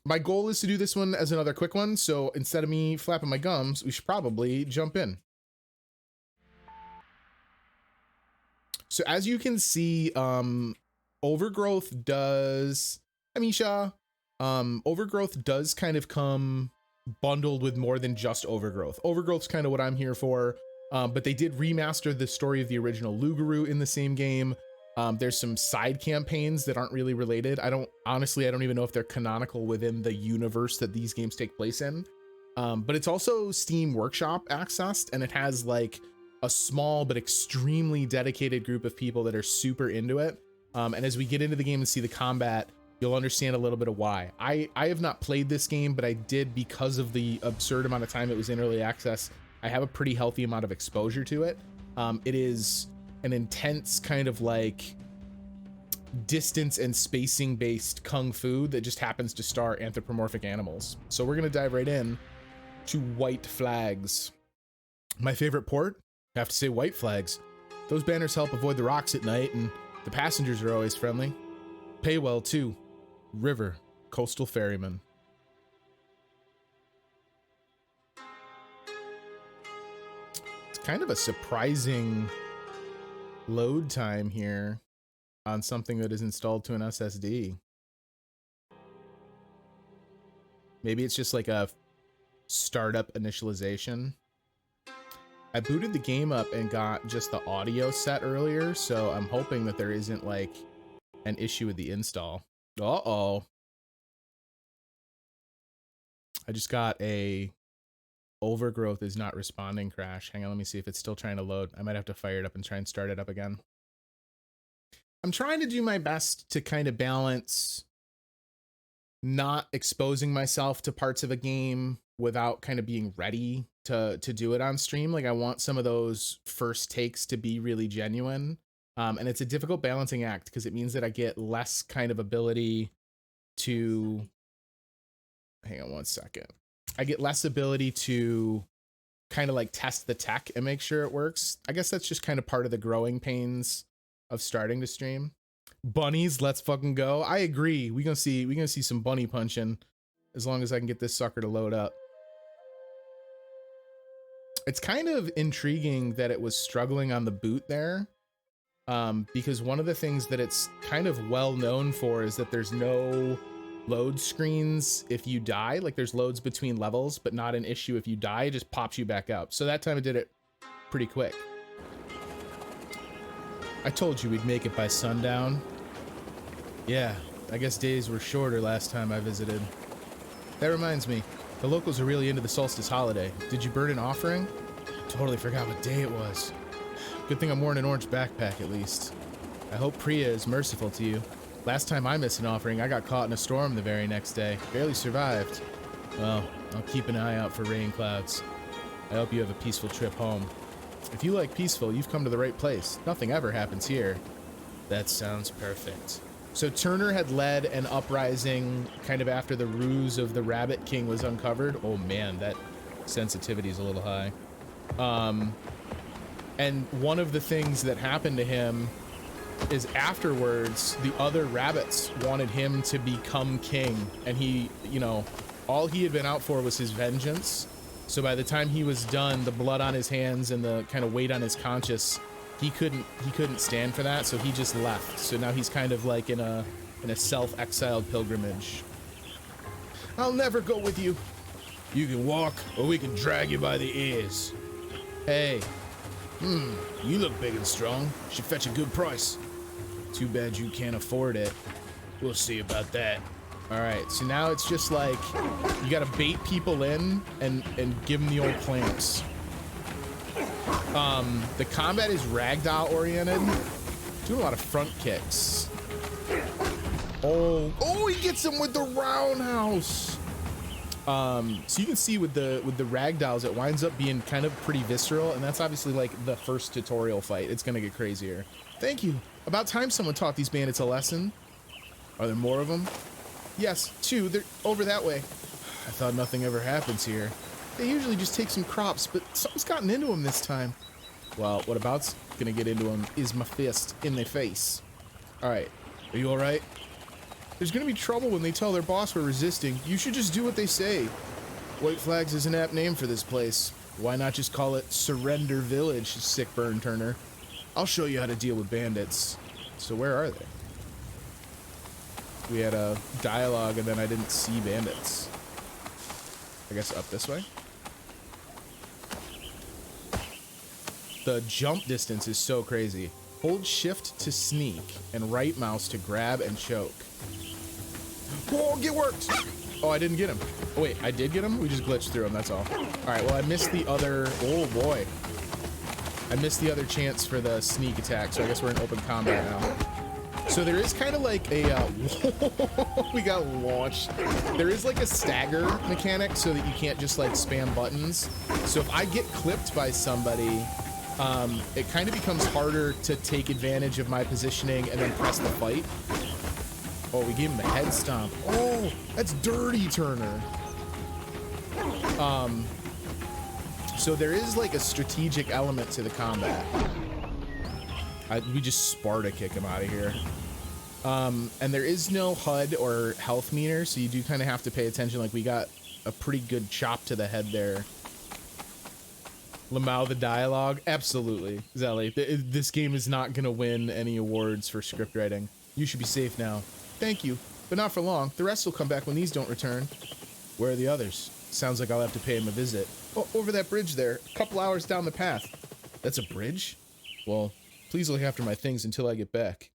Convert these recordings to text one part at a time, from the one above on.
My goal is to do this one as another quick one, so instead of me flapping my gums, we should probably jump in. So as you can see, Overgrowth does, Amisha, Overgrowth does kind of come bundled with more than just Overgrowth. Overgrowth's kind of what I'm here for, but they did remaster the story of the original Lugaru in the same game. There's some side campaigns that aren't really related. I don't even know if they're canonical within the universe that these games take place in. But it's also Steam Workshop accessed, and it has like a small but extremely dedicated group of people that are super into it. And as we get into the game and see the combat, you'll understand a little bit of why. I have not played this game, but I did because of the absurd amount of time it was in early access. I have a pretty healthy amount of exposure to it. It is an intense kind of like distance and spacing based kung fu that just happens to star anthropomorphic animals. So we're gonna dive right in to White Flags. My favorite port? I have to say White Flags. Those banners help avoid the rocks at night, and the passengers are always friendly. Pay well too. River, coastal ferryman. It's kind of a surprising load time here on something that is installed to an SSD. Maybe it's just like a startup initialization. I booted the game up and got just the audio set earlier, so I'm hoping that there isn't like an issue with the install. Uh-oh. I just got a Overgrowth is not responding crash. Hang on, let me see if it's still trying to load. I might have to fire it up and try and start it up again. I'm trying to do my best to kind of balance not exposing myself to parts of a game without kind of being ready to do it on stream. Like I want some of those first takes to be really genuine. And it's a difficult balancing act because it means that I get less kind of ability to, hang on one second. I get less ability to kind of like test the tech and make sure it works. I guess that's just kind of part of the growing pains of starting to stream. Bunnies, let's fucking go. I agree. We're gonna see some bunny punching as long as I can get this sucker to load up. It's kind of intriguing that it was struggling on the boot there. Because one of the things that it's kind of well known for is that there's no load screens if you die. Like there's loads between levels, but not an issue if you die. It just pops you back up. So that time it did it pretty quick. I told you we'd make it by sundown. Yeah, I guess days were shorter last time I visited. That reminds me, the locals are really into the solstice holiday. Did you burn an offering? Totally forgot what day it was. Good thing I'm wearing an orange backpack at least. I hope Priya is merciful to you. Last time I missed an offering, I got caught in a storm the very next day. Barely survived. Well, I'll keep an eye out for rain clouds. I hope you have a peaceful trip home. If you like peaceful, you've come to the right place. Nothing ever happens here. That sounds perfect. So Turner had led an uprising kind of after the ruse of the Rabbit King was uncovered. Oh man, that sensitivity is a little high. And one of the things that happened to him is afterwards, the other rabbits wanted him to become king. And he, you know, all he had been out for was his vengeance. So by the time he was done, the blood on his hands and the kind of weight on his conscience, he couldn't stand for that. So he just left. So now he's kind of like in a self-exiled pilgrimage. I'll never go with you. You can walk or we can drag you by the ears. Hey. You look big and strong. Should fetch a good price. Too bad you can't afford it. We'll see about that. Alright, so now it's just like, you gotta bait people in and give them the old clamps. The combat is ragdoll oriented. Doing a lot of front kicks. Oh, he gets him with the roundhouse. So you can see with the ragdolls, it winds up being kind of pretty visceral, and that's obviously like the first tutorial fight. It's gonna get crazier. Thank you. About time someone taught these bandits a lesson. Are there more of them? Yes, 2. They're over that way. I thought nothing ever happens here. They usually just take some crops, but something's gotten into them this time. Well, what about's gonna get into them is my fist in their face. All right, are you all right? There's gonna be trouble when they tell their boss we're resisting. You should just do what they say. White Flags is an apt name for this place. Why not just call it Surrender Village, sick burn turner? I'll show you how to deal with bandits. So where are they? We had a dialogue and then I didn't see bandits. I guess up this way? The jump distance is so crazy. Hold shift to sneak and right mouse to grab and choke. Whoa, get worked! Oh, I didn't get him. Oh wait, I did get him? We just glitched through him, that's all. Alright, well I missed the other, oh boy. I missed the other chance for the sneak attack, so I guess we're in open combat now. So there is kind of like a, we got launched. There is like a stagger mechanic so that you can't just like spam buttons. So if I get clipped by somebody, it kind of becomes harder to take advantage of my positioning and then press the fight. Oh, we gave him a head stomp. Oh, that's dirty, Turner. So there is like a strategic element to the combat. We just Sparta kick him out of here. And there is no HUD or health meter, so you do kind of have to pay attention. Like we got a pretty good chop to the head there. Lamau the dialogue, absolutely, Zelly. This game is not gonna win any awards for script writing. You should be safe now. Thank you, but not for long. The rest will come back when these don't return. Where are the others? Sounds like I'll have to pay him a visit. Oh, over that bridge there, a couple hours down the path. That's a bridge? Well, please look after my things until I get back.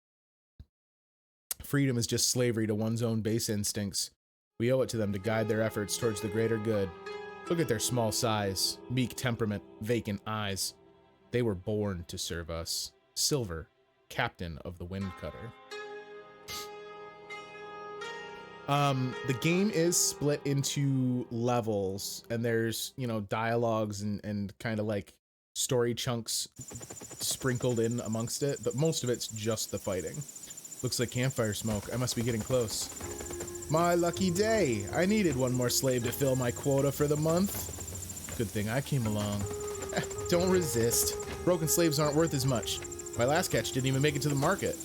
Freedom is just slavery to one's own base instincts. We owe it to them to guide their efforts towards the greater good. Look at their small size, meek temperament, vacant eyes. They were born to serve us. Silver, captain of the Windcutter. The game is split into levels, and there's, you know, dialogues and kind of like story chunks sprinkled in amongst it, but most of it's just the fighting. Looks like campfire smoke. I must be getting close. My lucky day. I needed one more slave to fill my quota for the month. Good thing I came along. Don't resist. Broken slaves aren't worth as much. My last catch didn't even make it to the market.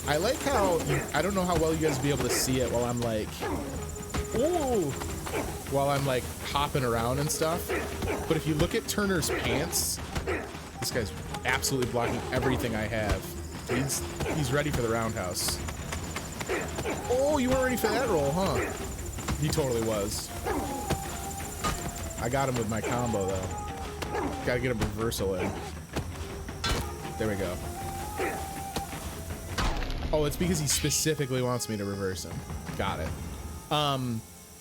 I like how, I don't know how well you guys will be able to see it while I'm like, ooh, while I'm like hopping around and stuff. But if you look at Turner's pants, this guy's absolutely blocking everything I have. He's ready for the roundhouse. Oh, you weren't ready for that roll, huh? He totally was. I got him with my combo though. Gotta get a reversal in. There we go. Oh, it's because he specifically wants me to reverse him. Got it.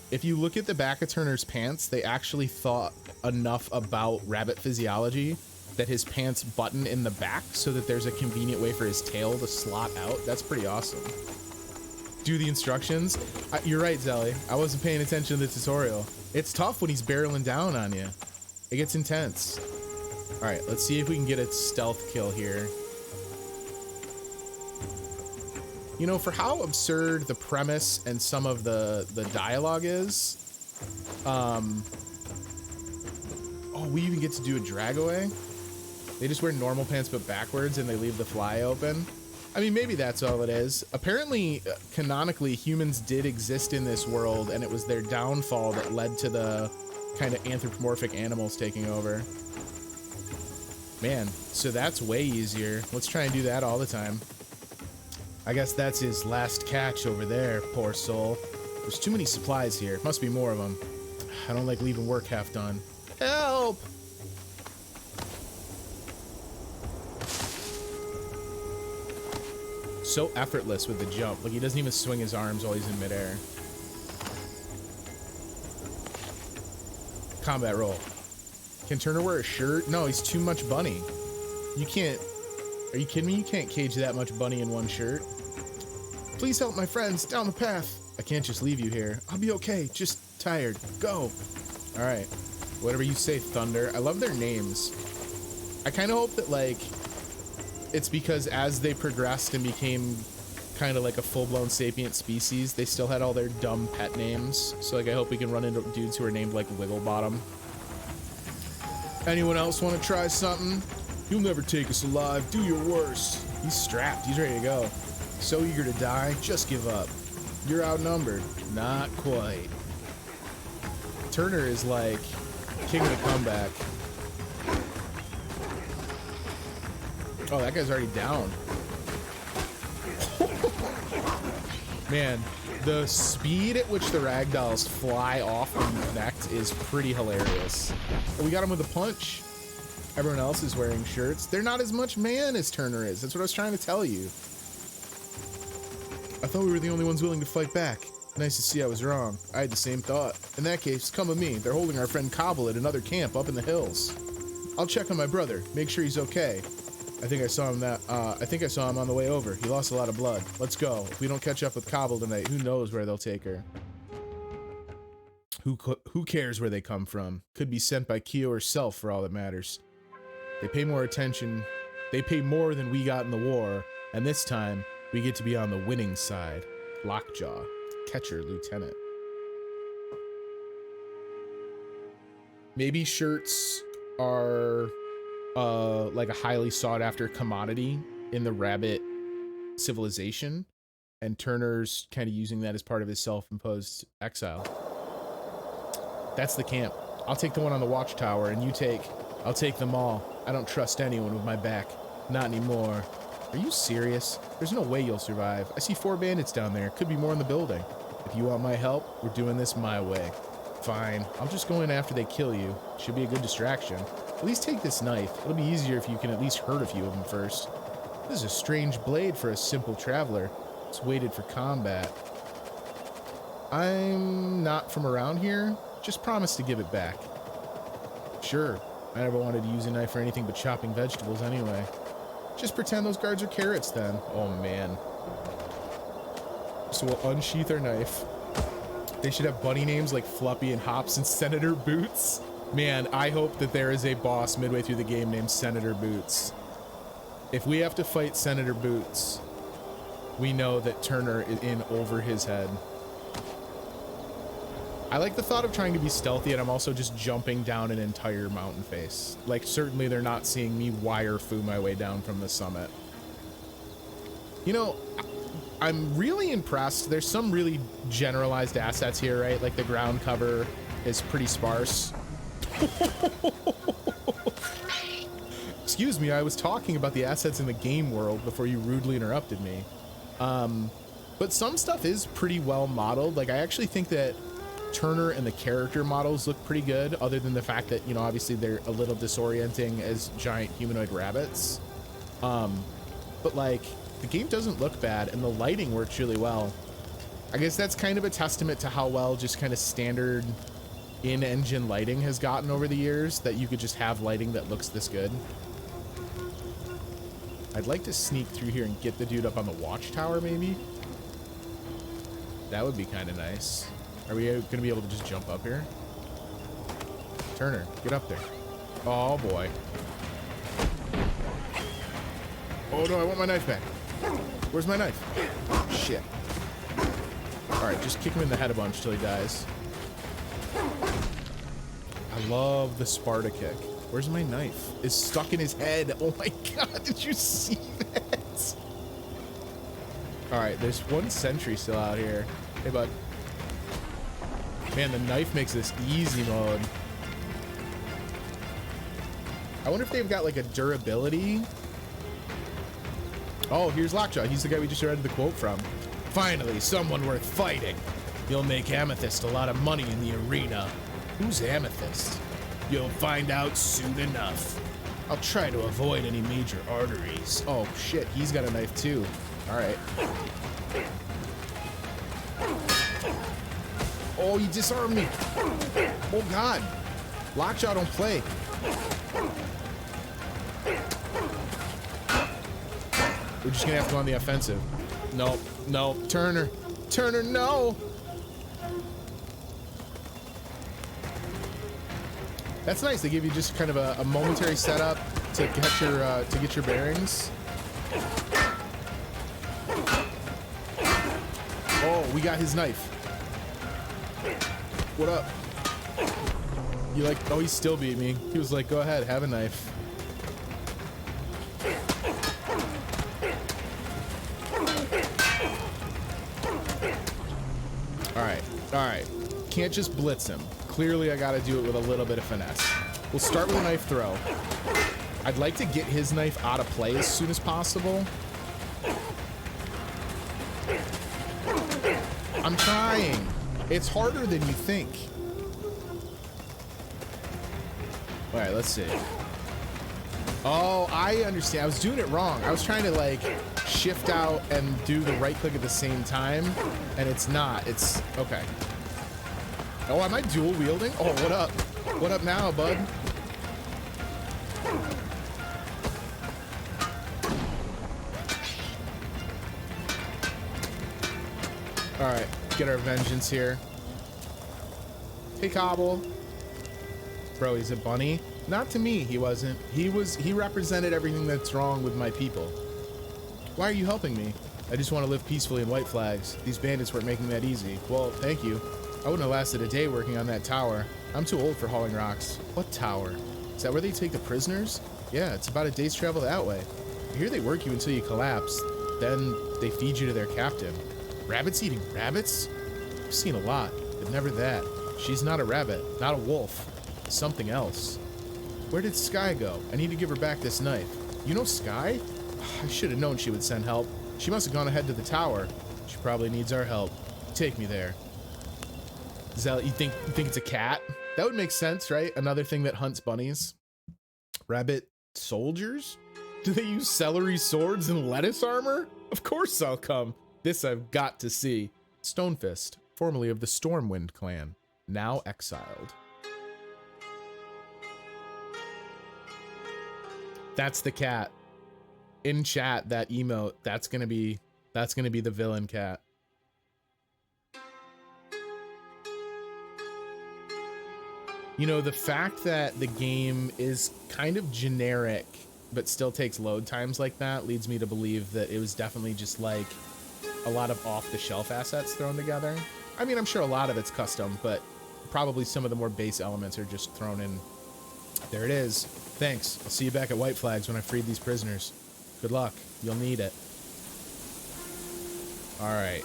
If you look at the back of Turner's pants, they actually thought enough about rabbit physiology that his pants button in the back so that there's a convenient way for his tail to slot out. That's pretty awesome. Do the instructions. You're right, Zelly. I wasn't paying attention to the tutorial. It's tough when he's barreling down on you. It gets intense. All right, let's see if we can get a stealth kill here. You know, for how absurd the premise and some of the dialogue is, oh, we even get to do a drag away? They just wear normal pants but backwards and they leave the fly open. I mean, maybe that's all it is. Apparently, canonically, humans did exist in this world and it was their downfall that led to the kind of anthropomorphic animals taking over. Man, so that's way easier. Let's try and do that all the time. I guess that's his last catch over there, poor soul. There's too many supplies here. Must be more of them. I don't like leaving work half done. Help! So effortless with the jump. Like, he doesn't even swing his arms while he's in midair. Combat roll. Can Turner wear a shirt? No, he's too much bunny. You can't... Are you kidding me? You can't cage that much bunny in one shirt. Please help my friends down the path. I can't just leave you here. I'll be okay. Just tired. Go. All right. Whatever you say, Thunder. I love their names. I kind of hope that, like, it's because as they progressed and became kind of like a full-blown sapient species, they still had all their dumb pet names. So, like, I hope we can run into dudes who are named, like, Wigglebottom. Anyone else want to try something? You'll never take us alive. Do your worst. He's strapped. He's ready to go. So eager to die, just give up. You're outnumbered. Not quite. Turner is like king of the comeback. Oh, that guy's already down. Man, the speed at which the ragdolls fly off when you connect is pretty hilarious. We got him with a punch. Everyone else is wearing shirts. They're not as much man as Turner is. That's what I was trying to tell you. I thought we were the only ones willing to fight back. Nice to see I was wrong. I had the same thought. In that case, come with me. They're holding our friend Cobble at another camp up in the hills. I'll check on my brother, make sure he's okay. I think I saw him on the way over. He lost a lot of blood. Let's go. If we don't catch up with Cobble tonight, who knows where they'll take her. Who cares where they come from? Could be sent by Kyo herself for all that matters. They pay more attention. They pay more than we got in the war, and this time we get to be on the winning side. Lockjaw, catcher, lieutenant. Maybe shirts are like a highly sought after commodity in the rabbit civilization, and Turner's kind of using that as part of his self-imposed exile. That's the camp. I'll take the one on the watchtower, and I'll take them all. I don't trust anyone with my back. Not anymore. Are you serious? There's no way you'll survive. I see 4 bandits down there. Could be more in the building. If you want my help, we're doing this my way. Fine. I'll just go in after they kill you. Should be a good distraction. At least take this knife. It'll be easier if you can at least hurt a few of them first. This is a strange blade for a simple traveler. It's weighted for combat. I'm not from around here. Just promise to give it back. Sure. I never wanted to use a knife for anything but chopping vegetables anyway. Just pretend those guards are carrots then. Oh man. So we'll unsheath our knife. They should have bunny names like Fluppy and Hops and Senator Boots. Man, I hope that there is a boss midway through the game named Senator Boots. If we have to fight Senator Boots, we know that Turner is in over his head. I like the thought of trying to be stealthy, and I'm also just jumping down an entire mountain face. Like, certainly they're not seeing me wire-foo my way down from the summit. You know, I'm really impressed. There's some really generalized assets here, right? Like the ground cover is pretty sparse. Excuse me, I was talking about the assets in the game world before you rudely interrupted me. But some stuff is pretty well modeled. Like, I actually think that Turner and the character models look pretty good, other than the fact that, you know, obviously they're a little disorienting as giant humanoid rabbits. But like, the game doesn't look bad, and the lighting works really well. I guess that's kind of a testament to how well just kind of standard in-engine lighting has gotten over the years, that you could just have lighting that looks this good. I'd like to sneak through here and get the dude up on the watchtower, maybe. That would be kind of nice. Are we going to be able to just jump up here? Turner, get up there. Oh boy. Oh no, I want my knife back. Where's my knife? Shit. Alright, just kick him in the head a bunch till he dies. I love the Sparta kick. Where's my knife? It's stuck in his head. Oh my god, did you see that? Alright, there's one sentry still out here. Hey, bud. Man, the knife makes this easy mode. I wonder if they've got like a durability. Oh, here's Lockjaw. He's the guy we just read the quote from. Finally, someone worth fighting. You'll make Amethyst a lot of money in the arena. Who's Amethyst? You'll find out soon enough. I'll try to avoid any major arteries. Oh shit, he's got a knife too. All right. Oh, you disarmed me. Oh god. Lockjaw don't play. We're just gonna have to go on the offensive. Nope, nope. Turner, no. That's nice. They give you just kind of a momentary setup to get your bearings. Oh, we got his knife. What up? You like? Oh, he still beat me. He was like, "Go ahead, have a knife." All right, can't just blitz him. Clearly, I got to do it with a little bit of finesse. We'll start with a knife throw. I'd like to get his knife out of play as soon as possible. I'm trying. It's harder than you think. All right, let's see. Oh, I understand. I was doing it wrong. I was trying to like shift out and do the right click at the same time, and it's not. It's okay. Oh, am I dual wielding? Oh, what up? What up now, bud? All right, get our vengeance here. Hey, Cobble. Bro, he's a bunny. Not to me, he wasn't. He represented everything that's wrong with my people. Why are you helping me? I just want to live peacefully in White Flags. These bandits weren't making that easy. Well, thank you. I wouldn't have lasted a day working on that tower. I'm too old for hauling rocks. What tower? Is that where they take the prisoners? Yeah, it's about a day's travel that way. I hear they work you until you collapse. Then they feed you to their captain. Rabbits eating rabbits? I've seen a lot, but never that. She's not a rabbit, not a wolf. Something else. Where did Sky go? I need to give her back this knife. You know Sky? I should have known she would send help. She must have gone ahead to the tower. She probably needs our help. Take me there. Is that, you think it's a cat? That would make sense, right? Another thing that hunts bunnies. Rabbit soldiers? Do they use celery swords and lettuce armor? Of course I'll come. This I've got to see. Stonefist, formerly of the Stormwind clan, now exiled. That's the cat. In chat, that emote, that's gonna be the villain cat. You know, the fact that the game is kind of generic, but still takes load times like that leads me to believe that it was definitely just like a lot of off-the-shelf assets thrown together. I mean, I'm sure a lot of it's custom, but probably some of the more base elements are just thrown in. There it is. Thanks. I'll see you back at White Flags when I freed these prisoners. Good luck. You'll need it. All right.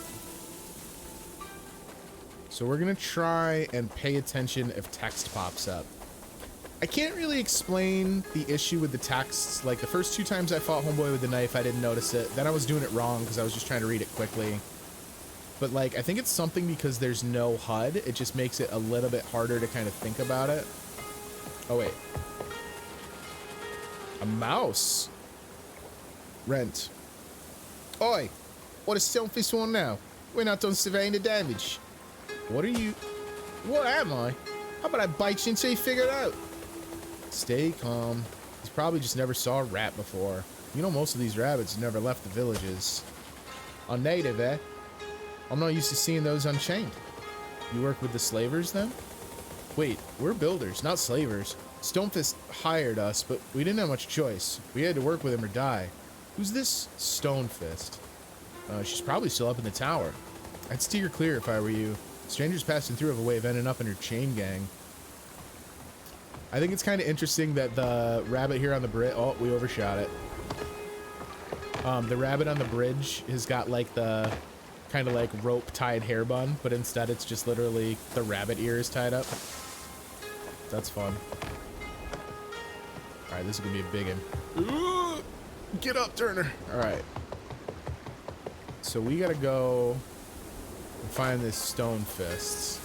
So we're going to try and pay attention if text pops up. I can't really explain the issue with the texts. Like the first 2 times I fought Homeboy with the knife, I didn't notice it. Then I was doing it wrong because I was just trying to read it quickly. But like, I think it's something because there's no HUD. It just makes it a little bit harder to kind of think about it. Oh, wait. A mouse. Rent. Oi, what does Stonefist want now? We're not done surveying the damage. What are you? What am I? How about I bite you until you figure it out? Stay calm. He's probably just never saw a rat before. You know, most of these rabbits never left the villages. A native, eh? I'm not used to seeing those unchained. You work with the slavers, then? Wait, we're builders, not slavers. Stonefist hired us, but we didn't have much choice. We had to work with him or die. Who's this Stonefist? She's probably still up in the tower. I'd steer clear if I were you. Strangers passing through have a way of ending up in her chain gang. I think it's kind of interesting that the rabbit here on the bridge... Oh, we overshot it. The rabbit on the bridge has got like the kind of like rope tied hair bun, but instead it's just literally the rabbit ears tied up. That's fun. All right, this is gonna be a big one. Get up, Turner. All right. So we gotta go and find this Stonefist.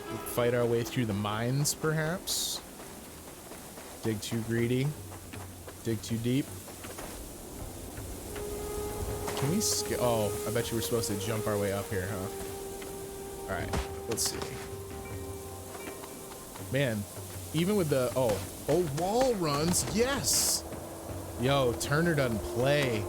We'll fight our way through the mines, perhaps. Dig too greedy. Dig too deep. Can we skip? Oh, I bet you we're supposed to jump our way up here, huh? All right, let's see. Man, even with the wall runs, yes. Yo, Turner doesn't play.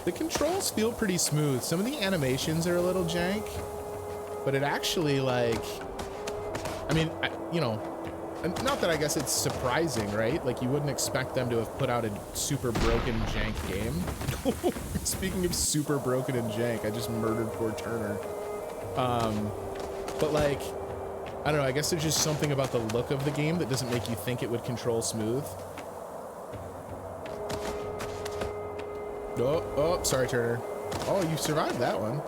The controls feel pretty smooth. Some of the animations are a little jank, but it actually like, I mean, you know, not that I guess it's surprising, right? Like you wouldn't expect them to have put out a super broken jank game. Speaking of super broken and jank, I just murdered poor Turner. But like, I don't know, I guess there's just something about the look of the game that doesn't make you think it would control smooth. Oh, oh, sorry, Turner. Oh, you survived that one.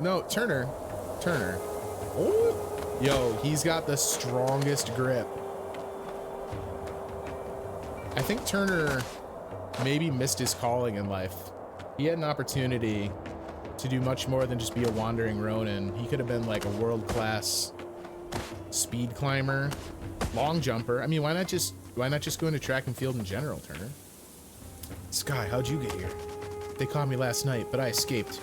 No, Turner. Turner. Oh, yo, he's got the strongest grip. I think Turner maybe missed his calling in life. He had an opportunity to do much more than just be a wandering Ronin. He could have been like a world-class speed climber, long jumper. I mean, why not just go into track and field in general, Turner? Sky, how'd you get here? They caught me last night, but I escaped.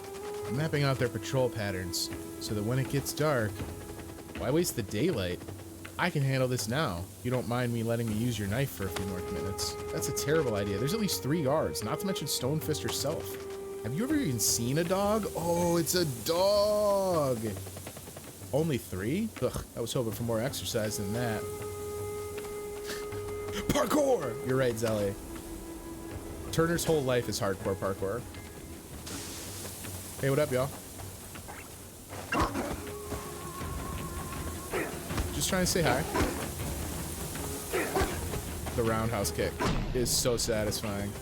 I'm mapping out their patrol patterns so that when it gets dark, why waste the daylight? I can handle this now. You don't mind me letting me use your knife for a few more minutes. That's a terrible idea. There's at least 3 guards, not to mention Stonefist herself. Have you ever even seen a dog? Oh, it's a dog. Only 3? Ugh, I was hoping for more exercise than that. Parkour! You're right, Zelly. Turner's whole life is hardcore parkour. Hey, what up, y'all? Just trying to say hi. The roundhouse kick is so satisfying.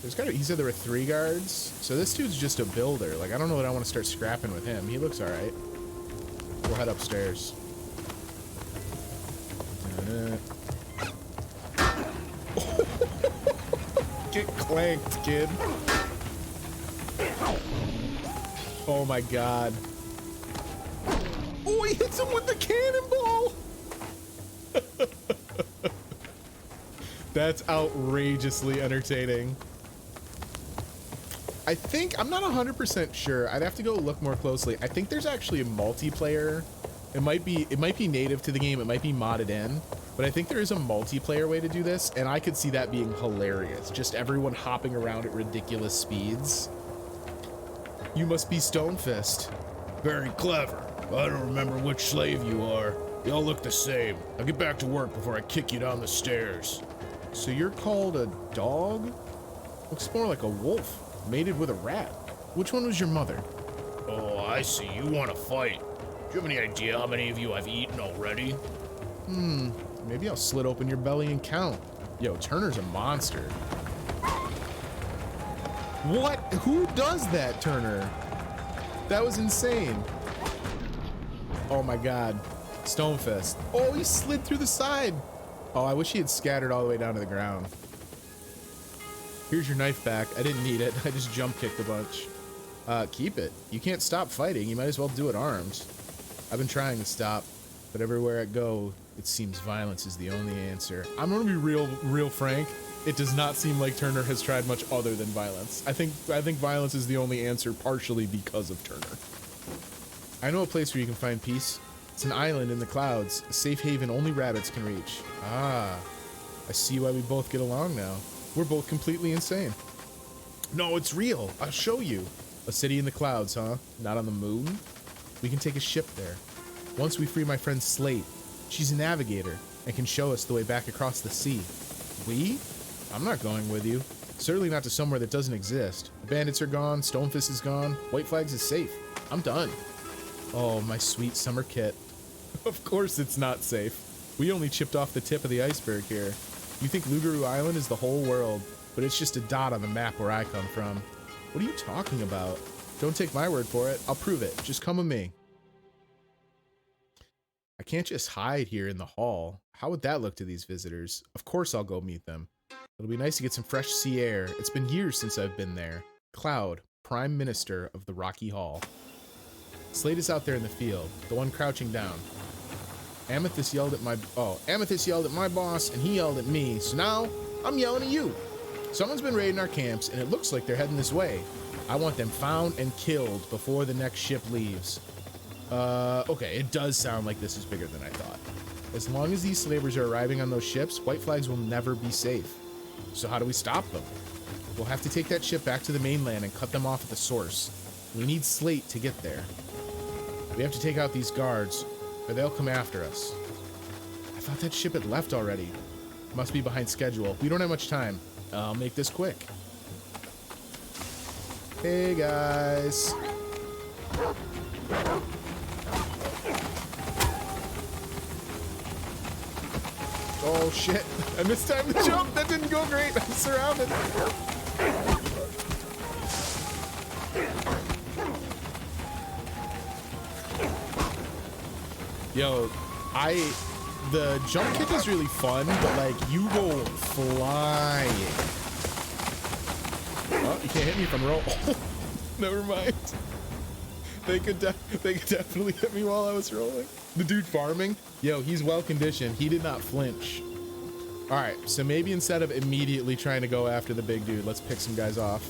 He said there were 3 guards, so this dude's just a builder. Like, I don't know that I want to start scrapping with him. He looks all right. We'll head upstairs. Get clanked, kid. Oh my god. Oh, he hits him with the cannonball. That's outrageously entertaining. I think, I'm not 100% sure. I'd have to go look more closely. I think there's actually a multiplayer. It might be native to the game. It might be modded in, but I think there is a multiplayer way to do this, and I could see that being hilarious. Just everyone hopping around at ridiculous speeds. You must be Stonefist. Very clever. I don't remember which slave you are. They all look the same. I'll get back to work before I kick you down the stairs. So you're called a dog? Looks more like a wolf. Mated with a rat. Which one was your mother? Oh, I see. You want to fight. Do you have any idea how many of you I've eaten already? Maybe I'll slit open your belly and count. Yo, Turner's a monster. What? Who does that, Turner? That was insane. Oh my god. Stonefist. Oh, he slid through the side. Oh, I wish he had scattered all the way down to the ground. Here's your knife back. I didn't need it. I just jump kicked a bunch. Keep it. You can't stop fighting. You might as well do it armed. I've been trying to stop, but everywhere I go, it seems violence is the only answer. I'm gonna be real frank. It does not seem like Turner has tried much other than violence. I think violence is the only answer, partially because of Turner. I know a place where you can find peace. It's an island in the clouds, a safe haven only rabbits can reach. Ah, I see why we both get along now. We're both completely insane. No, it's real. I'll show you. A city in the clouds, huh? Not on the moon? We can take a ship there. Once we free my friend Slate, she's a navigator and can show us the way back across the sea. We? I'm not going with you. Certainly not to somewhere that doesn't exist. The bandits are gone, Stonefist is gone, White Flags is safe. I'm done. Oh, my sweet summer kit. Of course it's not safe. We only chipped off the tip of the iceberg here. You think Lugaroo Island is the whole world, but it's just a dot on the map where I come from. What are you talking about? Don't take my word for it. I'll prove it. Just come with me. I can't just hide here in the hall. How would that look to these visitors? Of course I'll go meet them. It'll be nice to get some fresh sea air. It's been years since I've been there. Cloud, Prime Minister of the Rocky Hall. Slate is out there in the field, the one crouching down. Amethyst yelled at my boss, and he yelled at me, so now I'm yelling at you. Someone's been raiding our camps, and it looks like they're heading this way. I want them found and killed before the next ship leaves. Okay, it does sound like this is bigger than I thought. As long as these slavers are arriving on those ships, White Flags will never be safe. So how do we stop them? We'll have to take that ship back to the mainland and cut them off at the source. We need Slate to get there. We have to take out these guards, or they'll come after us. I thought that ship had left already. Must be behind schedule. We don't have much time. I'll make this quick. Hey guys. Oh shit, I missed time to jump. That didn't go great. I'm surrounded. Yo, the jump kick is really fun, but like you go flying. Oh, you can't hit me from roll. Never mind. They could definitely hit me while I was rolling. The dude farming, yo, he's well conditioned. He did not flinch. All right, so maybe instead of immediately trying to go after the big dude, let's pick some guys off.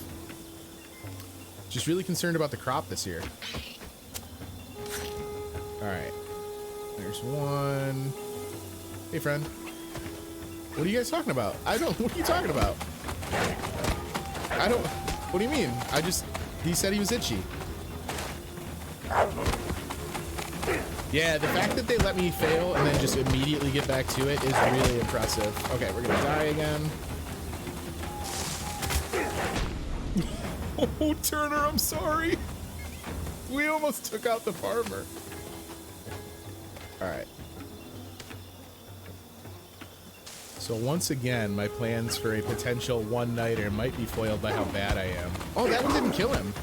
Just really concerned about the crop this year. All right, there's one. Hey, friend. What are you guys talking about? I don't. What are you talking about? I don't. What do you mean? He said he was itchy. Yeah, the fact that they let me fail and then just immediately get back to it is really impressive. Okay, we're gonna die again. Oh, Turner, I'm sorry. We almost took out the farmer. All right. So once again, my plans for a potential one-nighter might be foiled by how bad I am. Oh, that one didn't kill him.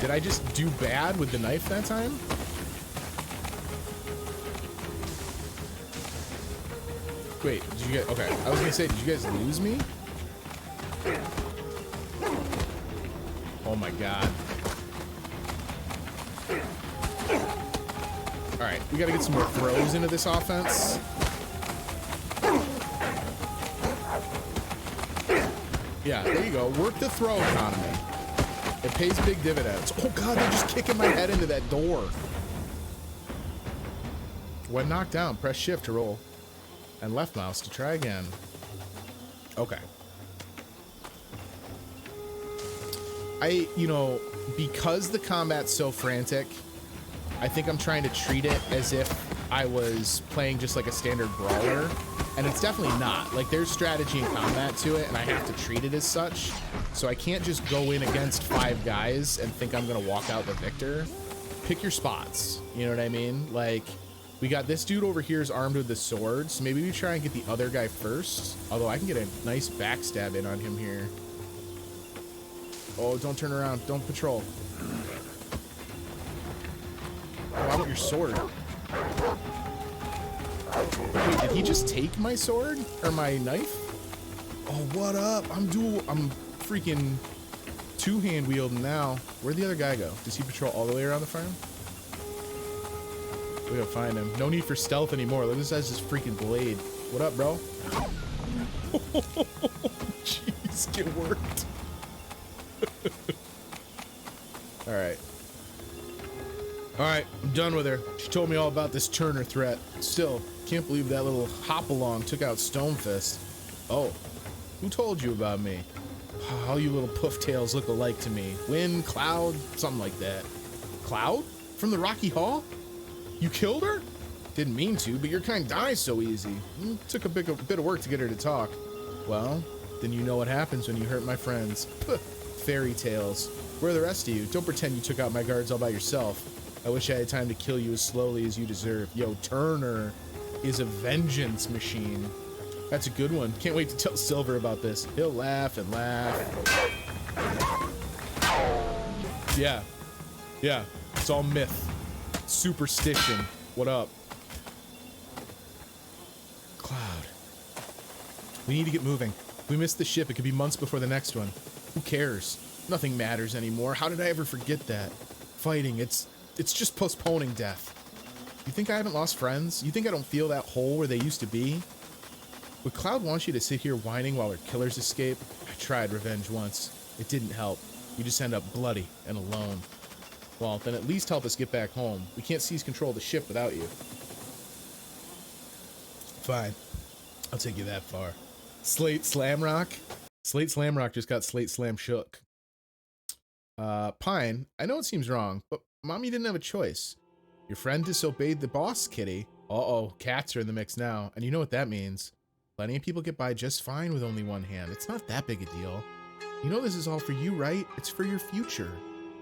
Did I just do bad with the knife that time? Wait, did you guys, okay, I was gonna say, did you guys lose me? Oh my god. All right, we gotta get some more throws into this offense. Yeah, there you go. Work the throw economy. It pays big dividends. Oh god, they're just kicking my head into that door. When knocked down, press shift to roll. And left mouse to try again. Okay. Because the combat's so frantic, I think I'm trying to treat it as if I was playing just like a standard brawler. And it's definitely not. Like, there's strategy and combat to it, and I have to treat it as such. So I can't just go in against 5 guys and think I'm gonna walk out the victor. Pick your spots. You know what I mean? Like, we got this dude over here is armed with the sword, so maybe we try and get the other guy first. Although I can get a nice backstab in on him here. Oh, don't turn around. Don't patrol. Oh, I want your sword. Wait, did he just take my sword? Or my knife? Oh, what up? I'm freaking two-hand wielding now. Where'd the other guy go? Does he patrol all the way around the farm? We gotta find him. No need for stealth anymore. Look, this guy's just freaking blade. What up, bro? Jeez, get worked. All right. All right, I'm done with her. She told me all about this Turner threat. Still, can't believe that little hop-along took out Stonefist. Oh, who told you about me? All you little poof tails look alike to me. Wind, Cloud, something like that. Cloud? From the Rocky Hall? You killed her? Didn't mean to, but your kind dies so easy. Took a bit of work to get her to talk. Well, then you know what happens when you hurt my friends. Puh, fairy tales. Where are the rest of you? Don't pretend you took out my guards all by yourself. I wish I had time to kill you as slowly as you deserve. Yo, Turner is a vengeance machine. That's a good one. Can't wait to tell Silver about this. He'll laugh and laugh. Yeah. Yeah. It's all myth. Superstition. What up? Cloud. We need to get moving. If we miss the ship, it could be months before the next one. Who cares? Nothing matters anymore. How did I ever forget that? Fighting, it's just postponing death. You think I haven't lost friends? You think I don't feel that hole where they used to be? Would Cloud want you to sit here whining while her killers escape? I tried revenge once. It didn't help. You just end up bloody and alone. Well, then at least help us get back home. We can't seize control of the ship without you. Fine. I'll take you that far. Slate Slamrock? Slate Slamrock just got Slate Slam shook. Pine, I know it seems wrong, but Mommy didn't have a choice. Your friend disobeyed the boss, Kitty. Uh-oh, cats are in the mix now, and you know what that means. Plenty of people get by just fine with only one hand. It's not that big a deal. You know this is all for you, right? It's for your future.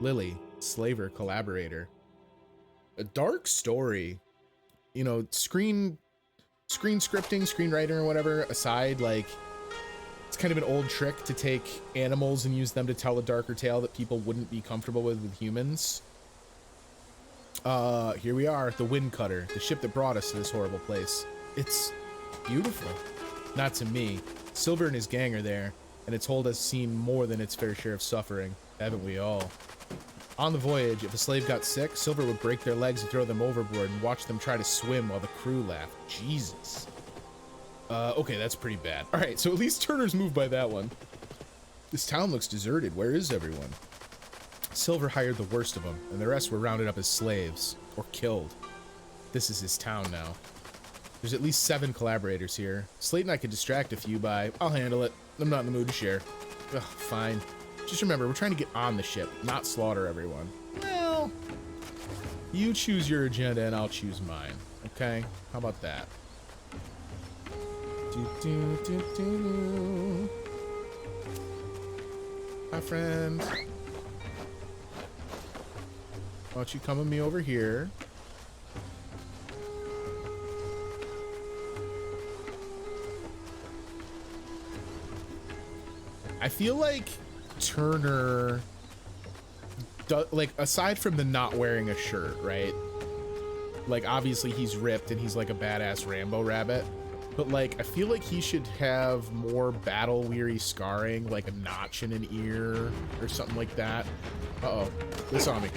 Lily, slaver collaborator. A dark story. You know, screen screen scripting, screenwriting or whatever aside, like, it's kind of an old trick to take animals and use them to tell a darker tale that people wouldn't be comfortable with humans. Here we are, the Wind Cutter, the ship that brought us to this horrible place. It's beautiful. Not to me. Silver and his gang are there, and it's told us seen more than its fair share of suffering, haven't we all? On the voyage, if a slave got sick, Silver would break their legs and throw them overboard and watch them try to swim while the crew laughed. Jesus. Okay, that's pretty bad. All right, so at least Turner's moved by that one. This town looks deserted. Where is everyone? Silver hired the worst of them, and the rest were rounded up as slaves, or killed. This is his town now. There's at least 7 collaborators here. Slate and I could distract a few by, I'll handle it. I'm not in the mood to share. Ugh, fine. Just remember, we're trying to get on the ship, not slaughter everyone. Well, you choose your agenda and I'll choose mine. Okay? How about that? Hi, friend. Why don't you come with me over here? I feel like Turner, like, aside from the not wearing a shirt, right? Like, obviously he's ripped and he's like a badass Rambo rabbit, but like, I feel like he should have more battle-weary scarring, like a notch in an ear or something like that. Uh-oh, they saw me.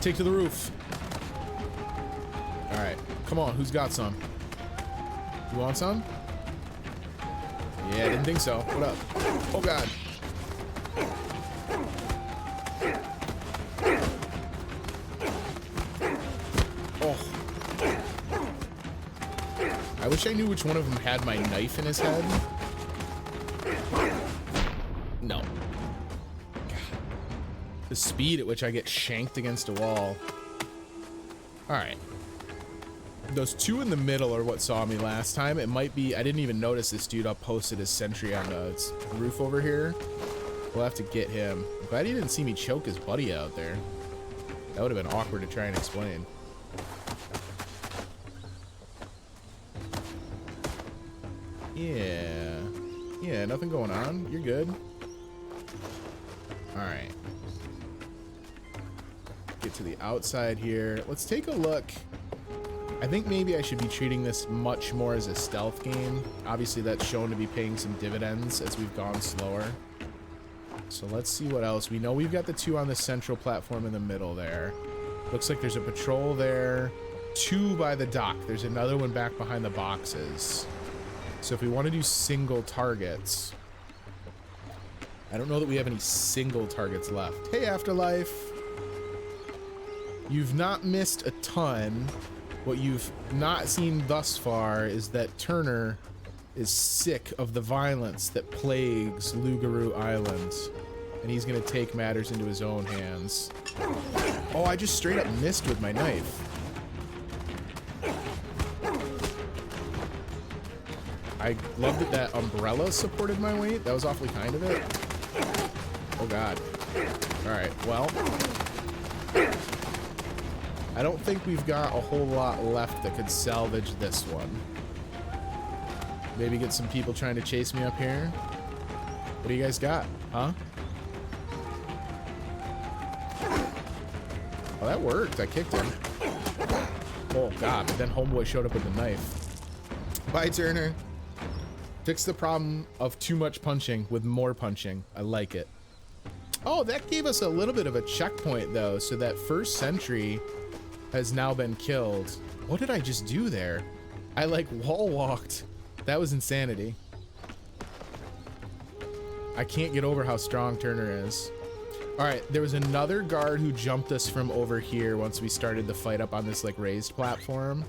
Take to the roof. All right, come on, who's got some? You want some? Yeah, didn't think so. What up? Oh God. Oh. I wish I knew which one of them had my knife in his head. No. God. The speed at which I get shanked against a wall. All right. Those 2 in the middle are what saw me last time. It might be, I didn't even notice this dude up posted his sentry on the roof over here. We'll have to get him. I'm glad he didn't see me choke his buddy out there. That would have been awkward to try and explain. Yeah. Yeah, nothing going on. You're good. All right. Get to the outside here. Let's take a look. I think maybe I should be treating this much more as a stealth game. Obviously, that's shown to be paying some dividends as we've gone slower. So let's see what else. We know we've got the 2 on the central platform in the middle there. Looks like there's a patrol there. 2 by the dock. There's another one back behind the boxes. So if we want to do single targets, I don't know that we have any single targets left. Hey, Afterlife. You've not missed a ton. What you've not seen thus far is that Turner is sick of the violence that plagues Lugaroo Island, and he's gonna take matters into his own hands. Oh, I just straight up missed with my knife. I love that that umbrella supported my weight. That was awfully kind of it. Oh God. All right, well. I don't think we've got a whole lot left that could salvage this one. Maybe get some people trying to chase me up here. What do you guys got? Huh? Oh, that worked. I kicked him. Oh, God. But then Homeboy showed up with a knife. Bye, Turner. Fix the problem of too much punching with more punching. I like it. Oh, that gave us a little bit of a checkpoint, though. So that first sentry has now been killed. What did I just do there? I like wall walked. That was insanity. I can't get over how strong Turner is. All right, there was another guard who jumped us from over here once we started the fight up on this like raised platform.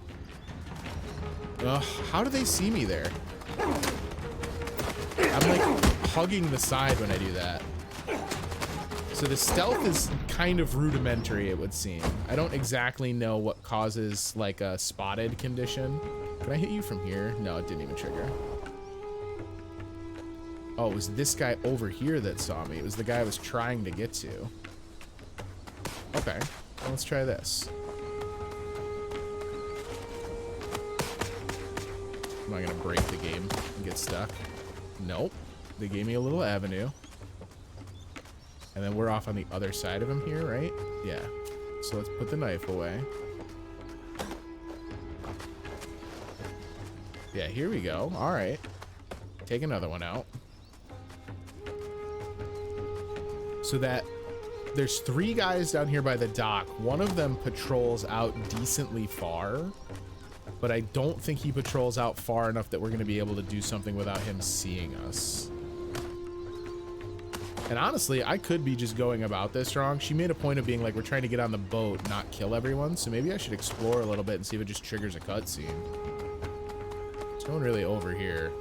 Ugh, how do they see me there? I'm like hugging the side when I do that. So the stealth is kind of rudimentary, it would seem. I don't exactly know what causes like a spotted condition. Can I hit you from here? No, it didn't even trigger. Oh, it was this guy over here that saw me. It was the guy I was trying to get to. Okay, well, let's try this. Am I gonna break the game and get stuck? Nope. They gave me a little avenue. And then we're off on the other side of him here, right? Yeah. So let's put the knife away. Yeah, here we go. All right. Take another one out. So that there's 3 guys down here by the dock. One of them patrols out decently far, but I don't think he patrols out far enough that we're going to be able to do something without him seeing us. And honestly, I could be just going about this wrong. She made a point of being like, we're trying to get on the boat, not kill everyone. So maybe I should explore a little bit and see if it just triggers a cutscene. There's no one really over here.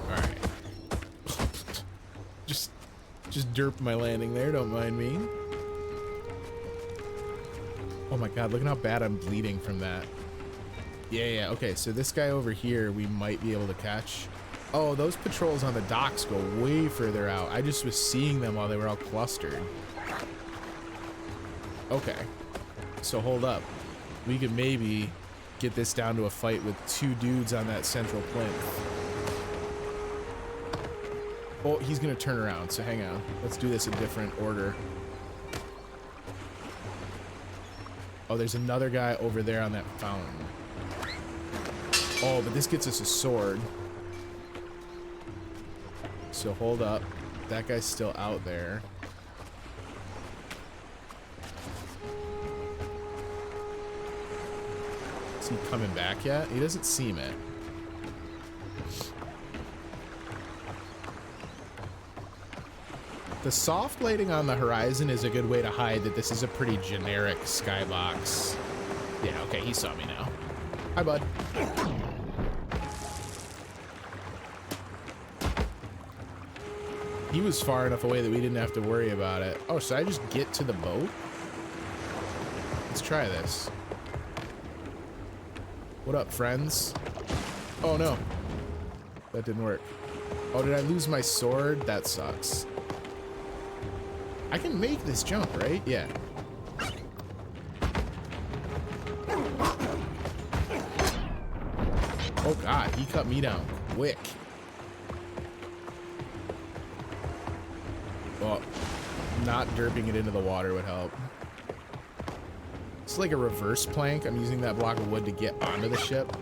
All right. just derp my landing there. Don't mind me. Oh my God, look at how bad I'm bleeding from that. Yeah, okay, so this guy over here, we might be able to catch. Oh, those patrols on the docks go way further out. I just was seeing them while they were all clustered. Okay, so hold up. We could maybe get this down to a fight with 2 dudes on that central plinth. Oh, he's gonna turn around, so hang on. Let's do this in different order. Oh, there's another guy over there on that fountain. Oh, but this gets us a sword. So hold up. That guy's still out there. Is he coming back yet? He doesn't seem it. The soft lighting on the horizon is a good way to hide that this is a pretty generic skybox. Yeah, okay, he saw me now. Hi, bud. He was far enough away that we didn't have to worry about it. Oh, should I just get to the boat? Let's try this. What up, friends? Oh, no. That didn't work. Oh, did I lose my sword? That sucks. I can make this jump, right? Yeah. Oh, God. He cut me down quick. Well, not derping it into the water would help. It's like a reverse plank. I'm using that block of wood to get onto the ship.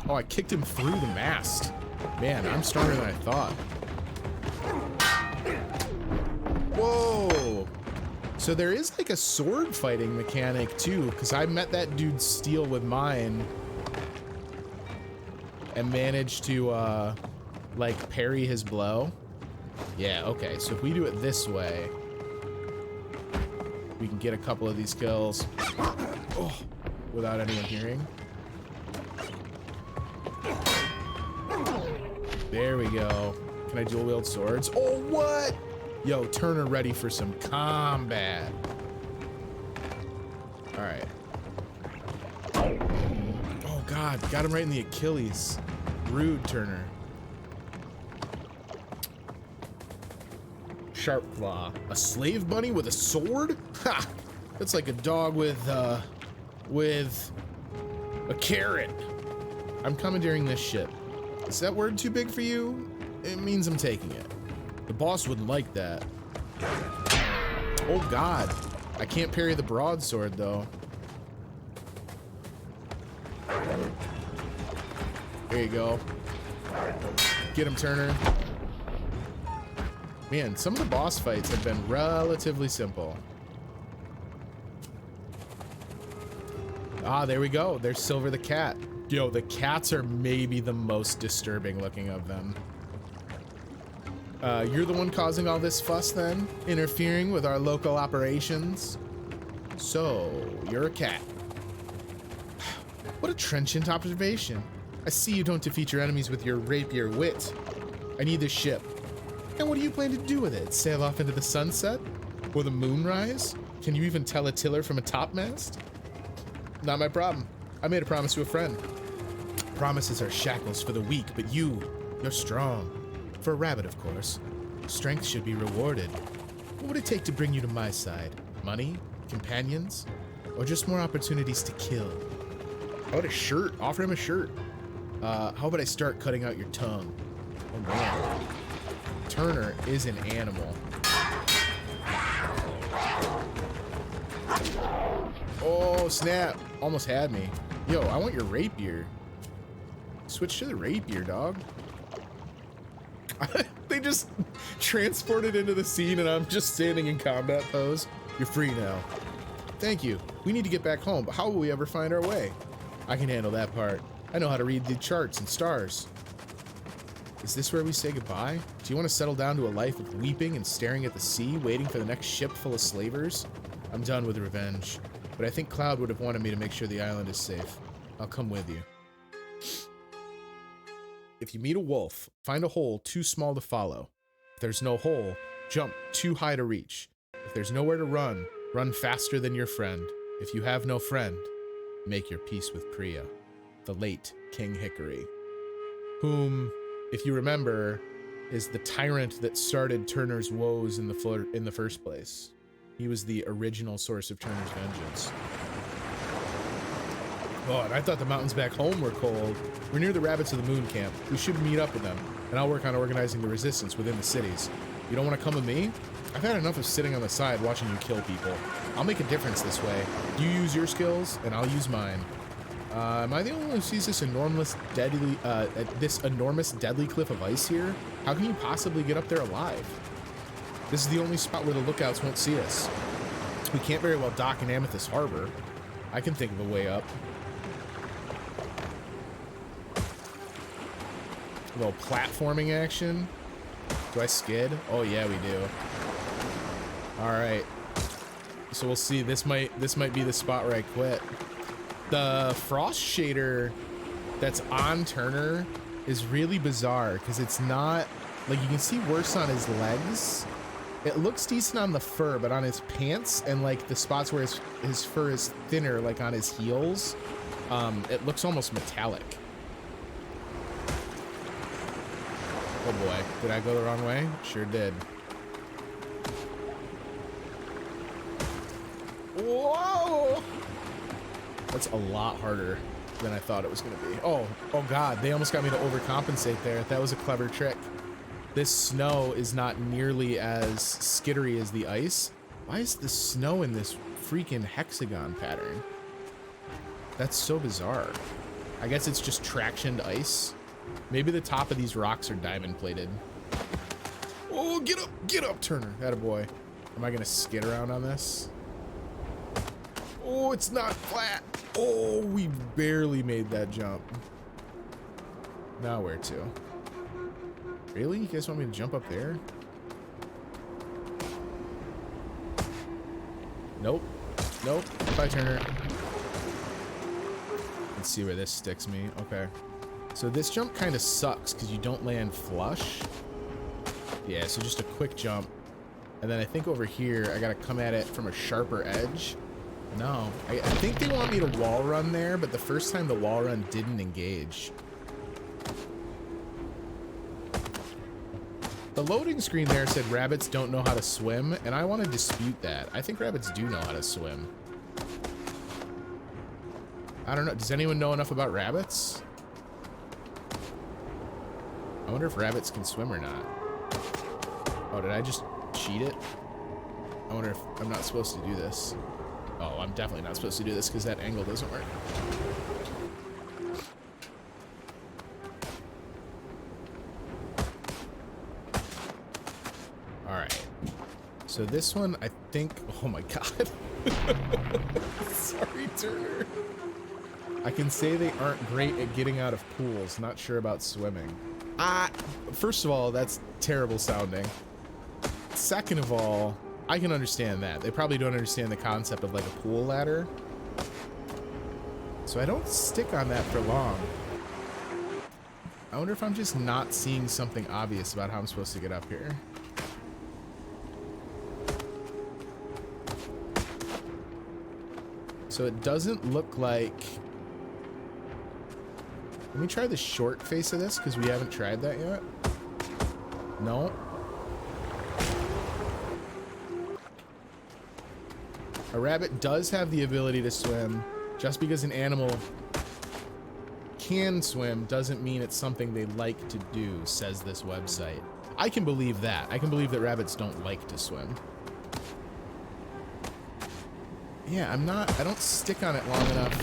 Oh, I kicked him through the mast. Man, I'm stronger than I thought. Whoa. So there is like a sword fighting mechanic too, because I met that dude's steel with mine and managed to like parry his blow. Yeah, okay, so if we do it this way, we can get a couple of these kills without anyone hearing. There we go. Can I dual wield swords? Oh, what? Yo, Turner ready for some combat. All right. Oh, God, got him right in the Achilles. Rude, Turner. Sharp claw. A slave bunny with a sword? Ha! That's like a dog with a carrot. I'm commandeering this ship. Is that word too big for you? It means I'm taking it. The boss wouldn't like that. Oh, God. I can't parry the broadsword, though. There you go. Get him, Turner. Man, some of the boss fights have been relatively simple. Ah, there we go. There's Silver the cat. Yo, the cats are maybe the most disturbing looking of them. You're the one causing all this fuss then? Interfering with our local operations? So, you're a cat. What a trenchant observation. I see you don't defeat your enemies with your rapier wit. I need this ship. And what do you plan to do with it? Sail off into the sunset? Or the moonrise? Can you even tell a tiller from a topmast? Not my problem. I made a promise to a friend. Promises are shackles for the weak, but you're strong. For a rabbit, of course. Strength should be rewarded. What would it take to bring you to my side? Money? Companions? Or just more opportunities to kill? How about a shirt? Offer him a shirt. How about I start cutting out your tongue? Oh man. Turner is an animal. Oh snap. Almost had me. Yo, I want your rapier. Switch to the rapier, dog. They just transported into the scene and I'm just standing in combat pose. You're free now. Thank you. We need to get back home, but how will we ever find our way? I can handle that part. I know how to read the charts and stars. Is this where we say goodbye? Do you want to settle down to a life of weeping and staring at the sea, waiting for the next ship full of slavers? I'm done with revenge, but I think Cloud would have wanted me to make sure the island is safe. I'll come with you. If you meet a wolf, find a hole too small to follow. If there's no hole, jump too high to reach. If there's nowhere to run, run faster than your friend. If you have no friend, make your peace with Priya, the late King Hickory, whom, if you remember, is the tyrant that started Turner's woes in the first place. He was the original source of Turner's vengeance. Oh, and I thought the mountains back home were cold. We're near the Rabbits of the Moon camp. We should meet up with them, and I'll work on organizing the resistance within the cities. You don't want to come with me? I've had enough of sitting on the side watching you kill people. I'll make a difference this way. You use your skills, and I'll use mine. Am I the only one who sees this enormous deadly cliff of ice here? How can you possibly get up there alive? This is the only spot where the lookouts won't see us. We can't very well dock in Amethyst Harbor. I can think of a way up. A little platforming action. Do I skid? Oh yeah, we do. All right. So we'll see. This might be the spot where I quit. The frost shader that's on Turner is really bizarre because it's not like, you can see worse on his legs. It looks decent on the fur, but on his pants and like the spots where his fur is thinner, like on his heels, it looks almost metallic. Oh boy, did I go the wrong way? Sure did. Whoa! That's a lot harder than I thought it was gonna be. Oh god, they almost got me to overcompensate there. That was a clever trick. This snow is not nearly as skittery as the ice. Why is the snow in this freaking hexagon pattern? That's so bizarre. I guess it's just tractioned ice. Maybe the top of these rocks are diamond plated. Oh, get up, Turner. Attaboy. Am I gonna skid around on this? Oh, it's not flat. Oh, we barely made that jump. Now where to? Really? You guys want me to jump up there? Nope. Nope. Bye, Turner. Let's see where this sticks me. Okay. So this jump kind of sucks because you don't land flush. Yeah, so just a quick jump. And then I think over here, I got to come at it from a sharper edge. No, I think they want me to wall run there, but the first time the wall run didn't engage. The loading screen there said rabbits don't know how to swim, and I want to dispute that. I think rabbits do know how to swim. I don't know. Does anyone know enough about rabbits? I wonder if rabbits can swim or not. Oh, did I just cheat it? I wonder if I'm not supposed to do this. Oh, I'm definitely not supposed to do this because that angle doesn't work. All right. So this one, I think, oh my God. Sorry, Turner. I can say they aren't great at getting out of pools. Not sure about swimming. First of all, that's terrible sounding. Second of all, I can understand that. They probably don't understand the concept of like a pool ladder. So I don't stick on that for long. I wonder if I'm just not seeing something obvious about how I'm supposed to get up here. So it doesn't look like... Let me try the short face of this because we haven't tried that yet. No. A rabbit does have the ability to swim. Just because an animal can swim doesn't mean it's something they like to do, says this website. I can believe that. I can believe that rabbits don't like to swim. Yeah, I don't stick on it long enough.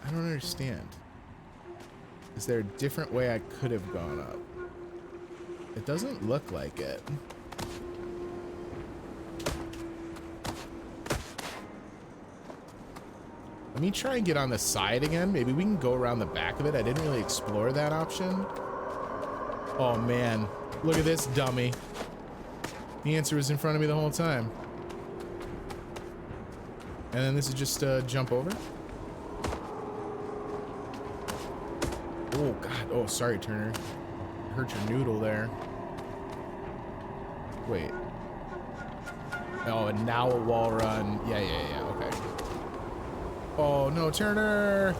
I don't understand. Is there a different way I could have gone up? It doesn't look like it. Let me try and get on the side again. Maybe we can go around the back of it. I didn't really explore that option. Oh man, look at this dummy. The answer was in front of me the whole time. And then this is just jump over. Oh God, oh sorry Turner. Hurt your noodle there. Wait. Oh, and now a wall run. Yeah, okay. Oh no, Turner!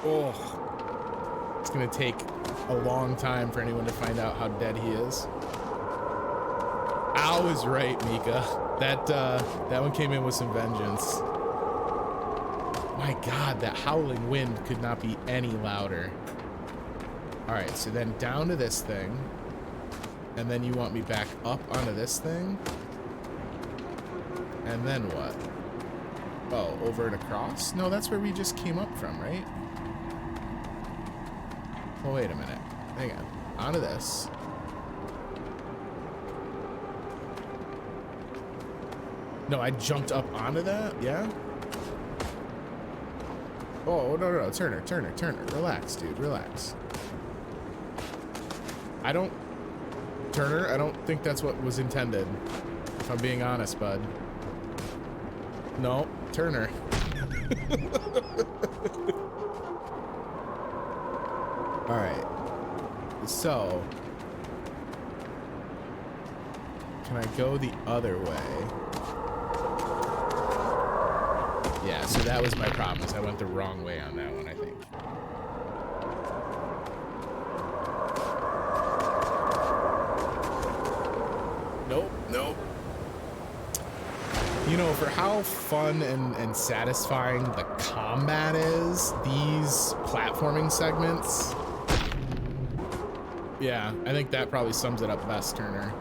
Oh. It's gonna take a long time for anyone to find out how dead he is. I was right, Mika. That one came in with some vengeance. My God, that howling wind could not be any louder. All right, so then down to this thing. And then you want me back up onto this thing? And then what? Oh, over and across? No, that's where we just came up from, right? Oh, wait a minute. Hang on. Onto this. No, I jumped up onto that? Yeah? Oh, no. Turner. Relax, dude. Relax. Turner, I don't think that's what was intended. If I'm being honest, bud. No, Turner. All right. So, can I go the other way? Yeah, so that was my problem, is I went the wrong way on that one, I think. Nope. You know, for how fun and satisfying the combat is, these platforming segments, yeah, I think that probably sums it up best, Turner.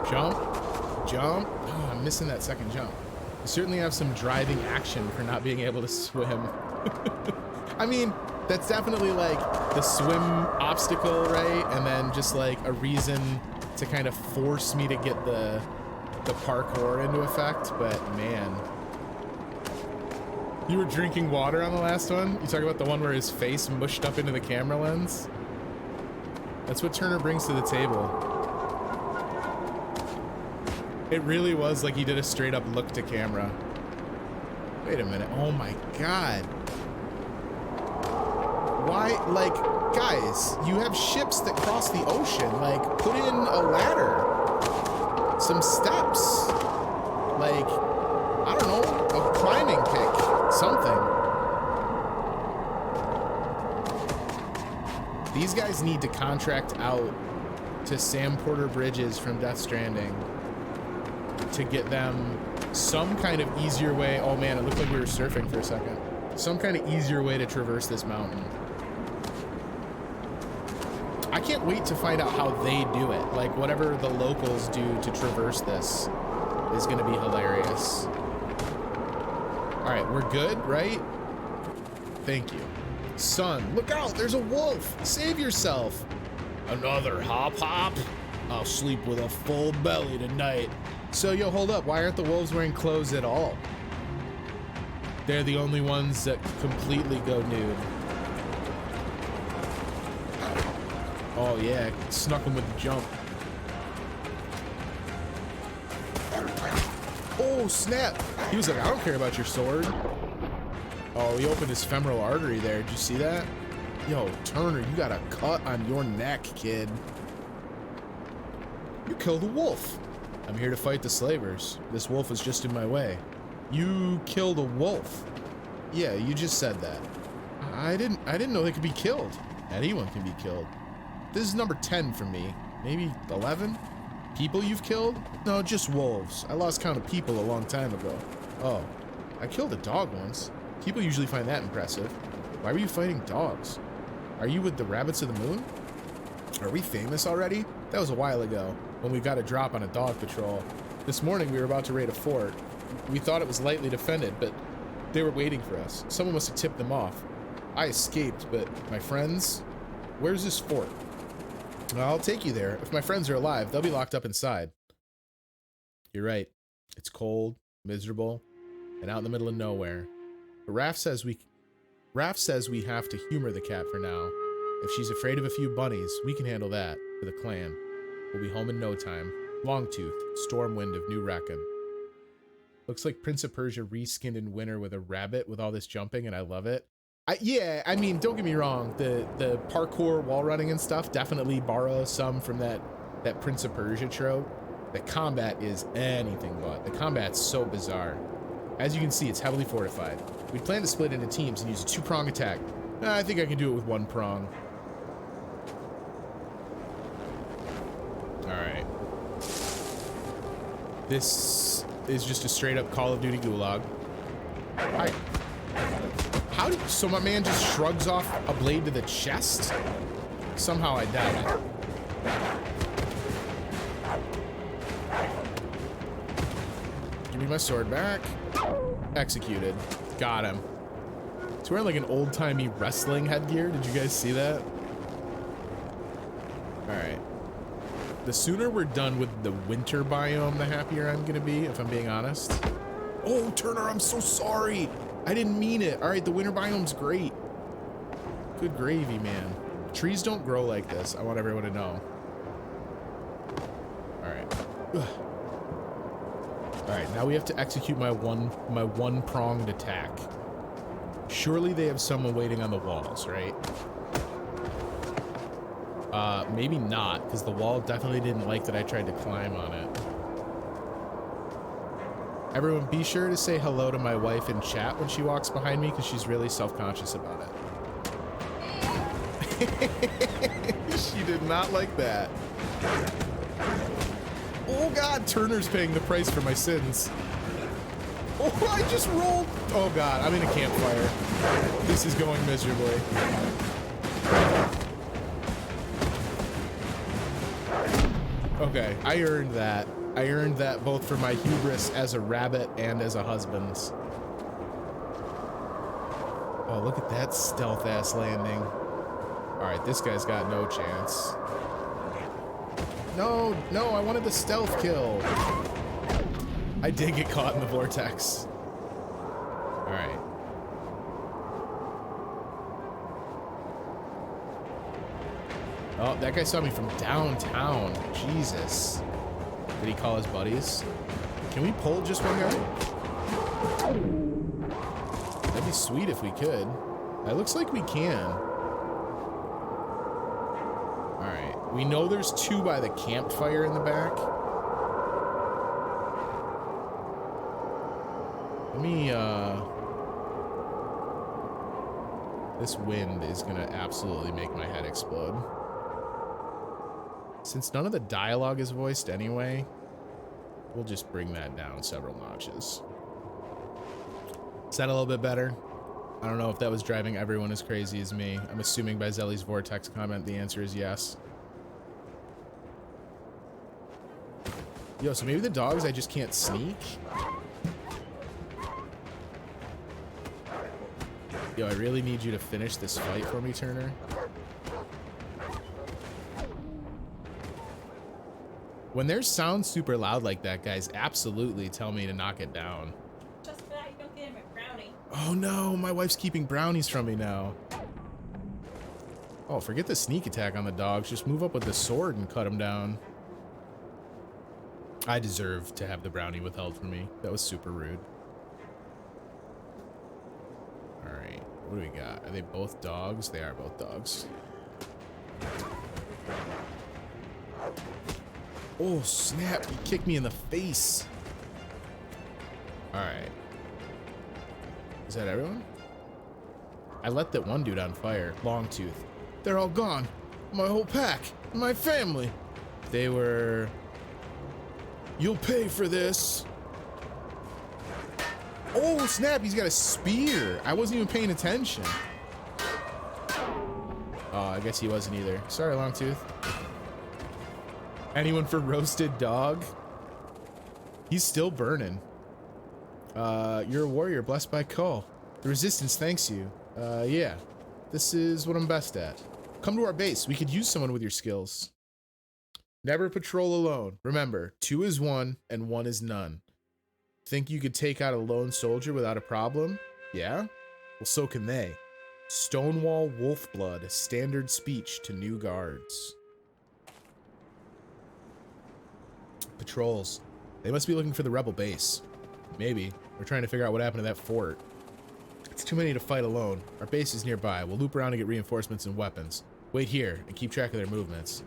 Jump. Oh, I'm missing that second jump. You certainly have some driving action for not being able to swim. I mean, that's definitely like the swim obstacle, right? And then just like a reason to kind of force me to get the parkour into effect, but man. You were drinking water on the last one? You talk about the one where his face mushed up into the camera lens? That's what Turner brings to the table. It really was like he did a straight up look to camera. Wait a minute. Oh my God. Why, like, guys, you have ships that cross the ocean. Like, put in a ladder. Some steps. Like, I don't know, a climbing pick. Something. These guys need to contract out to Sam Porter Bridges from Death Stranding to get them some kind of easier way. Oh man, it looked like we were surfing for a second. Some kind of easier way to traverse this mountain. I can't wait to find out how they do it. Like, whatever the locals do to traverse this is gonna be hilarious. All right, we're good, right? Thank you. Son, look out, there's a wolf. Save yourself. Another hop. I'll sleep with a full belly tonight. So, yo, hold up. Why aren't the wolves wearing clothes at all? They're the only ones that completely go nude. Oh, yeah. Snuck him with the jump. Oh, snap. He was like, I don't care about your sword. Oh, he opened his femoral artery there. Did you see that? Yo, Turner, you got a cut on your neck, kid. You killed a wolf. I'm here to fight the slavers. This wolf is just in my way. You killed a wolf. Yeah, you just said that. I didn't know they could be killed. Anyone can be killed. This is number 10 for me. Maybe 11? People you've killed? No, just wolves. I lost count of people a long time ago. Oh, I killed a dog once. People usually find that impressive. Why were you fighting dogs? Are you with the rabbits of the moon? Are we famous already? That was a while ago, when we got a drop on a dog patrol. This morning we were about to raid a fort. We thought it was lightly defended, but they were waiting for us. Someone must have tipped them off. I escaped, but my friends... Where's this fort? I'll take you there. If my friends are alive, they'll be locked up inside. You're right. It's cold, miserable, and out in the middle of nowhere. But Raph says we have to humor the cat for now. If she's afraid of a few bunnies, we can handle that for the clan. We'll be home in no time. Longtooth, Stormwind of New Rackham. Looks like Prince of Persia reskinned in winter with a rabbit with all this jumping, and I love it. Yeah, I mean, don't get me wrong. The parkour, wall running and stuff definitely borrow some from that Prince of Persia trope. The combat is anything but. The combat's so bizarre. As you can see, it's heavily fortified. We plan to split into teams and use a 2-prong attack. I think I can do it with 1 prong. Alright. This is just a straight up Call of Duty gulag. Hi. So my man just shrugs off a blade to the chest? Somehow I doubt it. Give me my sword back. Executed. Got him. He's wearing like an old-timey wrestling headgear. Did you guys see that? Alright. The sooner we're done with the winter biome, the happier I'm gonna be, if I'm being honest. Oh, Turner, I'm so sorry. I didn't mean it. All right, the winter biome's great. Good gravy, man. Trees don't grow like this. I want everyone to know. All right. Ugh. All right, now we have to execute my one-pronged attack. Surely they have someone waiting on the walls, right? Maybe not, because the wall definitely didn't like that I tried to climb on it. Everyone, be sure to say hello to my wife in chat when she walks behind me, because she's really self-conscious about it. She did not like that. Oh God, Turner's paying the price for my sins. Oh, I just rolled. Oh God, I'm in a campfire. This is going miserably. Okay, I earned that. I earned that both for my hubris as a rabbit and as a husband. Oh, look at that stealth-ass landing. Alright, this guy's got no chance. No, no, I wanted the stealth kill. I did get caught in the vortex. Alright. Oh, that guy saw me from downtown. Jesus. Did he call his buddies? Can we pull just one guy? That'd be sweet if we could. It looks like we can. Alright. We know there's 2 by the campfire in the back. Let me, this wind is gonna absolutely make my head explode. Since none of the dialogue is voiced anyway, we'll just bring that down several notches. Is that a little bit better? I don't know if that was driving everyone as crazy as me. I'm assuming by Zelly's Vortex comment, the answer is yes. Yo, so maybe the dogs I just can't sneak? Yo, I really need you to finish this fight for me, Turner. When there's sound super loud like that, guys, absolutely tell me to knock it down. Just for that, you don't get him a brownie. Oh no, my wife's keeping brownies from me now. Oh, forget the sneak attack on the dogs. Just move up with the sword and cut them down. I deserve to have the brownie withheld from me. That was super rude. All right, what do we got? Are they both dogs? They are both dogs. Oh, snap. He kicked me in the face. All right. Is that everyone? I let that one dude on fire. Longtooth. They're all gone. My whole pack. My family. They were... You'll pay for this. Oh, snap. He's got a spear. I wasn't even paying attention. Oh, I guess he wasn't either. Sorry, Longtooth. Anyone for roasted dog? He's still burning. You're a warrior blessed by Kull. The resistance thanks you. Yeah. This is what I'm best at. Come to our base. We could use someone with your skills. Never patrol alone. Remember, 2 is 1 and 1 is none. Think you could take out a lone soldier without a problem? Yeah? Well, so can they. Stonewall Wolfblood, standard speech to new guards. Patrols. They must be looking for the rebel base. Maybe. We're trying to figure out what happened to that fort. It's too many to fight alone. Our base is nearby. We'll loop around and get reinforcements and weapons. Wait here and keep track of their movements.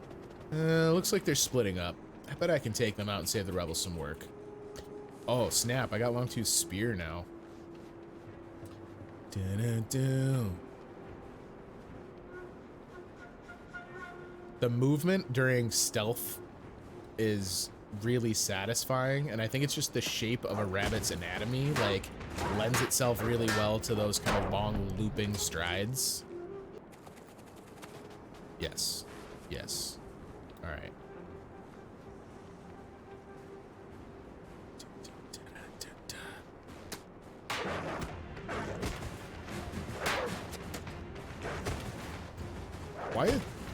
Looks like they're splitting up. I bet I can take them out and save the rebels some work. Oh, snap. I got Longtooth's spear now. Dun-dun-dun. The movement during stealth is really satisfying, and I think it's just the shape of a rabbit's anatomy, like, lends itself really well to those kind of long looping strides. Yes. Yes. All right.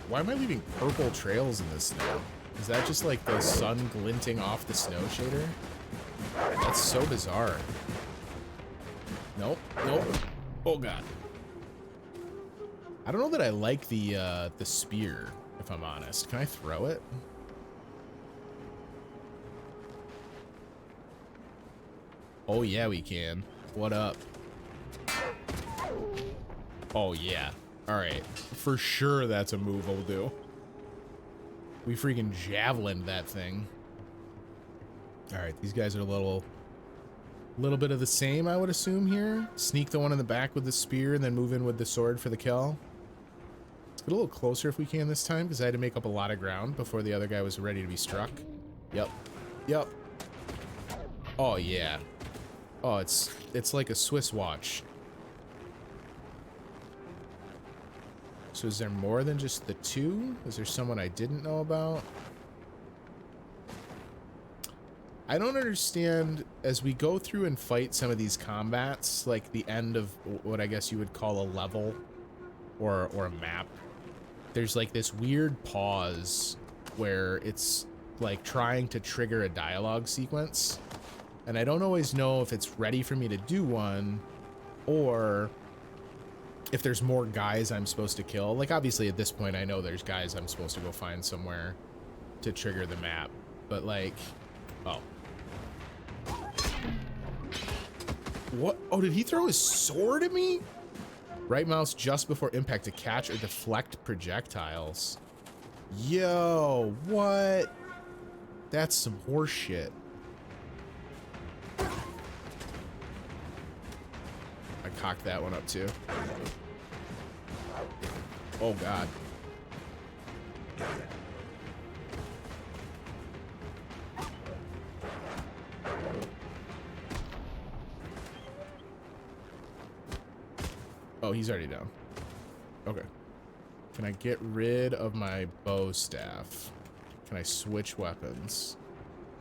Why am I leaving purple trails in this snow? Is that just like the sun glinting off the snow shader? That's so bizarre. Nope, nope. Oh god. I don't know that I like the spear, if I'm honest. Can I throw it? Oh yeah, we can. What up? Oh yeah. All right, for sure that's a move I'll do. We freaking javelined that thing. All right, these guys are a little bit of the same, I would assume here. Sneak the one in the back with the spear and then move in with the sword for the kill. Let's get a little closer if we can this time, because I had to make up a lot of ground before the other guy was ready to be struck. Yep. Yep. Oh yeah. Oh, it's like a Swiss watch. So is there more than just the 2? Is there someone I didn't know about? I don't understand, as we go through and fight some of these combats, like the end of what I guess you would call a level or a map, there's like this weird pause where it's like trying to trigger a dialogue sequence. And I don't always know if it's ready for me to do one or if there's more guys I'm supposed to kill. Like, obviously at this point I know there's guys I'm supposed to go find somewhere to trigger the map, but like, oh, what? Oh, did he throw his sword at me? Right mouse just before impact to catch or deflect projectiles. Yo, what? That's some horse shit. I cocked that one up too. Oh god. Oh, he's already down. Okay. Can I get rid of my bow staff? Can I switch weapons?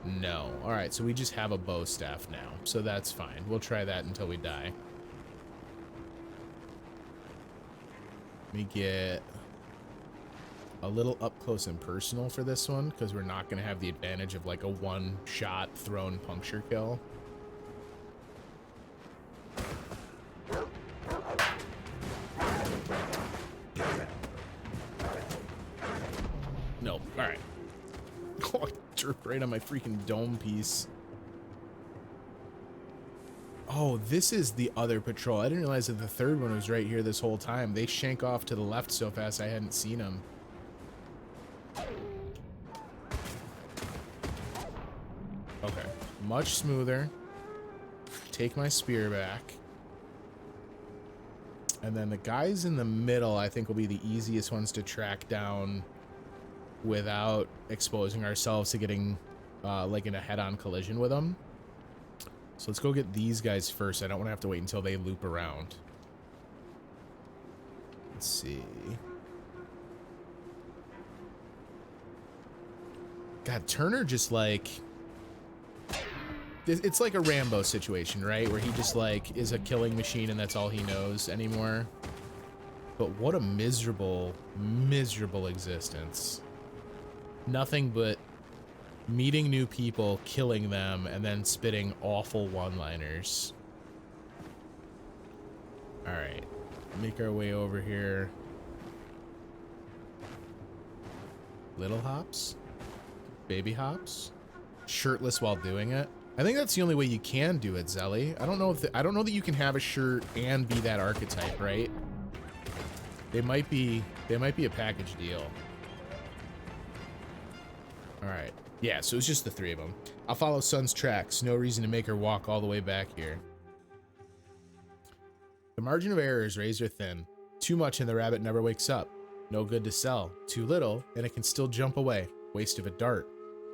No. All right, so we just have a bow staff now, so that's fine. We'll try that until we die. Let me get a little up close and personal for this one, because we're not going to have the advantage of like a one-shot thrown puncture kill. No. All right. Oh, I jerked right on my freaking dome piece. Oh, this is the other patrol. I didn't realize that the third one was right here this whole time. They shank off to the left so fast I hadn't seen them. Okay, much smoother. Take my spear back. And then the guys in the middle, I think, will be the easiest ones to track down without exposing ourselves to getting like in a head-on collision with them. So let's go get these guys first. I don't want to have to wait until they loop around. Let's see. God, Turner just like... It's like a Rambo situation, right? Where he just like is a killing machine and that's all he knows anymore. But what a miserable, miserable existence. Nothing but meeting new people, killing them, and then spitting awful one-liners. All right, make our way over here. Little hops? Baby hops? Shirtless while doing it? I think that's the only way you can do it, Zelly. I don't know if I don't know that you can have a shirt and be that archetype, right? They might be a package deal. All right. Yeah, so it's just the three of them. I'll follow Sun's tracks. No reason to make her walk all the way back here. The margin of error is razor thin. Too much and the rabbit never wakes up. No good to sell. Too little and it can still jump away. Waste of a dart.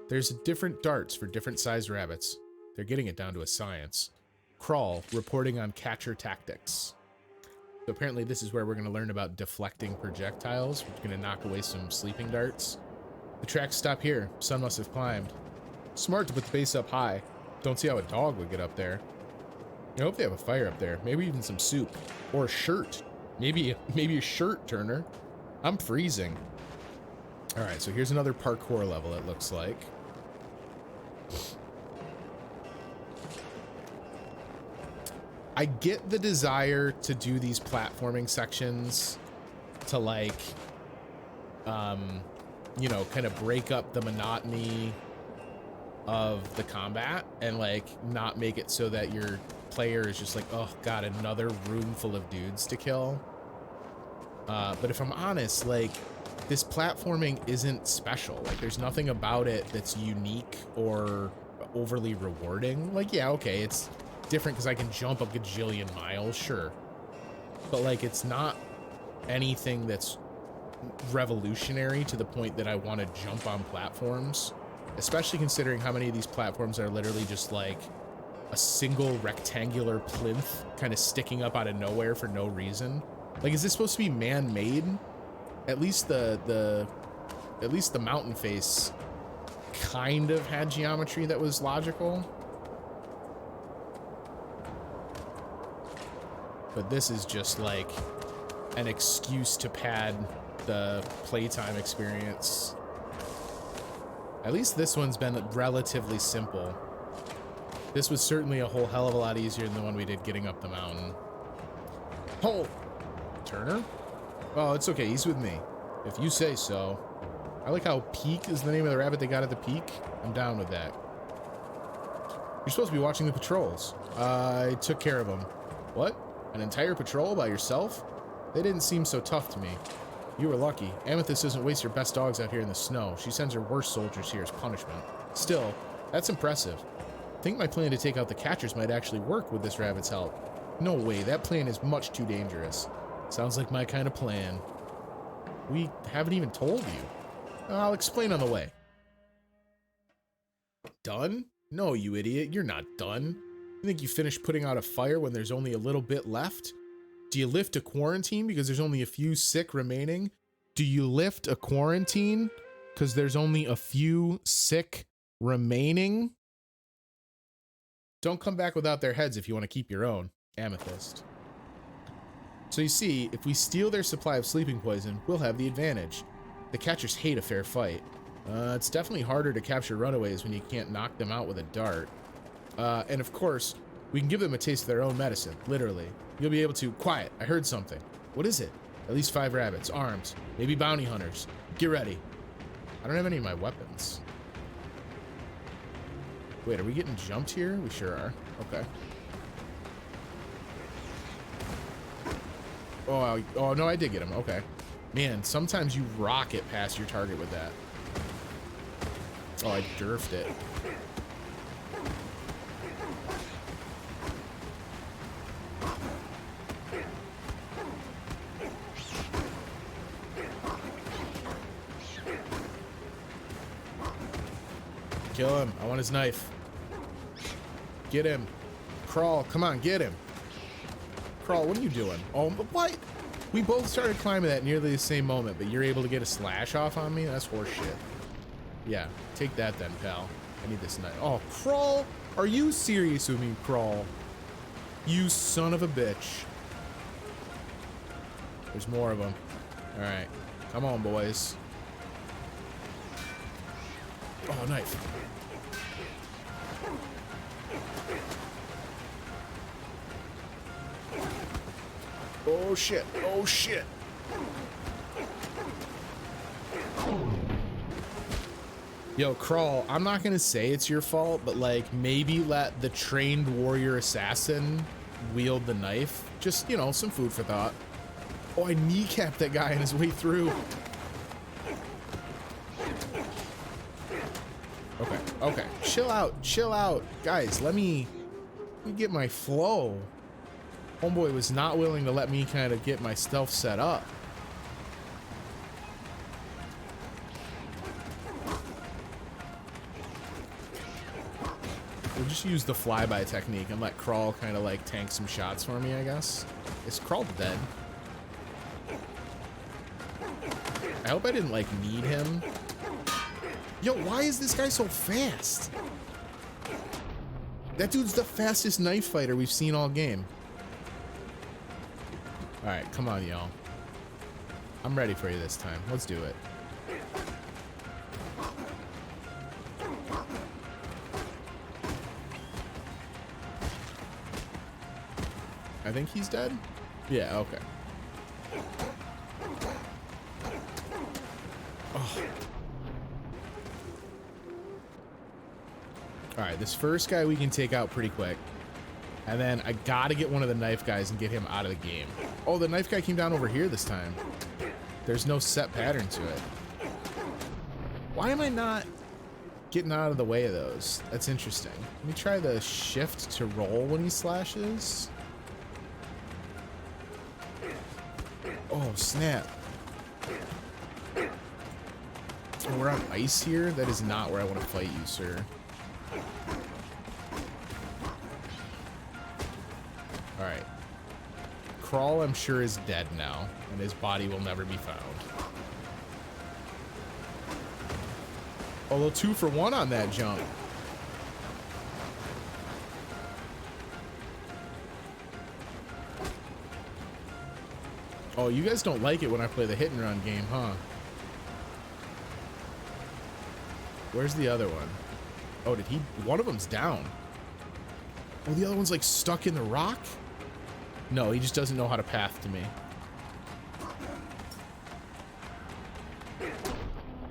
There's different darts for different sized rabbits. They're getting it down to a science. Crawl, reporting on catcher tactics. So apparently this is where we're going to learn about deflecting projectiles. We're going to knock away some sleeping darts. The tracks stop here. Sun must have climbed. Smart to put the base up high. Don't see how a dog would get up there. I hope they have a fire up there. Maybe even some soup. Or a shirt. Maybe a shirt, Turner. I'm freezing. Alright, so here's another parkour level, it looks like. I get the desire to do these platforming sections to like, you know, kind of break up the monotony of the combat and like not make it so that your player is just like, oh god, another room full of dudes to kill. But if I'm honest, like this platforming isn't special. Like there's nothing about it that's unique or overly rewarding. Like, yeah, okay, it's different because I can jump a gajillion miles, sure. But like it's not anything that's revolutionary to the point that I want to jump on platforms, especially considering how many of these platforms are literally just like a single rectangular plinth kind of sticking up out of nowhere for no reason. Like, is this supposed to be man-made? At least the mountain face kind of had geometry that was logical. But this is just like an excuse to pad the playtime experience. At least this one's been relatively simple. This was certainly a whole hell of a lot easier than the one we did getting up the mountain. Oh! Turner? Oh, it's okay, he's with me. If you say so. I like how Peak is the name of the rabbit they got at the peak. I'm down with that. You're supposed to be watching the patrols. I took care of them. What? An entire patrol by yourself? They didn't seem so tough to me. You were lucky. Amethyst doesn't waste her best dogs out here in the snow. She sends her worst soldiers here as punishment. Still, that's impressive. I think my plan to take out the catchers might actually work with this rabbit's help. No way, that plan is much too dangerous. Sounds like my kind of plan. We haven't even told you. I'll explain on the way. Done? No, you idiot, you're not done. You think you finished putting out a fire when there's only a little bit left? Do you lift a quarantine because there's only a few sick remaining? Do you lift a quarantine because there's only a few sick remaining? Don't come back without their heads if you want to keep your own. Amethyst. So you see, if we steal their supply of sleeping poison, we'll have the advantage. The catchers hate a fair fight. It's definitely harder to capture runaways when you can't knock them out with a dart. And of course, we can give them a taste of their own medicine, literally. You'll be able to... Quiet, I heard something. What is it? At least 5 rabbits, armed, maybe bounty hunters. Get ready. I don't have any of my weapons. Wait, are we getting jumped here? We sure are. Okay. Oh, no, I did get him. Okay. Man, sometimes you rocket past your target with that. Oh, I derfed it. Kill him. I want his knife. Get him. Crawl. Come on, get him. Crawl, what are you doing? Oh, what? We both started climbing at nearly the same moment, but you're able to get a slash off on me? That's horseshit. Yeah, take that then, pal. I need this knife. Oh, Crawl? Are you serious with me, Crawl? You son of a bitch. There's more of them. All right. Come on, boys. Oh, knife. Oh, shit. Oh, shit. Yo, Crawl, I'm not gonna say it's your fault, but like maybe let the trained warrior assassin wield the knife. Just, you know, some food for thought. Oh, I kneecapped that guy on his way through. Okay, okay. Chill out, chill out. Guys, let me get my flow. Homeboy was not willing to let me kind of get my stealth set up. We'll just use the flyby technique and let Crawl kind of like tank some shots for me, I guess. Is Crawl dead? I hope I didn't like need him. Yo, why is this guy so fast? That dude's the fastest knife fighter we've seen all game. All right, come on, y'all. I'm ready for you this time. Let's do it. I think he's dead. Yeah, okay. Oh. All right, this first guy we can take out pretty quick. And then I gotta get one of the knife guys and get him out of the game. Oh, the knife guy came down over here this time. There's no set pattern to it. Why am I not getting out of the way of those? That's interesting. Let me try the shift to roll when he slashes. Oh, snap. Oh, we're on ice here? That is not where I want to fight you, sir. Alright. Crawl, I'm sure, is dead now, and his body will never be found. Although 2 for 1 on that jump. Oh, you guys don't like it when I play the hit and run game, huh? Where's the other one? Oh, did he? One of them's down. Oh, the other one's like stuck in the rock? No, he just doesn't know how to path to me.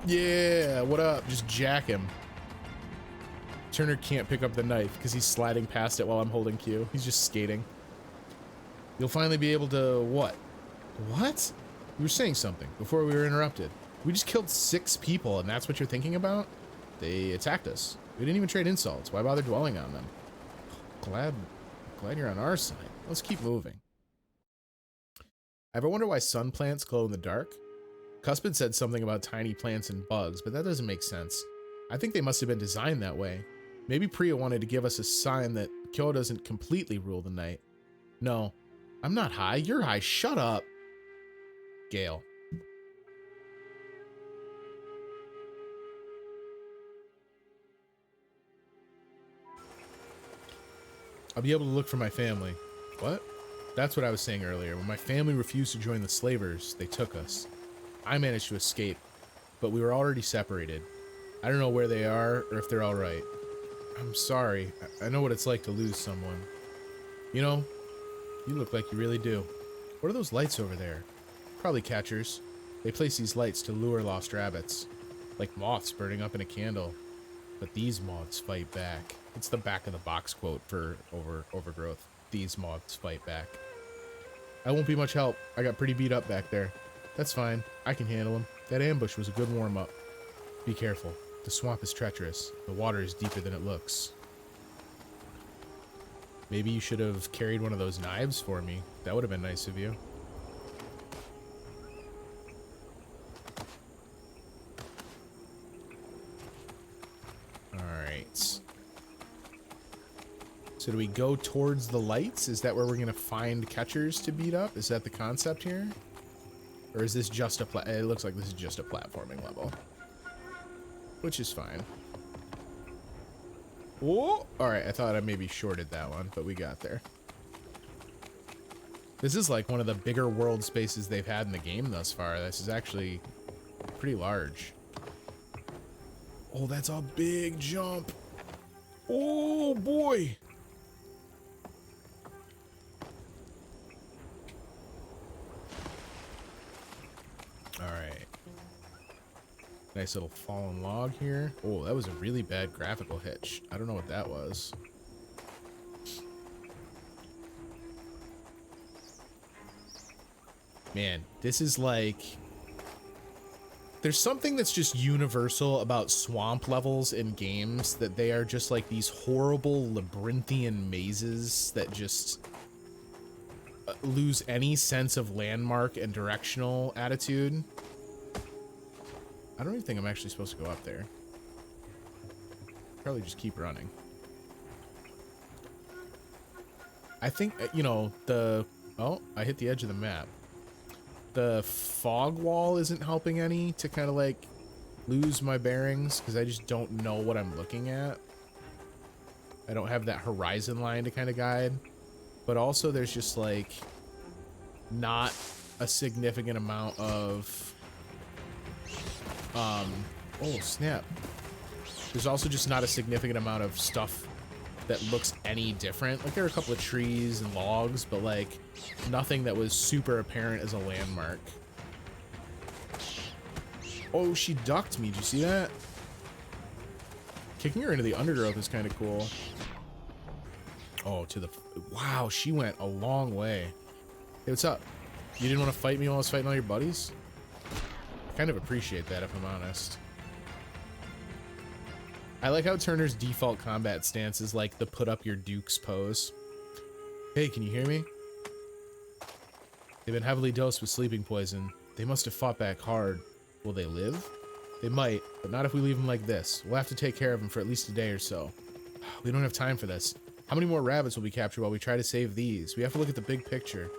Yeah, what up? Just jack him. Turner can't pick up the knife because he's sliding past it while I'm holding Q. He's just skating. You'll finally be able to what? What? You were saying something before we were interrupted. We just killed 6 people and that's what you're thinking about? They attacked us. We didn't even trade insults. Why bother dwelling on them? Glad you're on our side. Let's keep moving. Ever wonder why sun plants glow in the dark? Cuspid said something about tiny plants and bugs, but that doesn't make sense. I think they must have been designed that way. Maybe Priya wanted to give us a sign that Kyo doesn't completely rule the night. No, I'm not high. You're high. Shut up. Gale. I'll be able to look for my family. What? That's what I was saying earlier. When my family refused to join the slavers, they took us. I managed to escape, but we were already separated. I don't know where they are or if they're all right. I'm sorry. I know what it's like to lose someone. You know, you look like you really do. What are those lights over there? Probably catchers. They place these lights to lure lost rabbits. Like moths burning up in a candle. But these moths fight back. It's the back of the box quote for Overgrowth. These moths fight back. I won't be much help. I got pretty beat up back there. That's fine. I can handle them. That ambush was a good warm-up. Be careful. The swamp is treacherous. The water is deeper than it looks. Maybe you should have carried one of those knives for me. That would have been nice of you. Alright. So do we go towards the lights? Is that where we're gonna find catchers to beat up? Is that the concept here? Or is this just a it looks like this is just a platforming level. Which is fine. Oh, alright, I thought I maybe shorted that one, but we got there. This is like one of the bigger world spaces they've had in the game thus far. This is actually pretty large. Oh, that's a big jump. Oh boy. All right. Nice little fallen log here. Oh, that was a really bad graphical hitch. I don't know what that was. Man, this is like... There's something that's just universal about swamp levels in games, that they are just like these horrible labyrinthian mazes that just lose any sense of landmark and directional attitude. I don't even think I'm actually supposed to go up there. Probably just keep running. I think, you know, the... Oh, I hit the edge of the map. The fog wall isn't helping any to kind of like lose my bearings because I just don't know what I'm looking at. I don't have that horizon line to kind of guide. But also there's just like not a significant amount of oh snap. There's also just not a significant amount of stuff that looks any different. Like there are a couple of trees and logs, but like nothing that was super apparent as a landmark. Oh, she ducked me. Did you see that? Kicking her into the undergrowth is kind of cool. Oh, to the... Wow, she went a long way. Hey, what's up? You didn't want to fight me while I was fighting all your buddies? Kind of appreciate that, if I'm honest. I like how Turner's default combat stance is like the put up your dukes pose. Hey, can you hear me? They've been heavily dosed with sleeping poison. They must have fought back hard. Will they live? They might, but not if we leave them like this. We'll have to take care of them for at least a day or so. We don't have time for this. How many more rabbits will we capture while we try to save these? We have to look at the big picture.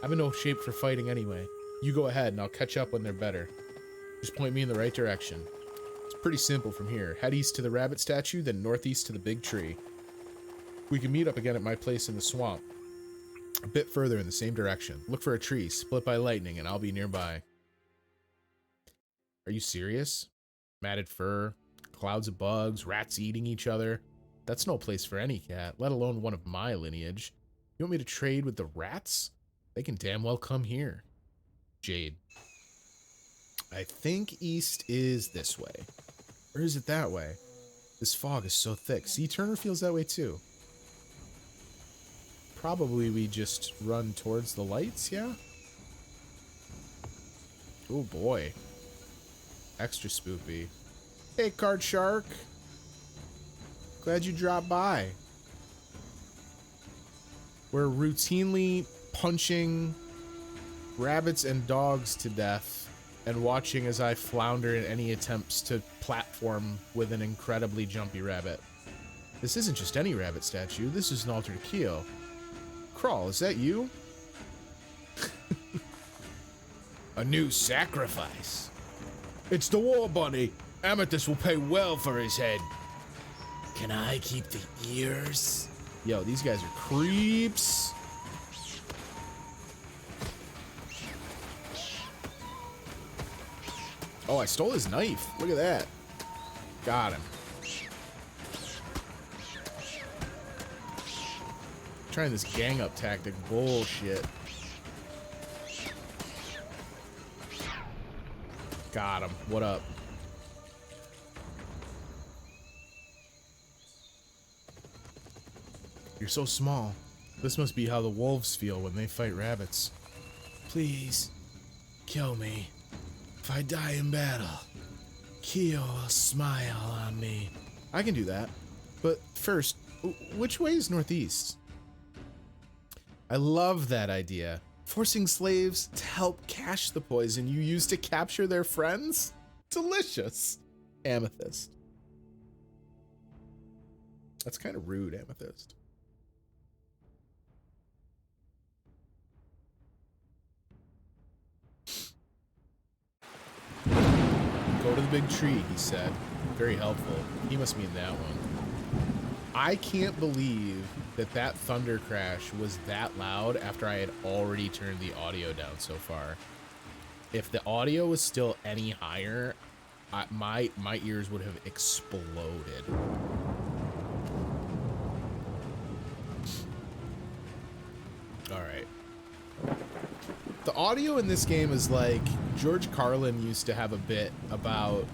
I'm in no shape for fighting anyway. You go ahead and I'll catch up when they're better. Just point me in the right direction. It's pretty simple from here. Head east to the rabbit statue, then northeast to the big tree. We can meet up again at my place in the swamp. A bit further in the same direction. Look for a tree, split by lightning, and I'll be nearby. Are you serious? Matted fur, clouds of bugs, rats eating each other. That's no place for any cat, let alone one of my lineage. You want me to trade with the rats? They can damn well come here. Jade. I think east is this way. Or is it that way? This fog is so thick. See, Turner feels that way too. Probably we just run towards the lights, yeah? Oh boy. Extra spoopy. Hey, Card Shark. Glad you dropped by. We're routinely punching rabbits and dogs to death and watching as I flounder in any attempts to platform with an incredibly jumpy rabbit. This isn't just any rabbit statue. This is an altered Keo. Crawl, is that you? A new sacrifice. It's the War Bunny. Amethyst will pay well for his head. Can I keep the ears? Yo, these guys are creeps. Oh, I stole his knife. Look at that. Got him. Trying this gang up tactic bullshit. Got him. What up? You're so small. This must be how the wolves feel when they fight rabbits. Please, kill me. If I die in battle, Keo will smile on me. I can do that. But first, which way is northeast? I love that idea. Forcing slaves to help cache the poison you use to capture their friends? Delicious. Amethyst. That's kind of rude, Amethyst. Go to the big tree, he said. Very helpful. He must mean that one. I can't believe that that thunder crash was that loud after I had already turned the audio down so far. If the audio was still any higher, my ears would have exploded. All right. The audio in this game is like George Carlin used to have a bit about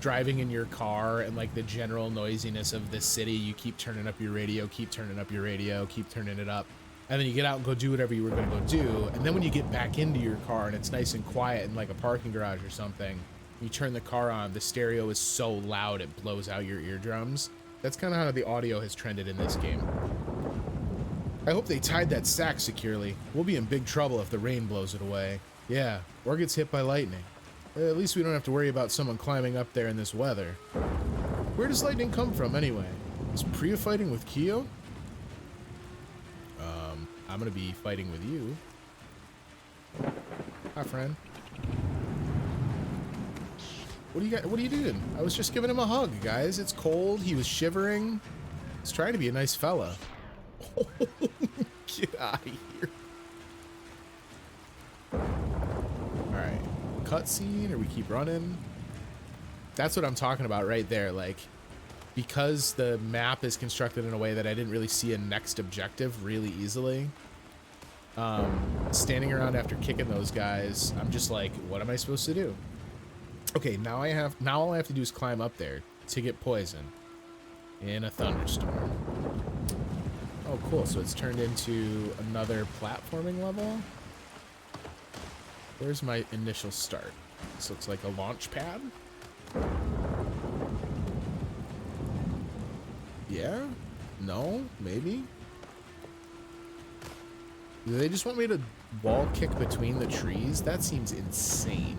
driving in your car and like the general noisiness of the city. You keep turning up your radio, keep turning up your radio, keep turning it up. And then you get out and go do whatever you were going to go do. And then when you get back into your car and it's nice and quiet in like a parking garage or something, you turn the car on, the stereo is so loud it blows out your eardrums. That's kind of how the audio has trended in this game. I hope they tied that sack securely. We'll be in big trouble if the rain blows it away. Yeah, or gets hit by lightning. At least we don't have to worry about someone climbing up there in this weather. Where does lightning come from anyway? Is Priya fighting with Kyo? I'm gonna be fighting with you. Hi, friend. What are you doing? I was just giving him a hug, guys. It's cold. He was shivering. He's trying to be a nice fella. Get out of here. Alright. Cutscene, or we keep running? That's what I'm talking about right there. Like, because the map is constructed in a way that I didn't really see a next objective really easily. Standing around after kicking those guys, I'm just like, what am I supposed to do? Okay, now all I have to do is climb up there to get poisoned in a thunderstorm. Oh, cool. So it's turned into another platforming level. Where's my initial start? This looks like a launch pad. Yeah? No? Maybe? Do they just want me to wall kick between the trees? That seems insane.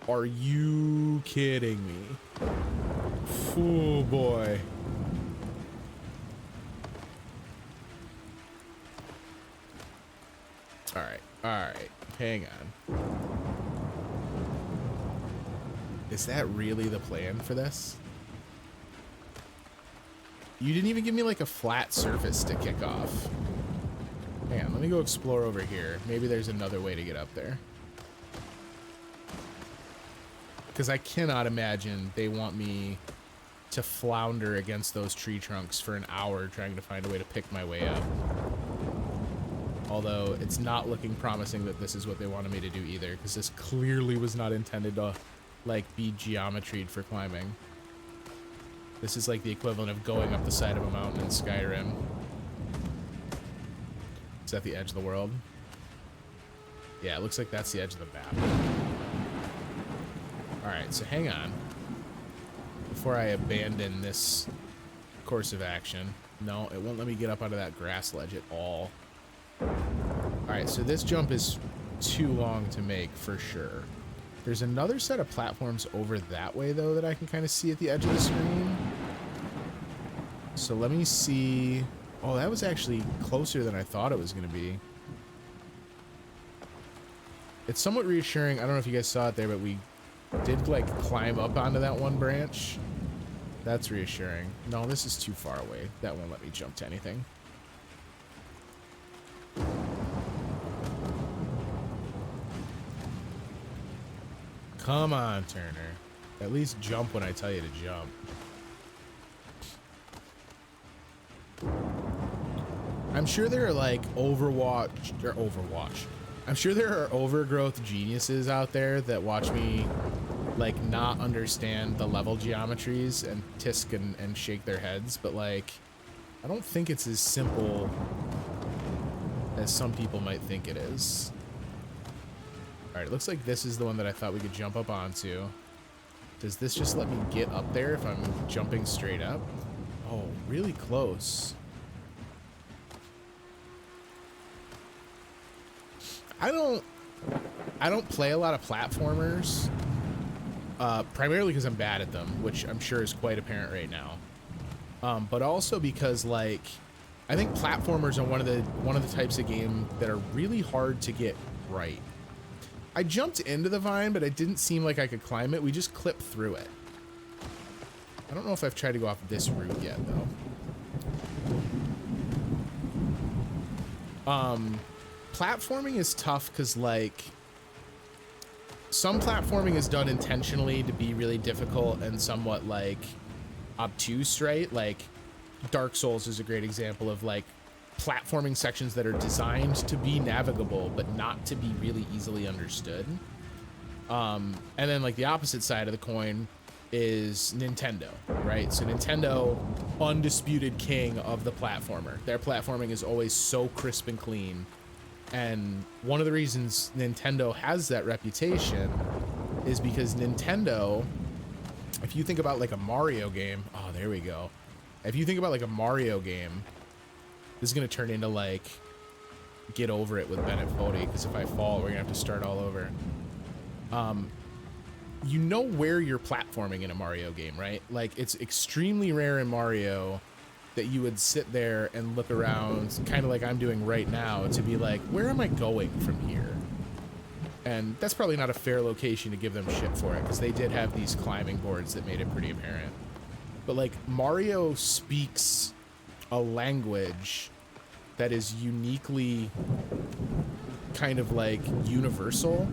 Are you kidding me? Oh boy. Alright, hang on. Is that really the plan for this? You didn't even give me like a flat surface to kick off. Hang on, let me go explore over here. Maybe there's another way to get up there. Because I cannot imagine they want me to flounder against those tree trunks for an hour trying to find a way to pick my way up. Although it's not looking promising that this is what they wanted me to do either, because this clearly was not intended to like be geometried for climbing. This is like the equivalent of going up the side of a mountain in Skyrim. Is that the edge of the world? Yeah, it looks like that's the edge of the map. Alright, so hang on. Before I abandon this course of action. No, it won't let me get up onto that grass ledge at all. Alright, so this jump is too long to make for sure. There's another set of platforms over that way, though, that I can kind of see at the edge of the screen. So let me see. Oh, that was actually closer than I thought it was going to be. It's somewhat reassuring. I don't know if you guys saw it there, but we did, like, climb up onto that one branch. That's reassuring. No, this is too far away. That won't let me jump to anything. Come on, Turner. At least jump when I tell you to jump. I'm sure there are like Overwatch. I'm sure there are Overgrowth geniuses out there that watch me like not understand the level geometries and tisk and shake their heads, but like I don't think it's as simple as some people might think it is. Alright, it looks like this is the one that I thought we could jump up onto. Does this just let me get up there if I'm jumping straight up? Oh, really close. I don't play a lot of platformers, primarily because I'm bad at them, which I'm sure is quite apparent right now. But also because like I think platformers are one of the types of game that are really hard to get right. I jumped into the vine, but it didn't seem like I could climb it. We just clipped through it. I don't know if I've tried to go off this route yet, though. Platforming is tough because, like, some platforming is done intentionally to be really difficult and somewhat, like, obtuse, right? Like, Dark Souls is a great example of, like, platforming sections that are designed to be navigable but not to be really easily understood. And then, like, the opposite side of the coin is Nintendo, right? So Nintendo, undisputed king of the platformer. Their platforming is always so crisp and clean. And one of the reasons Nintendo has that reputation is because Nintendo, if you think about like a Mario game, oh, there we go. If you think about like a Mario game, this is going to turn into like Get Over It with Bennett Foddy, because if I fall, we're going to have to start all over. You know where you're platforming in a Mario game, right? Like, it's extremely rare in Mario that you would sit there and look around, kind of like I'm doing right now, to be like, where am I going from here? And that's probably not a fair location to give them shit for it, because they did have these climbing boards that made it pretty apparent. But, like, Mario speaks a language that is uniquely kind of, like, universal.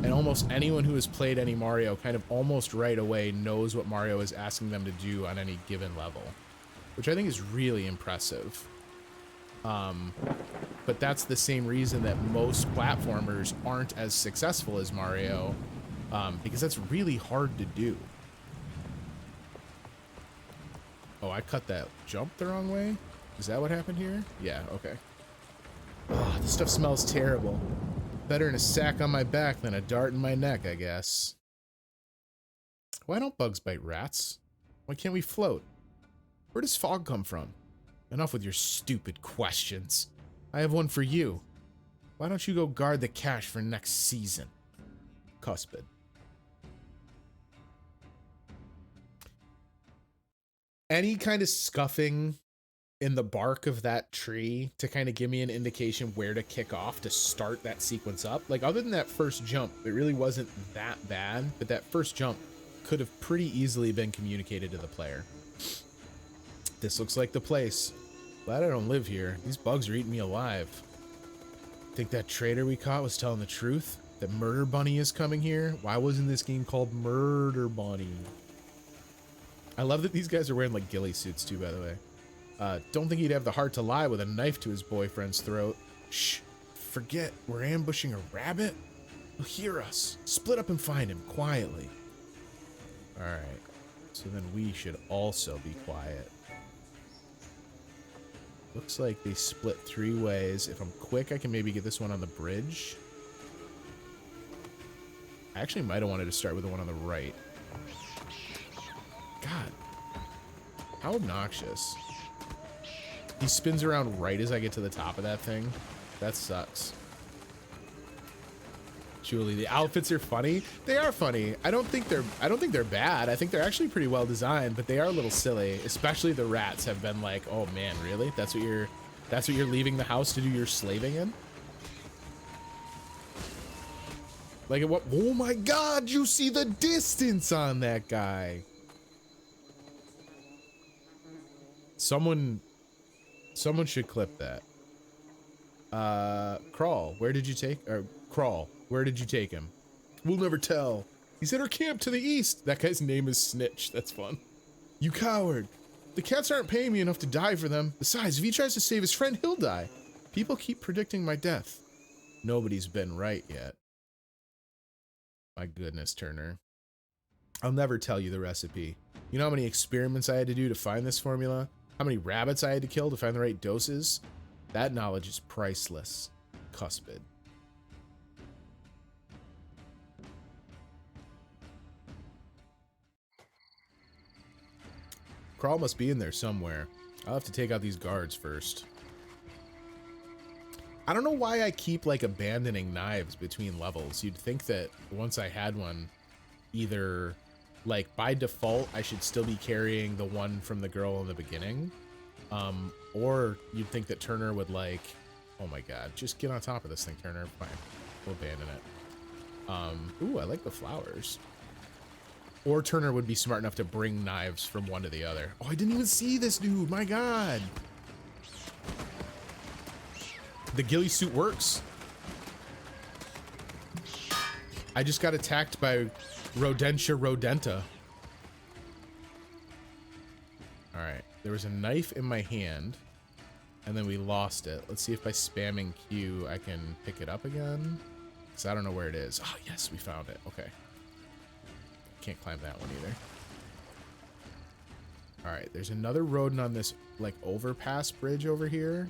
And almost anyone who has played any Mario kind of almost right away knows what Mario is asking them to do on any given level, which I think is really impressive. But that's the same reason that most platformers aren't as successful as Mario, because that's really hard to do. Oh, I cut that jump the wrong way? Is that what happened here? Yeah, okay. Oh, this stuff smells terrible. Better in a sack on my back than a dart in my neck, I guess. Why don't bugs bite rats? Why can't we float? Where does fog come from? Enough with your stupid questions. I have one for you. Why don't you go guard the cache for next season? Cuspid. Any kind of scuffing in the bark of that tree to kind of give me an indication where to kick off to start that sequence up. Like, other than that first jump, it really wasn't that bad, but that first jump could have pretty easily been communicated to the player. This looks like the place. Glad I don't live here. These bugs are eating me alive. Think that traitor we caught was telling the truth? That Murder Bunny is coming here? Why wasn't this game called Murder Bunny? I love that these guys are wearing like ghillie suits too, by the way. Don't think he'd have the heart to lie with a knife to his boyfriend's throat. Shh, forget, we're ambushing a rabbit? He'll hear us. Split up and find him, quietly. Alright, so then we should also be quiet. Looks like they split 3 ways. If I'm quick, I can maybe get this one on the bridge. I actually might have wanted to start with the one on the right. God, how obnoxious. He spins around right as I get to the top of that thing. That sucks. Julie, the outfits are funny. They are funny. I don't think they're bad. I think they're actually pretty well designed, but they are a little silly. Especially the rats have been like, oh man, really? That's what you're leaving the house to do your slaving in? Like, what? Oh my God, you see the distance on that guy. Someone should clip that. Crawl, where did you take, or Crawl, where did you take him? We'll never tell. He's at our camp to the east. That guy's name is Snitch. That's fun. You coward. The cats aren't paying me enough to die for them. Besides, if he tries to save his friend, he'll die. People keep predicting my death. Nobody's been right yet. My goodness, Turner. I'll never tell you the recipe. You know how many experiments I had to do to find this formula? How many rabbits I had to kill to find the right doses? That knowledge is priceless. Cuspid. Crawl must be in there somewhere. I'll have to take out these guards first. I don't know why I keep like abandoning knives between levels. You'd think that once I had one, either like by default I should still be carrying the one from the girl in the beginning, or you'd think that Turner would like, oh my God, just get on top of this thing, Turner. Fine. We'll abandon it. Ooh, I like the flowers. Or Turner would be smart enough to bring knives from one to the other. Oh, I didn't even see this dude. My God. The ghillie suit works. I just got attacked by Rodentia rodenta. All right. There was a knife in my hand, and then we lost it. Let's see if by spamming Q I can pick it up again. Because I don't know where it is. Oh, yes, we found it. Okay. Can't climb that one either. All right. There's another rodent on this, like, overpass bridge over here.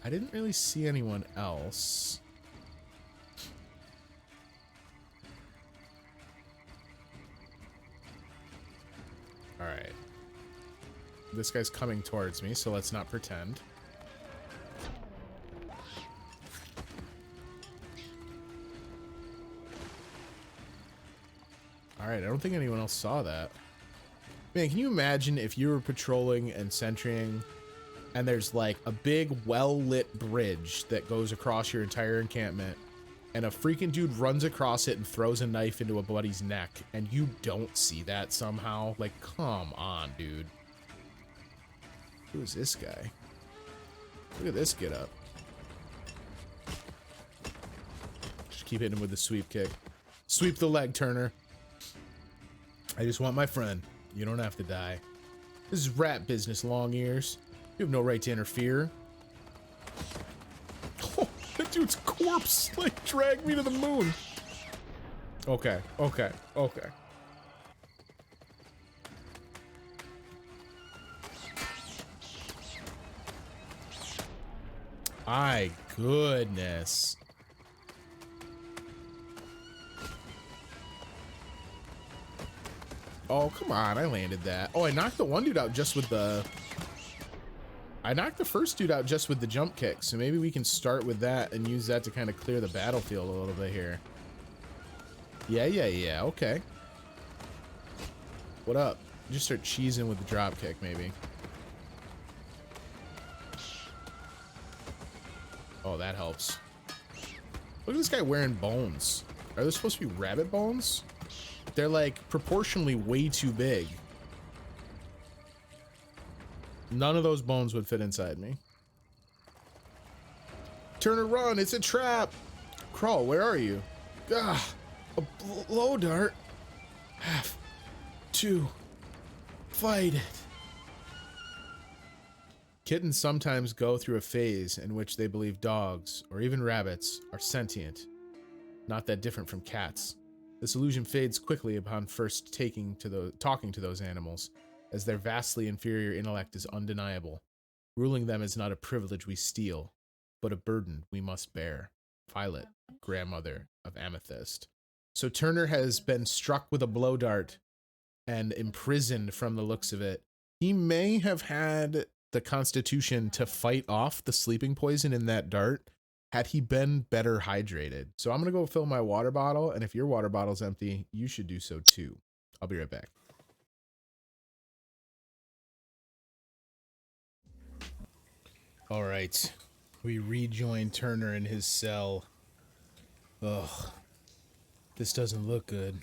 I didn't really see anyone else. All right. This guy's coming towards me, so let's not pretend. All right, I don't think anyone else saw that. Man, can you imagine if you were patrolling and sentrying and there's like a big well-lit bridge that goes across your entire encampment and a freaking dude runs across it and throws a knife into a buddy's neck and you don't see that somehow? Like, come on, dude. Who is this guy? Look at this get up. Just keep hitting him with the sweep kick. Sweep the leg, Turner. I just want my friend. You don't have to die. This is rat business, long ears. You have no right to interfere. Oh, that dude's corpse, like, dragged me to the moon. Okay, okay, okay. My goodness. Oh, come on. I landed that. Oh, I knocked the one dude out just with the... I knocked the first dude out just with the jump kick. So maybe we can start with that and use that to kind of clear the battlefield a little bit here. Yeah. Okay. What up? Just start cheesing with the drop kick, maybe. Oh, that helps. Look at this guy wearing bones. Are those supposed to be rabbit bones? They're like proportionally way too big. None of those bones would fit inside me. Turn and run, it's a trap. Crawl, where are you? Ah, a blow dart. Have to fight it. Kittens sometimes go through a phase in which they believe dogs, or even rabbits, are sentient. Not that different from cats. This illusion fades quickly upon first talking to those animals, as their vastly inferior intellect is undeniable. Ruling them is not a privilege we steal, but a burden we must bear. Violet, grandmother of Amethyst. So Turner has been struck with a blow dart and imprisoned from the looks of it. He may have had the constitution to fight off the sleeping poison in that dart had he been better hydrated. So I'm gonna go fill my water bottle, and if your water bottle's empty, you should do so too. I'll be right back. All right, we rejoin Turner in his cell. Ugh, this doesn't look good.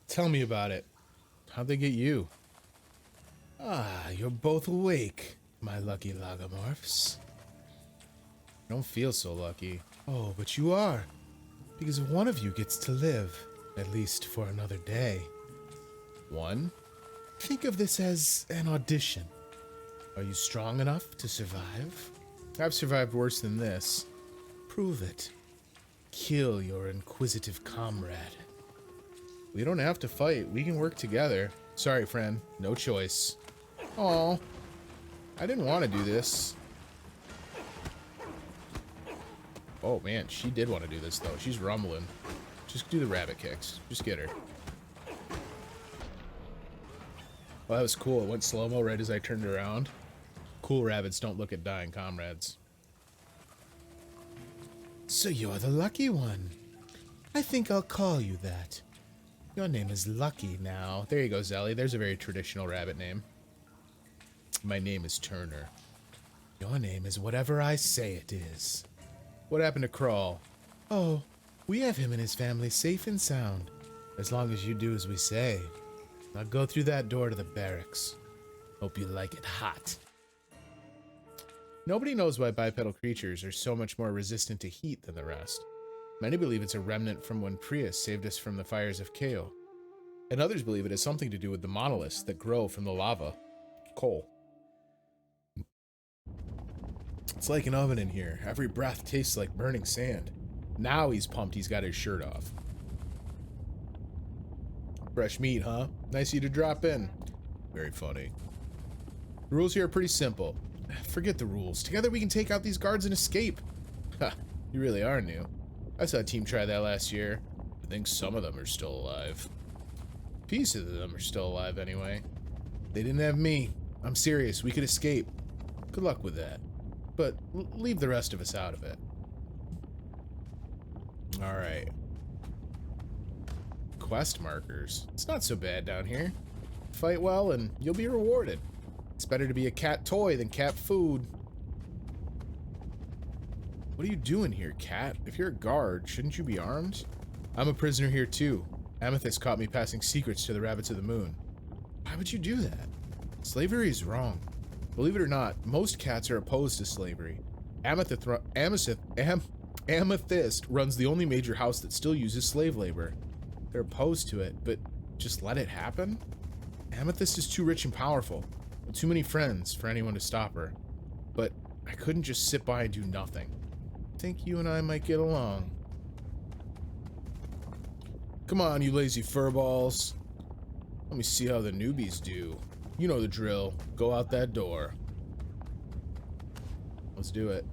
Tell me about it. How'd they get you? Ah, you're both awake, my lucky lagomorphs. I don't feel so lucky. Oh, but you are. Because one of you gets to live, at least for another day. One? Think of this as an audition. Are you strong enough to survive? I've survived worse than this. Prove it. Kill your inquisitive comrade. We don't have to fight. We can work together. Sorry, friend. No choice. Aw. I didn't want to do this. Oh, man. She did want to do this, though. She's rumbling. Just do the rabbit kicks. Just get her. Well, that was cool. It went slow-mo right as I turned around. Cool rabbits don't look at dying comrades. So you're the lucky one. I think I'll call you that. Your name is Lucky now. There you go, Zelly. There's a very traditional rabbit name. My name is Turner. Your name is whatever I say it is. What happened to Crawl? Oh, we have him and his family safe and sound. As long as you do as we say. Now go through that door to the barracks. Hope you like it hot. Nobody knows why bipedal creatures are so much more resistant to heat than the rest. Many believe it's a remnant from when Prius saved us from the fires of Kao. And others believe it has something to do with the monoliths that grow from the lava. Coal. It's like an oven in here. Every breath tastes like burning sand. Now he's pumped he's got his shirt off. Fresh meat, huh? Nice of you to drop in. Very funny. The rules here are pretty simple. Forget the rules. Together we can take out these guards and escape. Ha, you really are new. I saw a team try that last year. I think some of them are still alive. Pieces of them are still alive anyway. They didn't have me. I'm serious. We could escape. Good luck with that. But leave the rest of us out of it. Alright. Quest markers. It's not so bad down here. Fight well and you'll be rewarded. It's better to be a cat toy than cat food. What are you doing here, cat? If you're a guard, shouldn't you be armed? I'm a prisoner here too. Amethyst caught me passing secrets to the rabbits of the moon. Why would you do that? Slavery is wrong. Believe it or not, most cats are opposed to slavery. Amethyst runs the only major house that still uses slave labor. They're opposed to it, but just let it happen? Amethyst is too rich and powerful, with too many friends for anyone to stop her. But I couldn't just sit by and do nothing. Think you and I might get along. Come on, you lazy furballs. Let me see how the newbies do. You know the drill. Go out that door. Let's do it.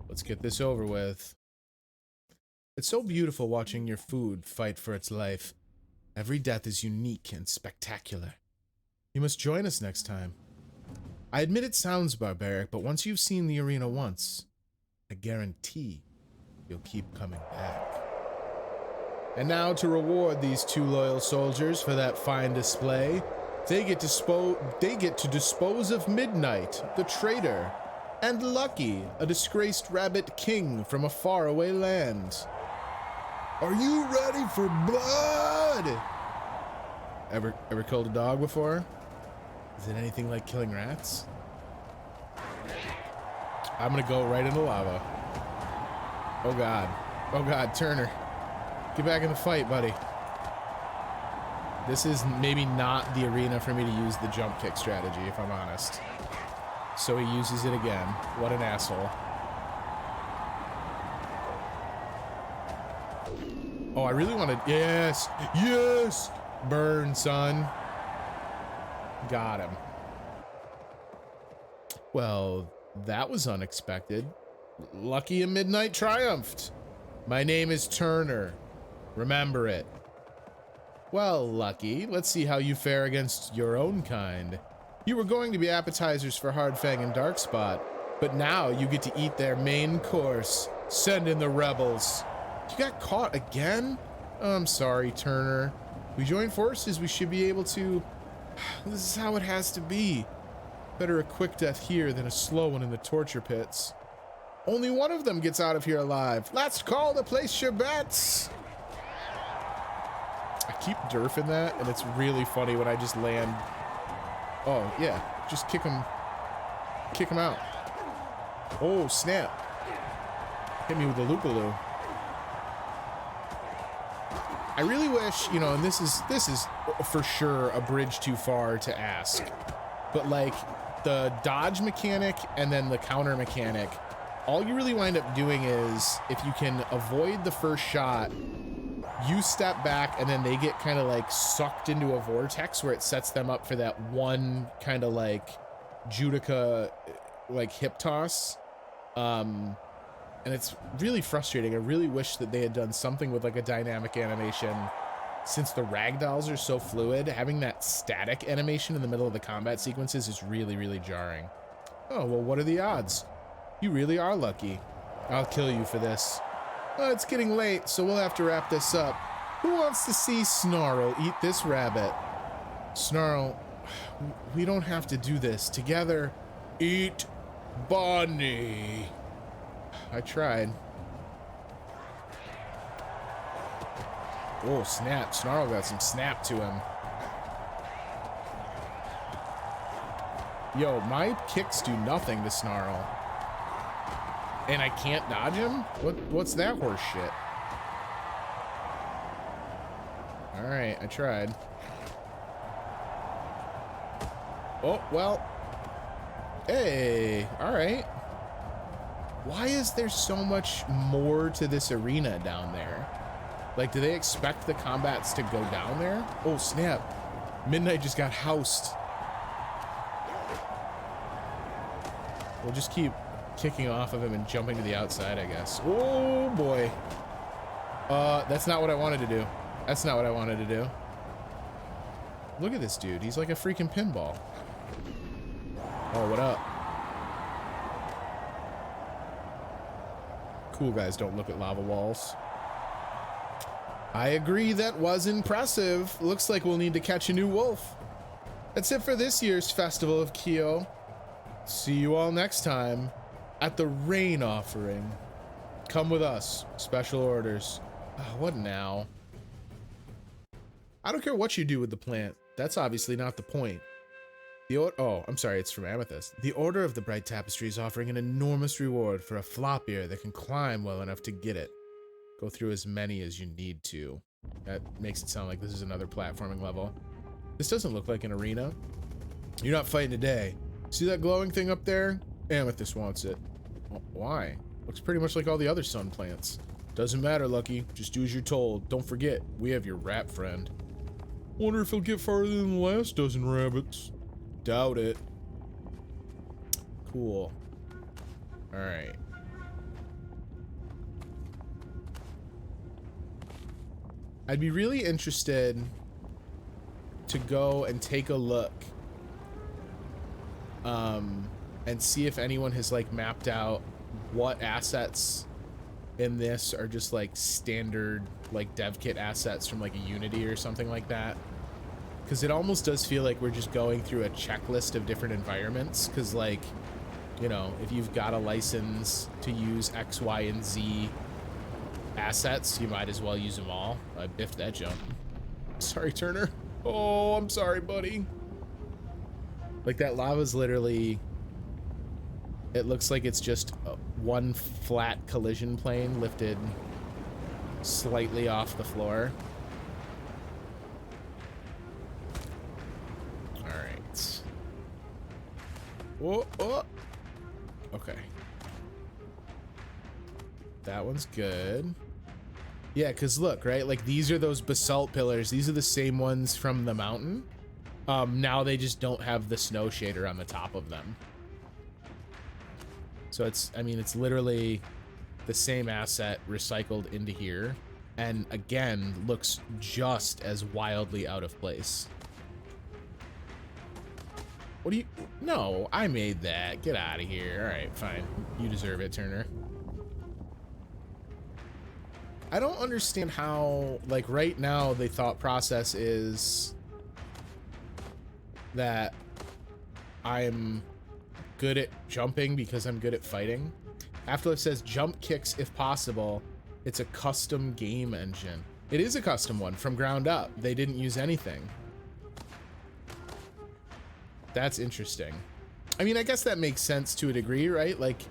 Let's get this over with. It's so beautiful watching your food fight for its life. Every death is unique and spectacular. You must join us next time. I admit it sounds barbaric, but once you've seen the arena once, I guarantee you'll keep coming back. And now to reward these two loyal soldiers for that fine display, they get to dispose of Midnight, the traitor, and Lucky, a disgraced rabbit king from a faraway land. Are you ready for blood? Ever killed a dog before? Is it anything like killing rats? I'm gonna go right into lava. Oh god. Oh god, Turner. Get back in the fight, buddy. This is maybe not the arena for me to use the jump kick strategy, if I'm honest. So he uses it again. What an asshole. Oh, I really wanted... Yes! Yes! Burn, son. Got him. Well, that was unexpected. Lucky and Midnight triumphed. My name is Turner. Remember it. Well, Lucky, let's see how you fare against your own kind. You were going to be appetizers for Hardfang and Darkspot, but now you get to eat their main course. Send in the rebels. You got caught again? Oh, I'm sorry, Turner. We join forces, we should be able to... This is how it has to be. Better a quick death here than a slow one in the torture pits. Only one of them gets out of here alive. Last call to place your bets. I keep derfing that, and it's really funny when I just land. Oh, yeah. Just kick him. Kick him out. Oh, snap. Hit me with the loopaloo. I really wish, you know, and this is for sure a bridge too far to ask, but like the dodge mechanic and then the counter mechanic, all you really wind up doing is if you can avoid the first shot, you step back and then they get kind of like sucked into a vortex where it sets them up for that one kind of like Judica like hip toss. And it's really frustrating. I really wish that they had done something with like a dynamic animation. Since the ragdolls are so fluid, having that static animation in the middle of the combat sequences is really, really jarring. Oh, well, what are the odds? You really are lucky. I'll kill you for this. Oh, it's getting late, so we'll have to wrap this up. Who wants to see Snarl eat this rabbit? Snarl, we don't have to do this. Together, eat Bunny. I tried. Oh, snap. Snarl got some snap to him. Yo, my kicks do nothing to Snarl. And I can't dodge him? What's that horse shit? Alright, I tried. Oh, well. Hey, alright. Why is there so much more to this arena down there? Like, do they expect the combats to go down there? Oh, snap. Midnight just got housed. We'll just keep kicking off of him and jumping to the outside, I guess. Oh, boy. That's not what I wanted to do. That's not what I wanted to do. Look at this dude. He's like a freaking pinball. Oh, what up? Cool guys don't look at lava walls. I agree, that was impressive. Looks like we'll need to catch a new wolf. That's it for this year's Festival of Kyo. See you all next time at the rain offering. Come with us. Special orders. Oh, what now? I don't care what you do with the plant. That's obviously not the point. Oh, I'm sorry, it's from Amethyst. The Order of the Bright Tapestry is offering an enormous reward for a floppier that can climb well enough to get it. Go through as many as you need to. That makes it sound like this is another platforming level. This doesn't look like an arena. You're not fighting today. See that glowing thing up there? Amethyst wants it. Why? Looks pretty much like all the other sun plants. Doesn't matter, Lucky. Just do as you're told. Don't forget, we have your rat friend. Wonder if he'll get farther than the last dozen rabbits. Doubt it. Cool. Alright. I'd be really interested to go and take a look and see if anyone has like mapped out what assets in this are just like standard like dev kit assets from like a Unity or something like that, because it almost does feel like we're just going through a checklist of different environments, because like, you know, if you've got a license to use X, Y, and Z assets, you might as well use them all. I biffed that jump. Sorry, Turner. Oh, I'm sorry, buddy. Like, that lava's literally... It looks like it's just one flat collision plane lifted slightly off the floor. Alright. Oh, oh! Okay. That one's good. Yeah, because look, right? Like, these are those basalt pillars. These are the same ones from the mountain. Now they just don't have the snow shader on the top of them. So it's, I mean, it's literally the same asset recycled into here. And again, looks just as wildly out of place. What do you... No, I made that. Get out of here. All right, fine. You deserve it, Turner. I don't understand how, like, right now the thought process is that I'm good at jumping because I'm good at fighting. Afterlife says jump kicks if possible. It's a custom game engine. It is a custom one from ground up. They didn't use anything. That's interesting. I mean, I guess that makes sense to a degree, right? Like,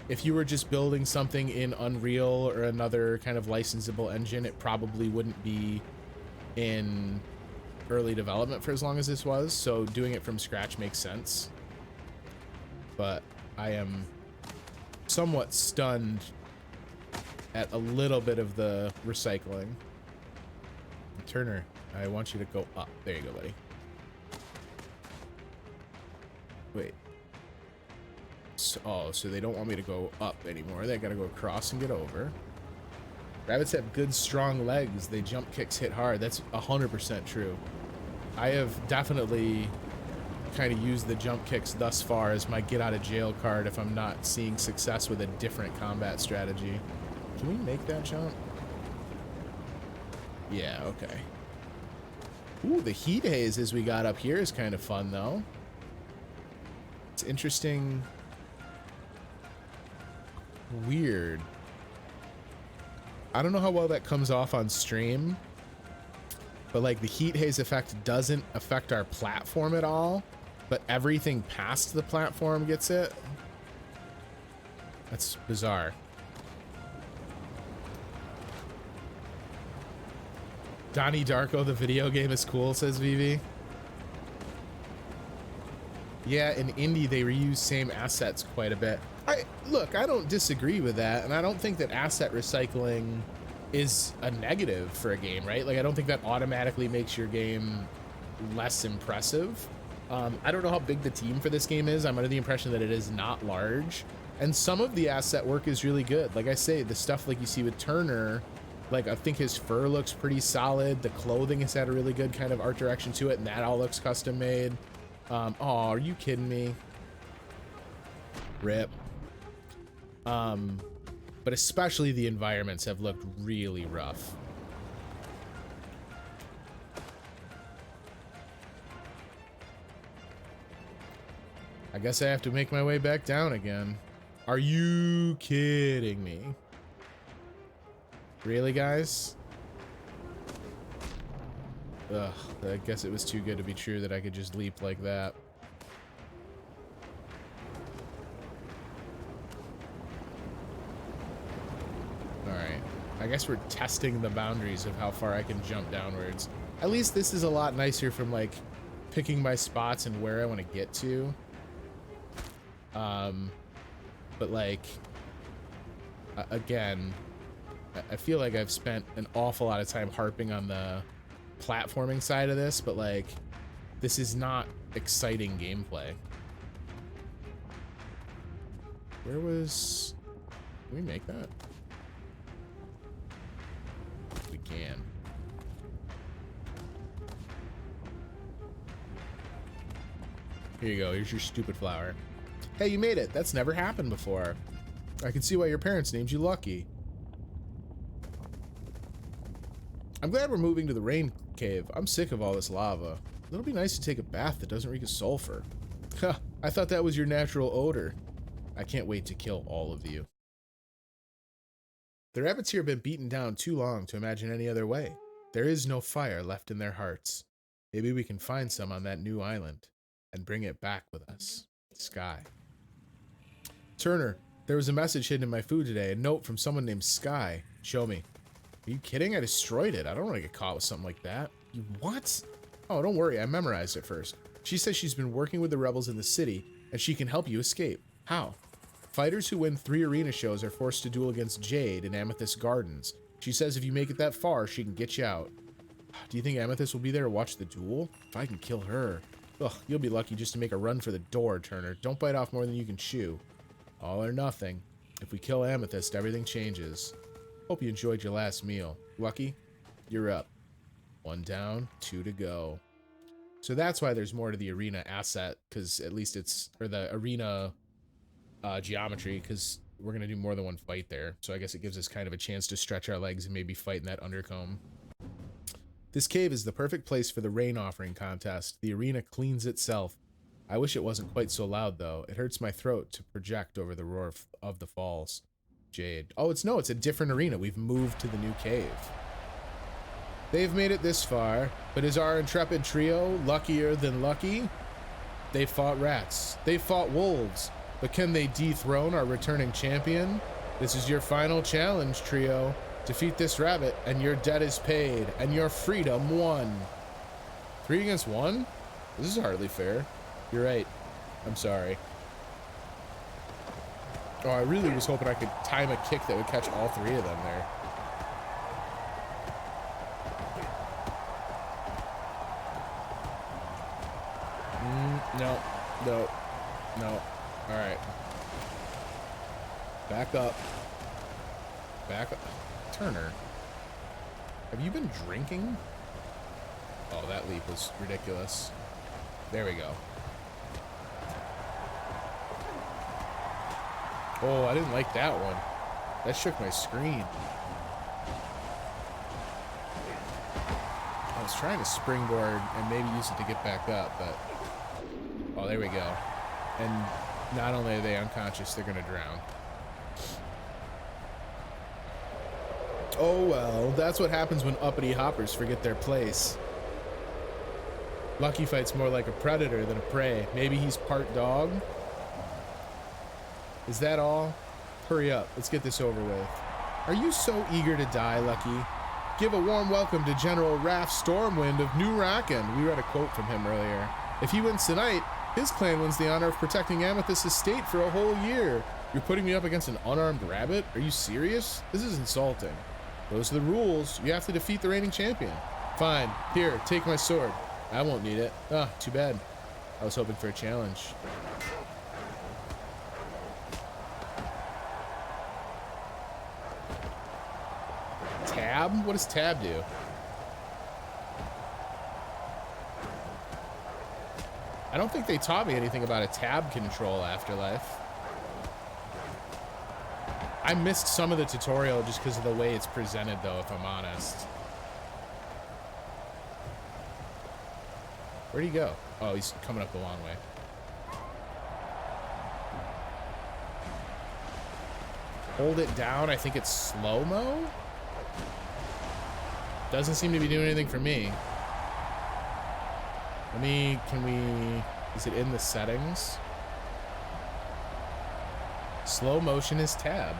if you were just building something in Unreal or another kind of licensable engine, it probably wouldn't be in early development for as long as this was. So doing it from scratch makes sense. But I am somewhat stunned at a little bit of the recycling. Turner, I want you to go up. There you go, buddy. Wait. So, oh, so they don't want me to go up anymore. They gotta go across and get over. Rabbits have good, strong legs. They jump kicks hit hard. That's 100% true. I have definitely kind of used the jump kicks thus far as my get out of jail card if I'm not seeing success with a different combat strategy. Can we make that jump? Yeah, okay. Ooh, the heat haze as we got up here is kind of fun, though. It's interesting weird. I don't know how well that comes off on stream, but like the heat haze effect doesn't affect our platform at all, but everything past the platform gets it. That's bizarre. Donnie Darko, the video game, is cool, says Vivi. Yeah, in indie, they reuse same assets quite a bit. Look, I don't disagree with that, and I don't think that asset recycling is a negative for a game, right? Like, I don't think that automatically makes your game less impressive. I don't know how big the team for this game is. I'm under the impression that it is not large, and some of the asset work is really good. Like I say, the stuff like you see with Turner, like I think his fur looks pretty solid. The clothing has had a really good kind of art direction to it, and that all looks custom made. Oh, are you kidding me? Rip. But especially the environments have looked really rough. I guess I have to make my way back down again. Are you kidding me? Really, guys? Ugh, I guess it was too good to be true that I could just leap like that. Alright. I guess we're testing the boundaries of how far I can jump downwards. At least this is a lot nicer from, like, picking my spots and where I want to get to. But, like, again, I feel like I've spent an awful lot of time harping on the platforming side of this, but, like, this is not exciting gameplay. Where was... Can we make that? We can. Here you go. Here's your stupid flower. Hey, you made it. That's never happened before. I can see why your parents named you Lucky. I'm glad we're moving to the rain cave. I'm sick of all this lava. It'll be nice to take a bath that doesn't reek of sulfur. Ha! I thought that was your natural odor. I can't wait to kill all of you. The rabbits here have been beaten down too long to imagine any other way. There is no fire left in their hearts. Maybe we can find some on that new island and bring it back with us. Sky. Turner, there was a message hidden in my food today. A note from someone named Sky. Show me. Are you kidding? I destroyed it. I don't want to get caught with something like that. You what? Oh, don't worry. I memorized it first. She says she's been working with the rebels in the city, and she can help you escape. How? Fighters who win 3 arena shows are forced to duel against Jade in Amethyst Gardens. She says if you make it that far, she can get you out. Do you think Amethyst will be there to watch the duel? If I can kill her. Ugh, you'll be lucky just to make a run for the door, Turner. Don't bite off more than you can chew. All or nothing. If we kill Amethyst, everything changes. Hope you enjoyed your last meal. Lucky, you're up. 1 down, 2 to go. So that's why there's more to the arena asset, because at least it's, or the arena geometry, because we're going to do more than one fight there. So I guess it gives us kind of a chance to stretch our legs and maybe fight in that undercomb. This cave is the perfect place for the rain offering contest. The arena cleans itself. I wish it wasn't quite so loud, though. It hurts my throat to project over the roar of the falls. Jade. Oh, it's a different arena. We've moved to the new cave. They've made it this far, but is our intrepid trio luckier than lucky? They fought rats. They fought wolves. But can they dethrone our returning champion? This is your final challenge, trio. Defeat this rabbit, and your debt is paid, and your freedom won. 3 against 1? This is hardly fair. You're right. I'm sorry. Oh, I really was hoping I could time a kick that would catch all 3 of them there. No. No. No. All right. Back up. Back up. Turner, have you been drinking? Oh, that leap was ridiculous. There we go. Oh, I didn't like that one. That shook my screen. I was trying to springboard and maybe use it to get back up, but... Oh, there we go. And not only are they unconscious, they're gonna drown. Oh well, that's what happens when uppity hoppers forget their place. Lucky fights more like a predator than a prey. Maybe he's part dog? Is that all? Hurry up, let's get this over with. Are you so eager to die, Lucky? Give a warm welcome to General Raph Stormwind of New Rackin. We read a quote from him earlier. If he wins tonight, his clan wins the honor of protecting Amethyst's estate for a whole year. You're putting me up against an unarmed rabbit? Are you serious? This is insulting. Those are the rules. You have to defeat the reigning champion. Fine. Here, take my sword. I won't need it. Ah, too bad. I was hoping for a challenge. Tab? What does tab do? I don't think they taught me anything about a tab control Afterlife. I missed some of the tutorial just because of the way it's presented, though, if I'm honest. Where'd he go? Oh, he's coming up the long way. Hold it down. I think it's slow-mo? Doesn't seem to be doing anything for me. Can we, is it in the settings? Slow motion is tab.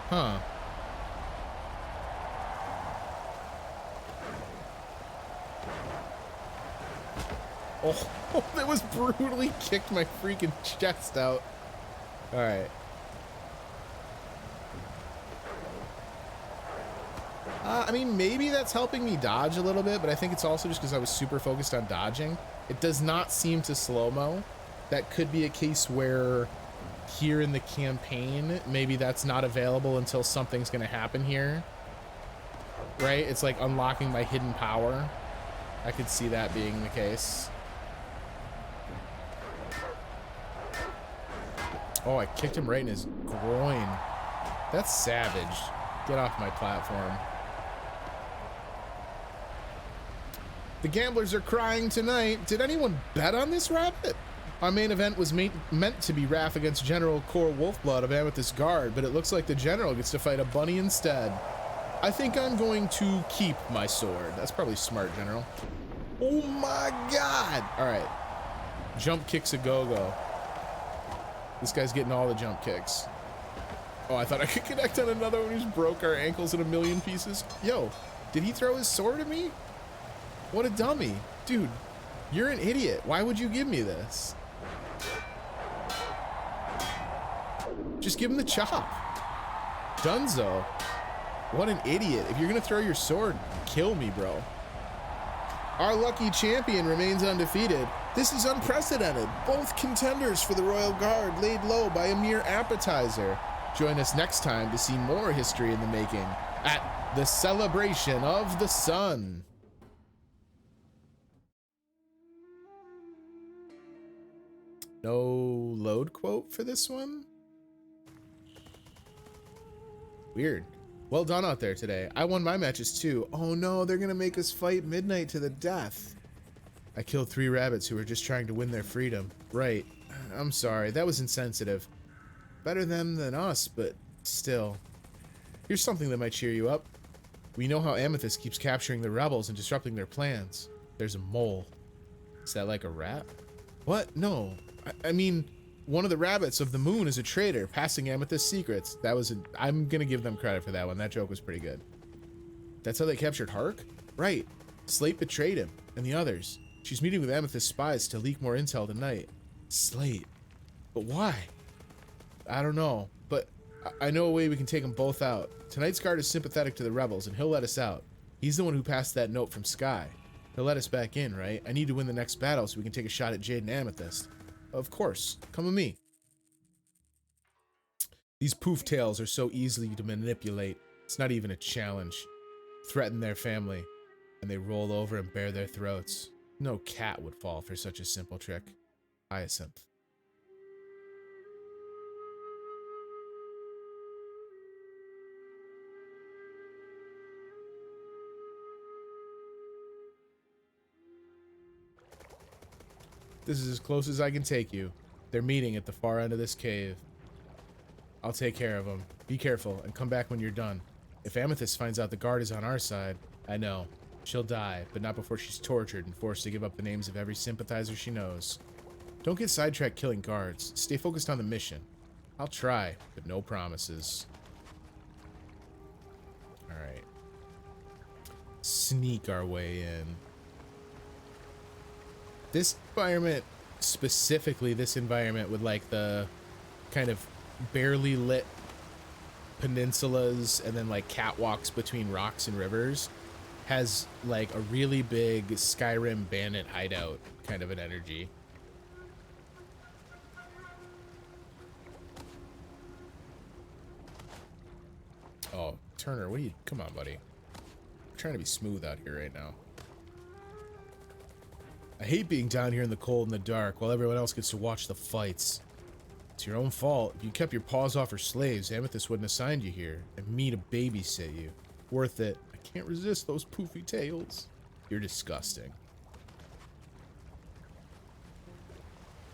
Huh. Oh, that was brutally kicked my freaking chest out. All right. I mean, maybe that's helping me dodge a little bit, but I think it's also just because I was super focused on dodging. It does not seem to slow-mo. That could be a case where here in the campaign, maybe that's not available until something's going to happen here. Right? It's like unlocking my hidden power. I could see that being the case. Oh, I kicked him right in his groin. That's savage. Get off my platform. The gamblers are crying tonight. Did anyone bet on this rabbit? Our main event was meant to be Raph against General Core Wolfblood of Amethyst Guard, but it looks like the general gets to fight a bunny instead. I think I'm going to keep my sword. That's probably smart, General. Oh my God. All right. Jump kicks a go-go. This guy's getting all the jump kicks. Oh, I thought I could connect on another one who's broke our ankles in a million pieces. Yo, did he throw his sword at me? What a dummy. Dude, you're an idiot. Why would you give me this? Just give him the chop. Dunzo. What an idiot. If you're gonna throw your sword, kill me, bro. Our lucky champion remains undefeated. This is unprecedented. Both contenders for the Royal Guard laid low by a mere appetizer. Join us next time to see more history in the making at the Celebration of the Sun. No load quote for this one? Weird. Well done out there today. I won my matches too. Oh no, they're gonna make us fight midnight to the death. I killed 3 rabbits who were just trying to win their freedom. Right. I'm sorry, that was insensitive. Better them than us, but still. Here's something that might cheer you up. We know how Amethyst keeps capturing the rebels and disrupting their plans. There's a mole. Is that like a rat? What? No. I mean, one of the rabbits of the moon is a traitor, passing Amethyst's secrets. That was I'm gonna give them credit for that one. That joke was pretty good. That's how they captured Hark? Right. Slate betrayed him, and the others. She's meeting with Amethyst's spies to leak more intel tonight. Slate. But why? I don't know, but I know a way we can take them both out. Tonight's guard is sympathetic to the rebels, and he'll let us out. He's the one who passed that note from Sky. He'll let us back in, right? I need to win the next battle so we can take a shot at Jade and Amethyst. Of course. Come with me. These poof tails are so easy to manipulate. It's not even a challenge. Threaten their family, and they roll over and bare their throats. No cat would fall for such a simple trick. Hyacinth. This is as close as I can take you. They're meeting at the far end of this cave. I'll take care of him. Be careful and come back when you're done. If Amethyst finds out the guard is on our side, I know. She'll die, but not before she's tortured and forced to give up the names of every sympathizer she knows. Don't get sidetracked killing guards. Stay focused on the mission. I'll try, but no promises. Alright. Sneak our way in. This environment, specifically this environment with like the kind of barely lit peninsulas and then like catwalks between rocks and rivers, has like a really big Skyrim bandit hideout kind of an energy. Oh, Turner, what are you? Come on, buddy. I'm trying to be smooth out here right now. I hate being down here in the cold and the dark while everyone else gets to watch the fights. It's your own fault. If you kept your paws off her slaves, Amethyst wouldn't assign you here, and me to babysit you. Worth it. I can't resist those poofy tails. You're disgusting.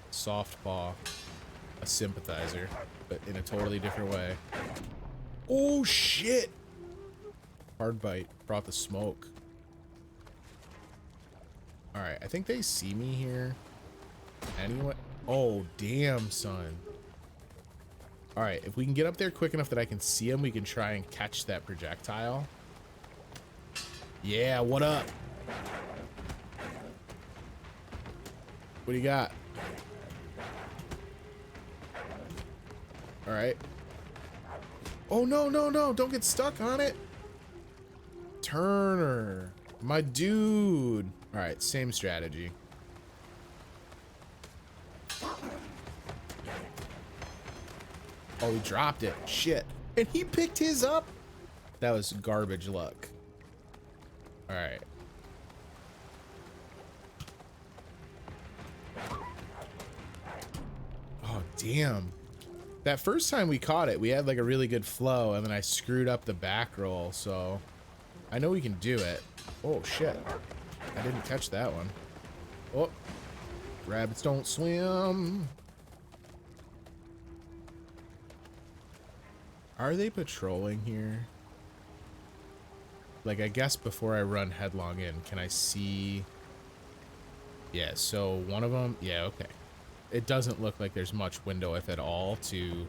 Soft paw. A sympathizer, but in a totally different way. Oh shit! Hard bite brought the smoke. Alright, I think they see me here. Anyway. Oh, damn, son. Alright, if we can get up there quick enough that I can see him, we can try and catch that projectile. Yeah, what up? What do you got? Alright. Oh, no, no, no. Don't get stuck on it. Turner. My dude. Alright, same strategy. Oh, he dropped it. Shit. And he picked his up? That was garbage luck. Alright. Oh, damn. That first time we caught it, we had like a really good flow, and then I screwed up the back roll, so I know we can do it. Oh, shit. I didn't catch that one. Oh. Rabbits don't swim. Are they patrolling here? Like, I guess before I run headlong in, can I see? Yeah, so one of them, yeah, okay. It doesn't look like there's much window, if at all, to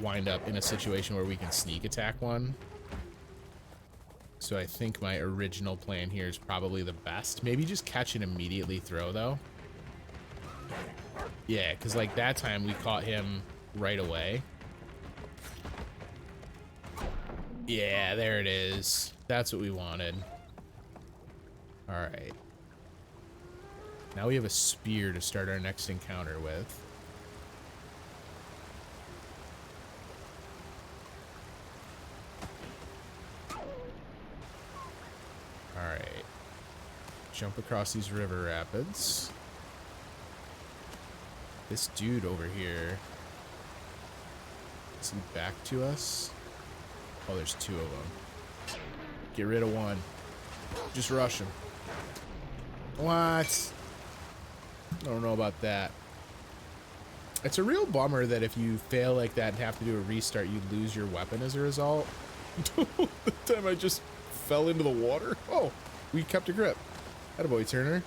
wind up in a situation where we can sneak attack one. So I think my original plan here is probably the best. Maybe just catch and immediately throw, though. Yeah, because like that time we caught him right away. Yeah, there it is. That's what we wanted. All right. Now we have a spear to start our next encounter with. All right. Jump across these river rapids. This dude over here. Is he back to us? Oh, there's two of them. Get rid of one. Just rush him. What? I don't know about that. It's a real bummer that if you fail like that and have to do a restart, you lose your weapon as a result. The time I just fell into the water. Oh, we kept a grip. Attaboy, Turner.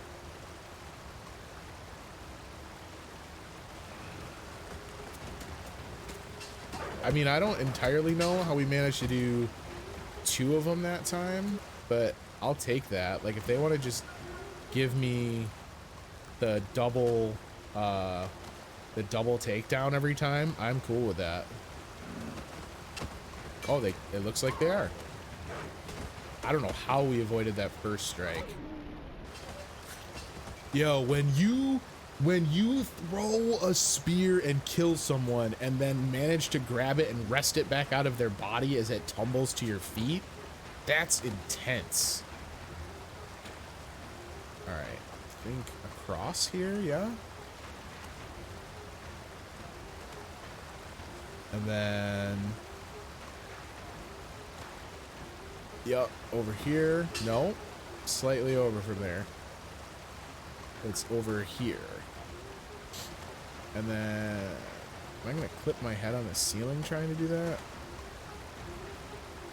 I mean, I don't entirely know how we managed to do two of them that time, but I'll take that. Like, if they want to just give me the double takedown every time, I'm cool with that. Oh, it looks like they are. I don't know how we avoided that first strike. Yo, when you throw a spear and kill someone and then manage to grab it and wrest it back out of their body as it tumbles to your feet, that's intense. All right, I think across here, yeah. And then, yep, over here. No, slightly over from there. It's over here. And then Am I gonna clip my head on the ceiling trying to do that?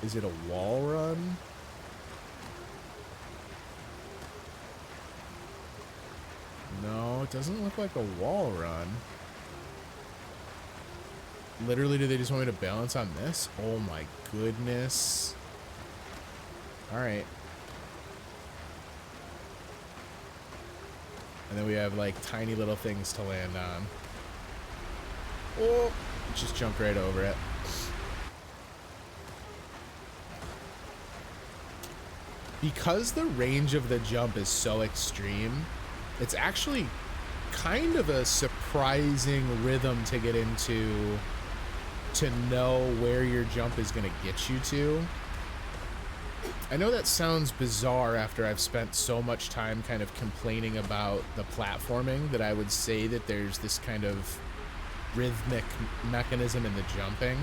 Is it a wall run? No, it doesn't look like a wall run. Literally, do they just want me to balance on this? Oh my goodness. Alright. And then we have like tiny little things to land on. Oh, just jumped right over it. Because the range of the jump is so extreme, it's actually kind of a surprising rhythm to get into, to know where your jump is going to get you to. I know that sounds bizarre after I've spent so much time kind of complaining about the platforming, that I would say that there's this kind of rhythmic mechanism in the jumping,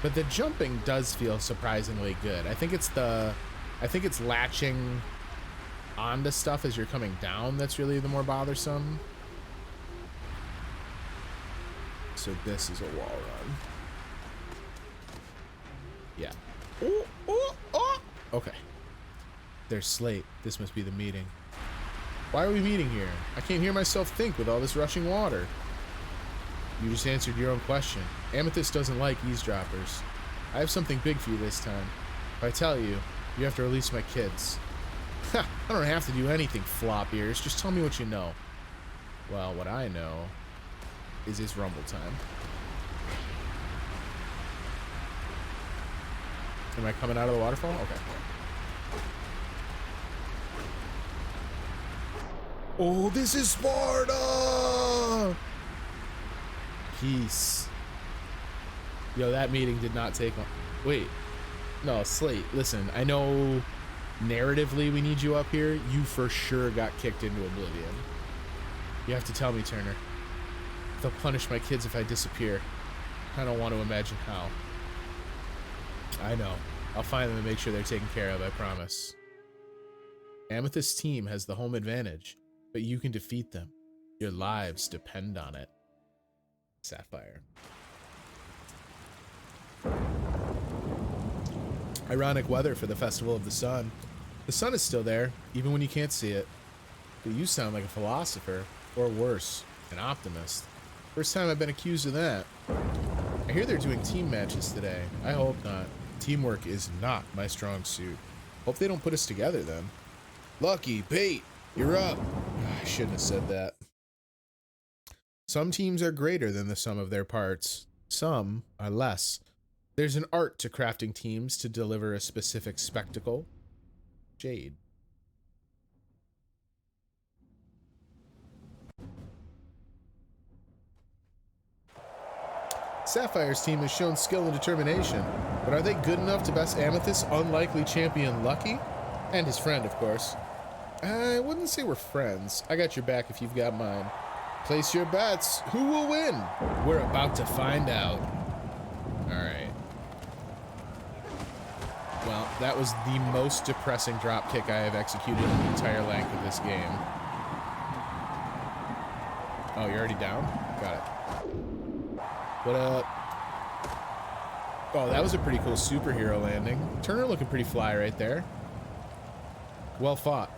but the jumping does feel surprisingly good. I think it's latching onto stuff as you're coming down that's really the more bothersome. So this is a wall run. Yeah. Oh, oh, oh. Okay. There's Slate. This must be the meeting. Why are we meeting here? I can't hear myself think with all this rushing water. You just answered your own question. Amethyst doesn't like eavesdroppers. I have something big for you this time. If I tell you, you have to release my kids. Ha! I don't have to do anything, flop ears. Just tell me what you know. Well, what I know is it's rumble time. Am I coming out of the waterfall? Okay. Oh, this is Sparta! Peace. Yo, that meeting did not take long. Wait. No, Slate, listen, I know narratively we need you up here. You for sure got kicked into oblivion. You have to tell me, Turner. They'll punish my kids if I disappear. I don't want to imagine how. I know. I'll find them and make sure they're taken care of, I promise. Amethyst's team has the home advantage, but you can defeat them. Your lives depend on it. Sapphire. Ironic weather for the Festival of the Sun. The sun is still there, even when you can't see it. But you sound like a philosopher, or worse, an optimist. First time I've been accused of that. I hear they're doing team matches today. I hope not. Teamwork is not my strong suit. Hope they don't put us together then. Lucky, Pete, you're up. I shouldn't have said that. Some teams are greater than the sum of their parts. Some are less. There's an art to crafting teams to deliver a specific spectacle. Jade. Sapphire's team has shown skill and determination, but are they good enough to best Amethyst's unlikely champion Lucky? And his friend, of course. I wouldn't say we're friends. I got your back if you've got mine. Place your bets. Who will win? We're about to find out. Alright. Well, that was the most depressing dropkick I have executed in the entire length of this game. Oh, you're already down? Got it. What up? Oh, that was a pretty cool superhero landing. Turner looking pretty fly right there. Well fought.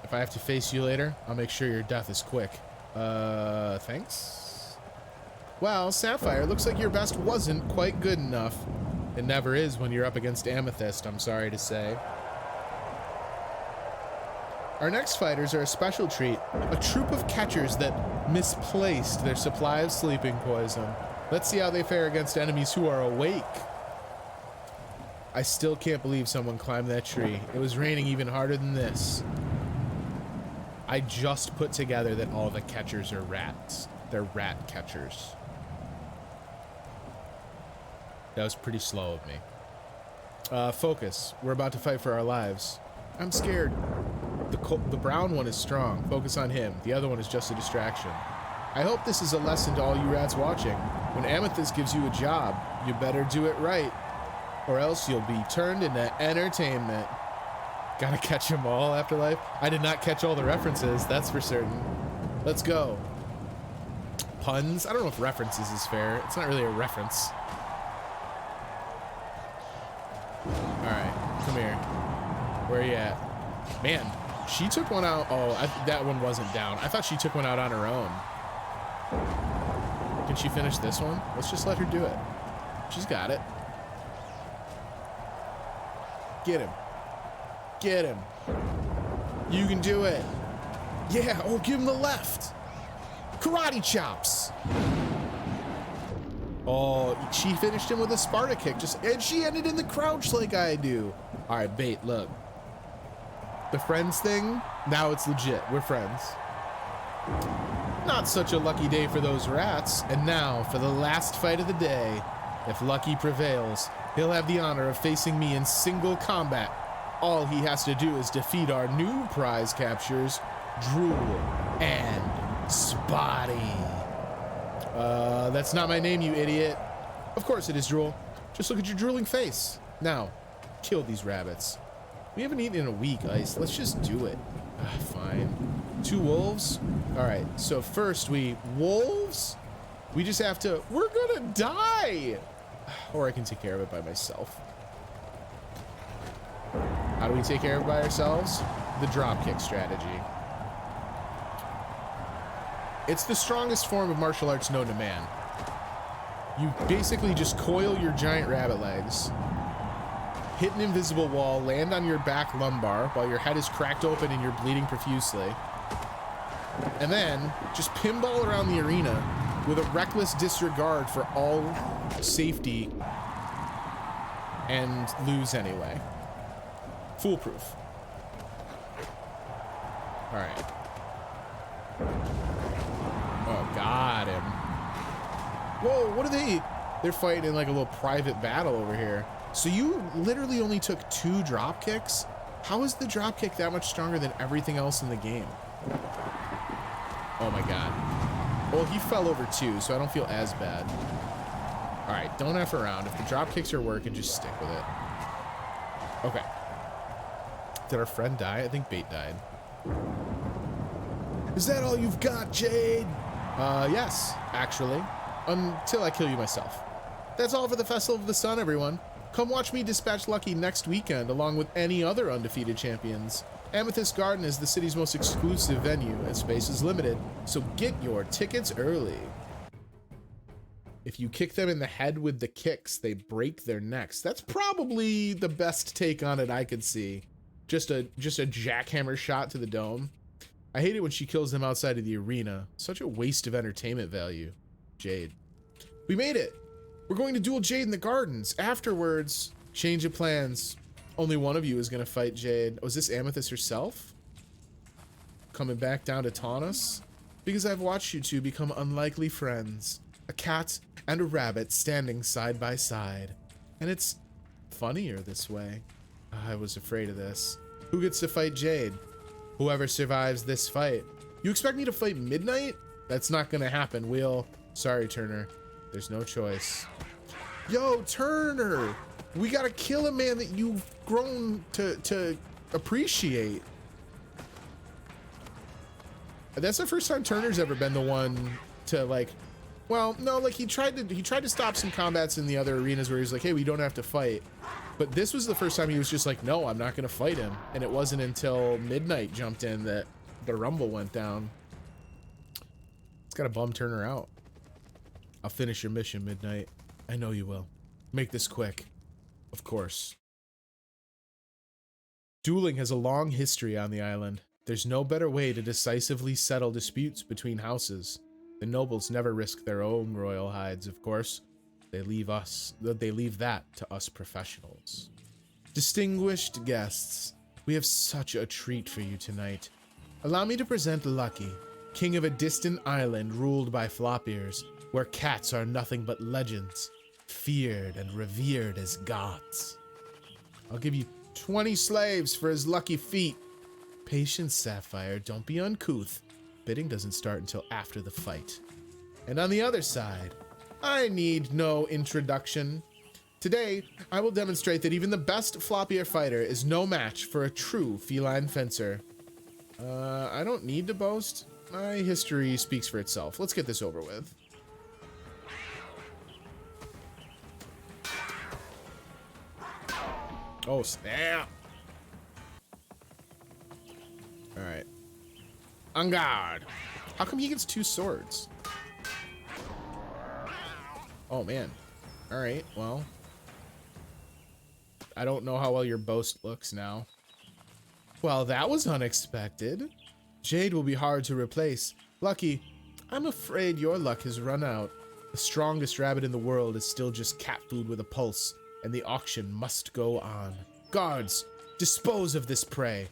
If I have to face you later, I'll make sure your death is quick. Thanks? Well, Sapphire, looks like your best wasn't quite good enough. It never is when you're up against Amethyst, I'm sorry to say. Our next fighters are a special treat. A troop of catchers that misplaced their supply of sleeping poison. Let's see how they fare against enemies who are awake. I still can't believe someone climbed that tree. It was raining even harder than this. I just put together that all the catchers are rats. They're rat catchers. That was pretty slow of me. Focus. We're about to fight for our lives. I'm scared. The brown one is strong. Focus on him. The other one is just a distraction. I hope this is a lesson to all you rats watching. When Amethyst gives you a job, you better do it right, or else you'll be turned into entertainment. Gotta catch them all, Afterlife? I did not catch all the references, that's for certain. Let's go. puns. I don't know if references is fair. It's not really a reference. All right, come here. Where are you at? Man, she took one out. Oh, that one wasn't down. I thought she took one out on her own. Can she finish this one? Let's just let her do it. She's got it. Get him. Get him. You can do it. Yeah, oh, give him the left. Karate chops. Oh, she finished him with a Sparta kick. And she ended in the crouch like I do. All right, bait, look. The friends thing, now it's legit. We're friends. Not such a lucky day for those rats. And now for the last fight of the day. If Lucky prevails, he'll have the honor of facing me in single combat. All he has to do is defeat our new prize captures, Drool and Spotty. That's not my name, you idiot. Of course it is, Drool. Just look at your drooling face. Now, kill these rabbits. We haven't eaten in a week, Ice. Let's just do it. Fine. 2 wolves? All right, so first wolves? We just have to, we're gonna die. Or I can take care of it by myself. How do we take care of it by ourselves? The dropkick strategy. It's the strongest form of martial arts known to man. You basically just coil your giant rabbit legs, hit an invisible wall, land on your back lumbar while your head is cracked open and you're bleeding profusely, and then just pinball around the arena with a reckless disregard for all safety and lose anyway. Foolproof. All right. Oh, got him. Whoa, what are they? They're fighting in like a little private battle over here. So you literally only took 2 drop kicks? How is the drop kick that much stronger than everything else in the game? Oh my God. Well, he fell over too, so I don't feel as bad. All right, don't F around. If the drop kicks are working, just stick with it. Okay. Did our friend die? I think Bait died. Is that all you've got, Jade? Yes, actually. Until I kill you myself. That's all for the Festival of the Sun, everyone. Come watch me dispatch Lucky next weekend, along with any other undefeated champions. Amethyst Garden is the city's most exclusive venue, and space is limited, so get your tickets early. If you kick them in the head with the kicks, they break their necks. That's probably the best take on it I could see. Just a jackhammer shot to the dome. I hate it when she kills them outside of the arena. Such a waste of entertainment value. Jade. We made it! We're going to duel Jade in the gardens. Afterwards, change of plans. Only one of you is going to fight Jade. Was this Amethyst herself? Coming back down to taunt us? Because I've watched you two become unlikely friends. A cat and a rabbit standing side by side. And it's funnier this way. I was afraid of this. Who gets to fight Jade? Whoever survives this fight. You expect me to fight Midnight? That's not gonna happen, Will. Sorry, Turner. There's no choice. Yo, Turner! We gotta kill a man that you've grown to appreciate. That's the first time Turner's ever been the one to like, well, no, like he tried to stop some combats in the other arenas where he was like, hey, we don't have to fight. But this was the first time he was just like, no, I'm not gonna fight him. And it wasn't until Midnight jumped in that the rumble went down. It's gotta bum Turner out. I'll finish your mission, Midnight. I know you will. Make this quick. Of course. Dueling has a long history on the island. There's no better way to decisively settle disputes between houses. The nobles never risk their own royal hides, of course. They leave that to us professionals. Distinguished guests, we have such a treat for you tonight. Allow me to present Lucky, king of a distant island ruled by flop ears, where cats are nothing but legends, feared and revered as gods. I'll give you 20 slaves for his lucky feat. Patience, Sapphire, don't be uncouth. Bidding doesn't start until after the fight. And on the other side, I need no introduction. Today, I will demonstrate that even the best flop-ear fighter is no match for a true feline fencer. I don't need to boast. My history speaks for itself. Let's get this over with. Oh, snap. All right. On guard. How come he gets 2 swords? Oh, man. All right, well. I don't know how well your boast looks now. Well, that was unexpected. Jade will be hard to replace. Lucky, I'm afraid your luck has run out. The strongest rabbit in the world is still just cat food with a pulse, and the auction must go on. Guards, dispose of this prey.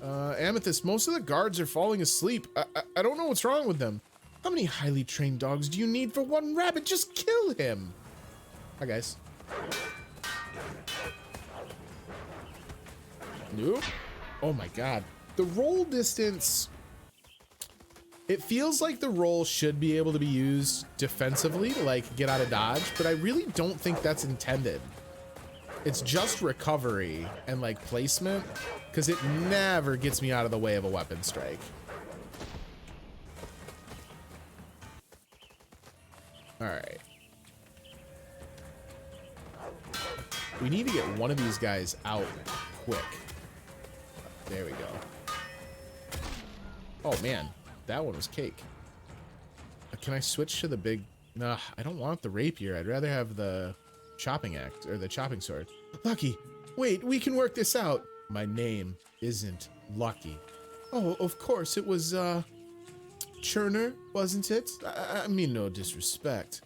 Amethyst, most of the guards are falling asleep. I don't know what's wrong with them. How many highly trained dogs do you need for one rabbit? Just kill him. Hi, guys. Nope. Oh my god. The roll distance... It feels like the roll should be able to be used defensively to, like, get out of dodge, but I really don't think that's intended. It's just recovery and, like, placement, because it never gets me out of the way of a weapon strike. Alright. We need to get one of these guys out quick. There we go. Oh, man. That one was cake. Can I switch to the big... Nah, I don't want the rapier. I'd rather have the chopping axe, or the chopping sword. Lucky, wait, we can work this out. My name isn't Lucky. Oh, of course, it was, Churner, wasn't it? I mean no disrespect.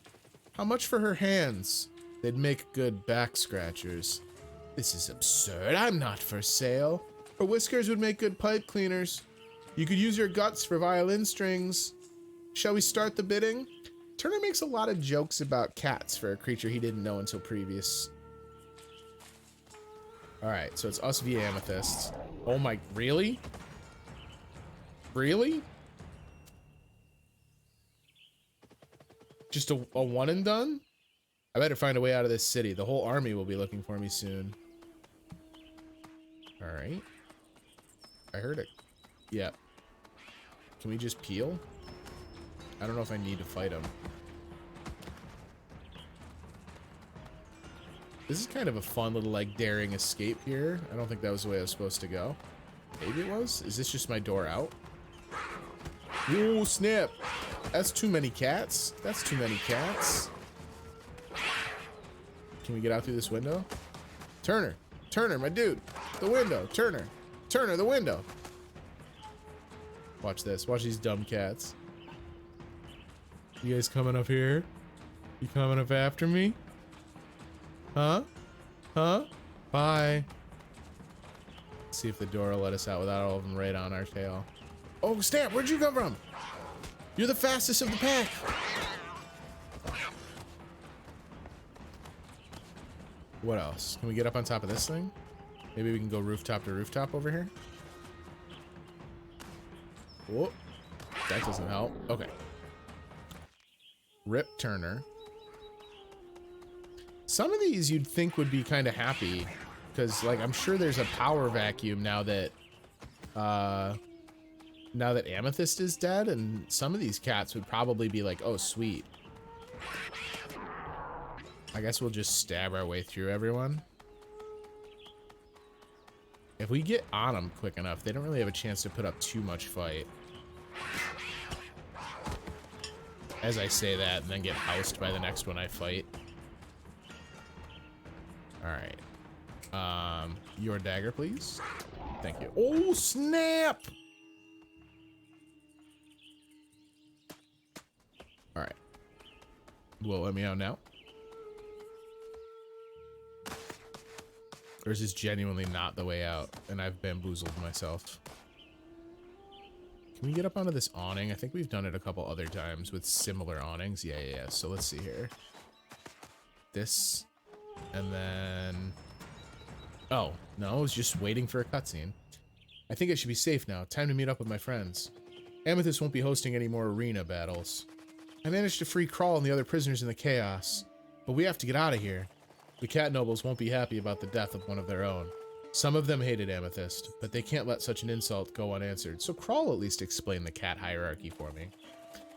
How much for her hands? They'd make good back scratchers. This is absurd. I'm not for sale. Her whiskers would make good pipe cleaners. You could use your guts for violin strings. Shall we start the bidding? Turner makes a lot of jokes about cats for a creature he didn't know until previous. Alright, so it's us via Amethyst. Oh my, really? Really? Just a one and done? I better find a way out of this city. The whole army will be looking for me soon. Alright. I heard it. Yeah. Can we just peel? I don't know if I need to fight him. This is kind of a fun little, like, daring escape here. I don't think that was the way I was supposed to go. Maybe it was? Is this just my door out? Ooh, snap! That's too many cats. That's too many cats. Can we get out through this window? Turner! Turner, my dude! The window! Turner! Turner, the window! Watch this. Watch these dumb cats. You guys coming up here? You coming up after me? Huh? Huh? Bye. Let's see if the door will let us out without all of them right on our tail. Oh, snap! Where'd you come from? You're the fastest of the pack! What else? Can we get up on top of this thing? Maybe we can go rooftop to rooftop over here? Whoa. That doesn't help. Okay. Rip Turner. Some of these you'd think would be kind of happy, because, like, I'm sure there's a power vacuum now that Amethyst is dead, and some of these cats would probably be like, oh, sweet. I guess we'll just stab our way through everyone. If we get on them quick enough, they don't really have a chance to put up too much fight. As I say that, and then get housed by the next one I fight. Alright. Your dagger, please. Thank you. Oh, snap! Alright. Will let me out now? Or is this genuinely not the way out, and I've bamboozled myself? Can we get up onto this awning? I think we've done it a couple other times with similar awnings. Yeah. So let's see here. This, and then... Oh, no, I was just waiting for a cutscene. I think I should be safe now. Time to meet up with my friends. Amethyst won't be hosting any more arena battles. I managed to free Crawl and the other prisoners in the chaos, but we have to get out of here. The cat nobles won't be happy about the death of one of their own. Some of them hated Amethyst, but they can't let such an insult go unanswered, so Crawl at least explain the cat hierarchy for me.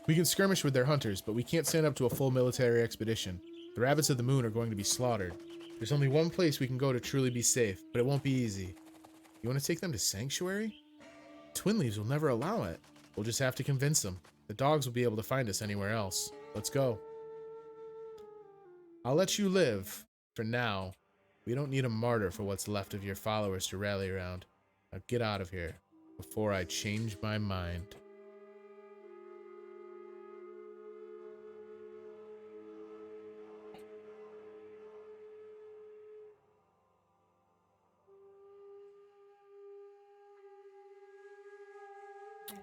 We can skirmish with their hunters, but we can't stand up to a full military expedition. The rabbits of the moon are going to be slaughtered. There's only one place we can go to truly be safe, but it won't be easy. You want to take them to Sanctuary? Twin Leaves will never allow it. We'll just have to convince them. The dogs will be able to find us anywhere else. Let's go. I'll let you live. For now. We don't need a martyr for what's left of your followers to rally around. Now get out of here before I change my mind.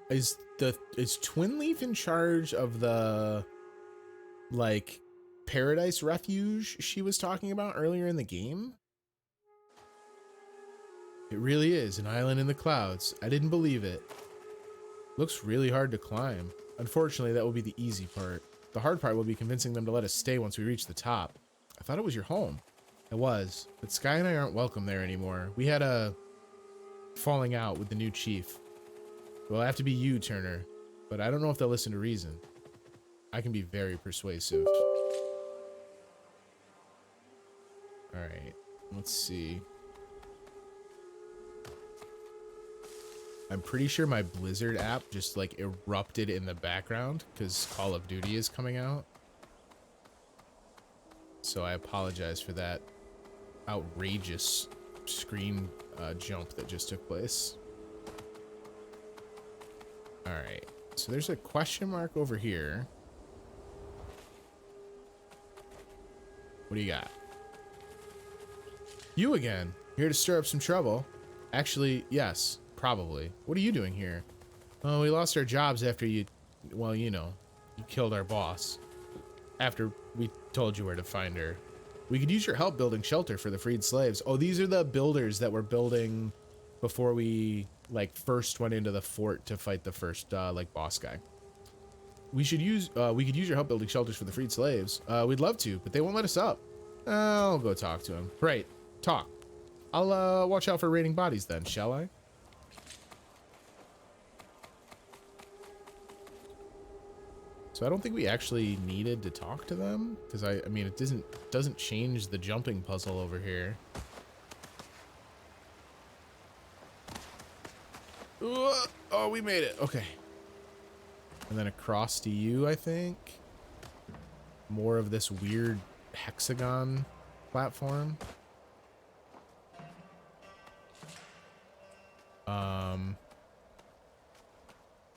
Is Twin Leaf in charge of the like Paradise Refuge she was talking about earlier in the game? It really is an island in the clouds. I didn't believe it. Looks really hard to climb. Unfortunately, that will be the easy part. The hard part will be convincing them to let us stay once we reach the top. I thought it was your home. It was, but Sky and I aren't welcome there anymore. We had a falling out with the new chief. Well, I have to be you, Turner, but I don't know if they'll listen to reason. I can be very persuasive. All right, let's see. I'm pretty sure my Blizzard app just like erupted in the background because Call of Duty is coming out. So I apologize for that outrageous screen jump that just took place. All right, so there's a question mark over here. What do you got? You again, here to stir up some trouble. Actually, yes, probably. What are you doing here? Oh, we lost our jobs after you, well, you know, you killed our boss. After we told you where to find her. We could use your help building shelter for the freed slaves. Oh, these are the builders that were building before we like first went into the fort to fight the first like boss guy. We could use your help building shelters for the freed slaves. We'd love to, but they won't let us up. I'll go talk to him. Right, talk. I'll watch out for raiding bodies then, shall I? So I don't think we actually needed to talk to them because I mean it doesn't change the jumping puzzle over here. Oh, we made it. Okay. And then across to you, I think. More of this weird hexagon platform.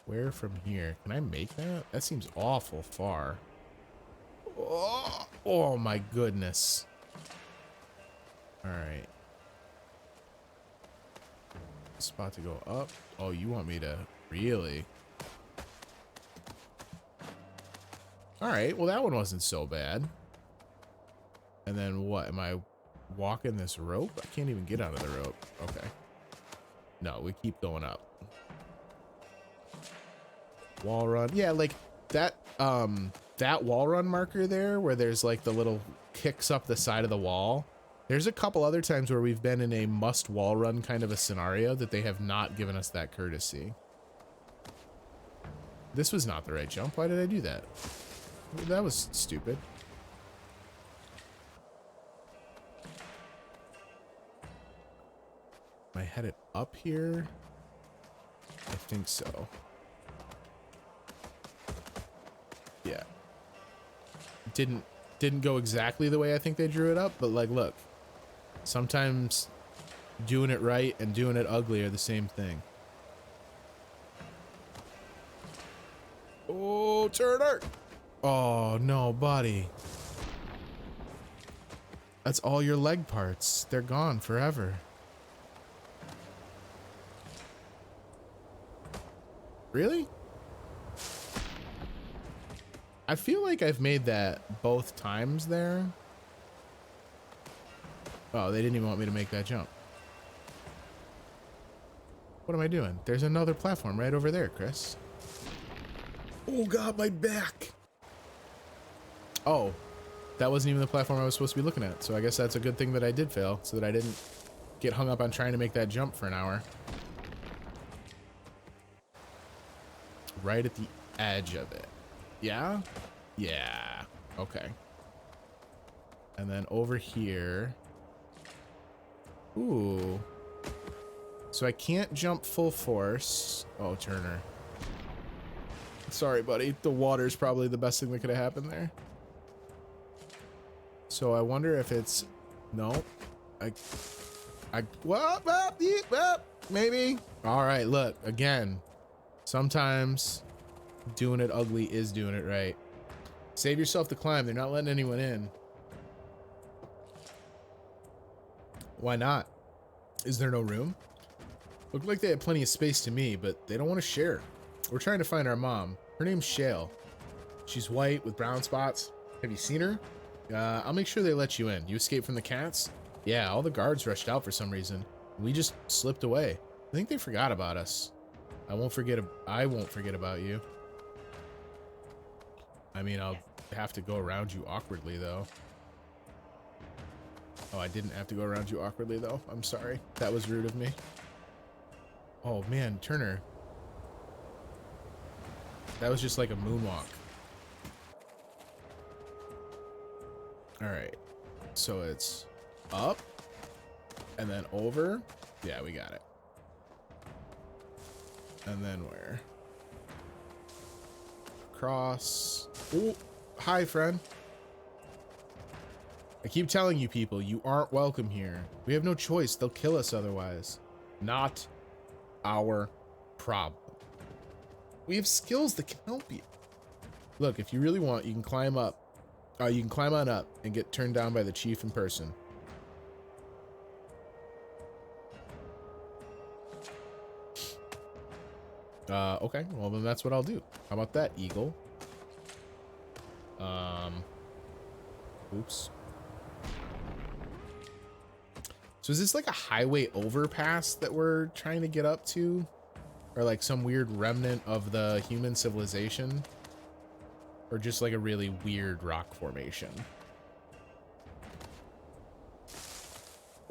Where from here? Can I make that? That seems awful far. Oh my goodness. All right. Spot to go up. Oh, you want me to really? All right, well that one wasn't so bad. And then what? Am I walking this rope? I can't even get out of the rope. Okay. No, we keep going up. Wall run. Yeah, like that that wall run marker there where there's like the little kicks up the side of the wall. There's a couple other times where we've been in a must wall run kind of a scenario that they have not given us that courtesy. This was not the right jump. Why did I do that? That was stupid. Am I headed up here? I think so. Yeah. Didn't go exactly the way I think they drew it up, but like, look. Sometimes doing it right and doing it ugly are the same thing. Oh, Turner! Oh, no, buddy. That's all your leg parts. They're gone forever. Really? I feel like I've made that both times there. Oh, they didn't even want me to make that jump. What am I doing? There's another platform right over there, Chris. Oh God, my back. Oh, that wasn't even the platform I was supposed to be looking at. So I guess that's a good thing that I did fail so that I didn't get hung up on trying to make that jump for an hour. Right at the edge of it. Yeah? Yeah. Okay. And then over here. Ooh. So I can't jump full force. Oh, Turner. Sorry, buddy. The water's probably the best thing that could have happened there. So I wonder if it's... No. Maybe. All right, look. Again. Sometimes doing it ugly is doing it right. Save yourself the climb. They're not letting anyone in. Why not? Is there no room? Looked like they had plenty of space to me, but they don't want to share. We're trying to find our mom. Her name's Shale. She's white with brown spots. Have you seen her? I'll make sure they let you in. You escaped from the cats? Yeah, all the guards rushed out for some reason. We just slipped away. I think they forgot about us. I won't forget about you. I mean, I'll have to go around you awkwardly, though. Oh, I didn't have to go around you awkwardly, though. I'm sorry. That was rude of me. Oh, man, Turner. That was just like a moonwalk. All right. So it's up and then over. Yeah, we got it. And then where? Across. Oh, hi, friend. I keep telling you people, you aren't welcome here. We have no choice. They'll kill us otherwise. Not our problem. We have skills that can help you. Look, if you really want, you can climb up. You can climb on up and get turned down by the chief in person. Okay, well then that's what I'll do. How about that, Eagle? Oops. So is this like a highway overpass that we're trying to get up to? Or like some weird remnant of the human civilization? Or just like a really weird rock formation?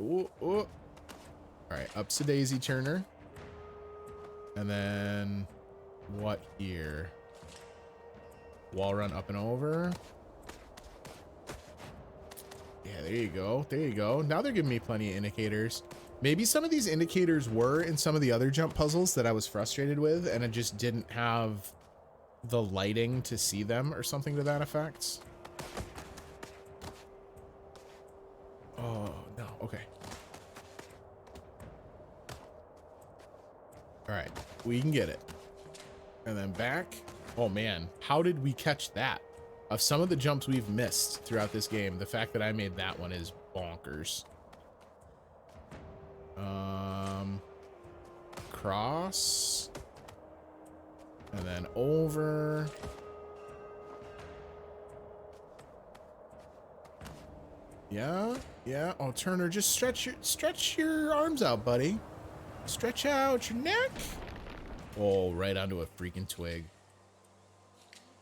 Ooh, ooh. All right, ups to Daisy Turner. And then what here? Wall run up and over. Yeah, there you go. There you go. Now they're giving me plenty of indicators. Maybe some of these indicators were in some of the other jump puzzles that I was frustrated with, and I just didn't have the lighting to see them or something to that effect. Oh, no. Okay. All right. We can get it. And then back. Oh, man. How did we catch that? Of some of the jumps we've missed throughout this game, the fact that I made that one is bonkers. Cross. And then over. Yeah, yeah. Oh, Turner, just stretch your arms out, buddy. Stretch out your neck. Oh, right onto a freaking twig.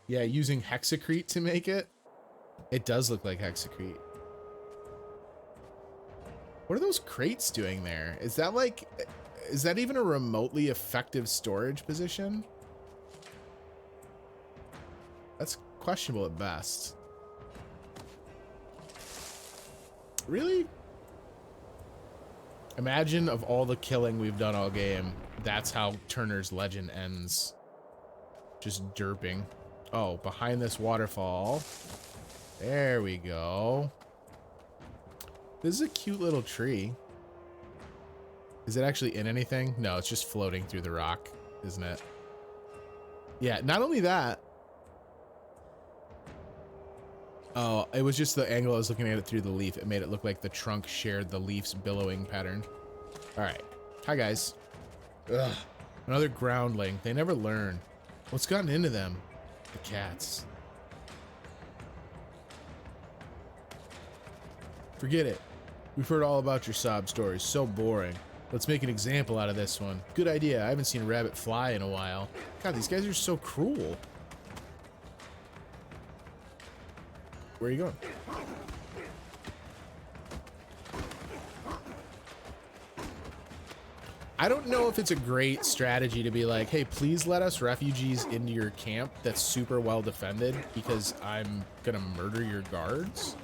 Yeah, using hexacrete to make it. It does look like hexacrete. What are those crates doing there? Is that like, is that even a remotely effective storage position? That's questionable at best. Really? Imagine of all the killing we've done all game, that's how Turner's legend ends. Just derping. Oh, behind this waterfall. There we go. This is a cute little tree. Is it actually in anything? No, it's just floating through the rock, isn't it? Yeah, not only that. Oh, it was just the angle I was looking at it through the leaf. It made it look like the trunk shared the leaf's billowing pattern. All right. Hi, guys. Ugh. Another groundling. They never learn. What's gotten into them? The cats. Forget it. We've heard all about your sob stories. So boring. Let's make an example out of this one. Good idea. I haven't seen a rabbit fly in a while. God, these guys are so cruel. Where are you going? I don't know if it's a great strategy to be like, hey, please let us refugees into your camp that's super well defended because I'm gonna murder your guards.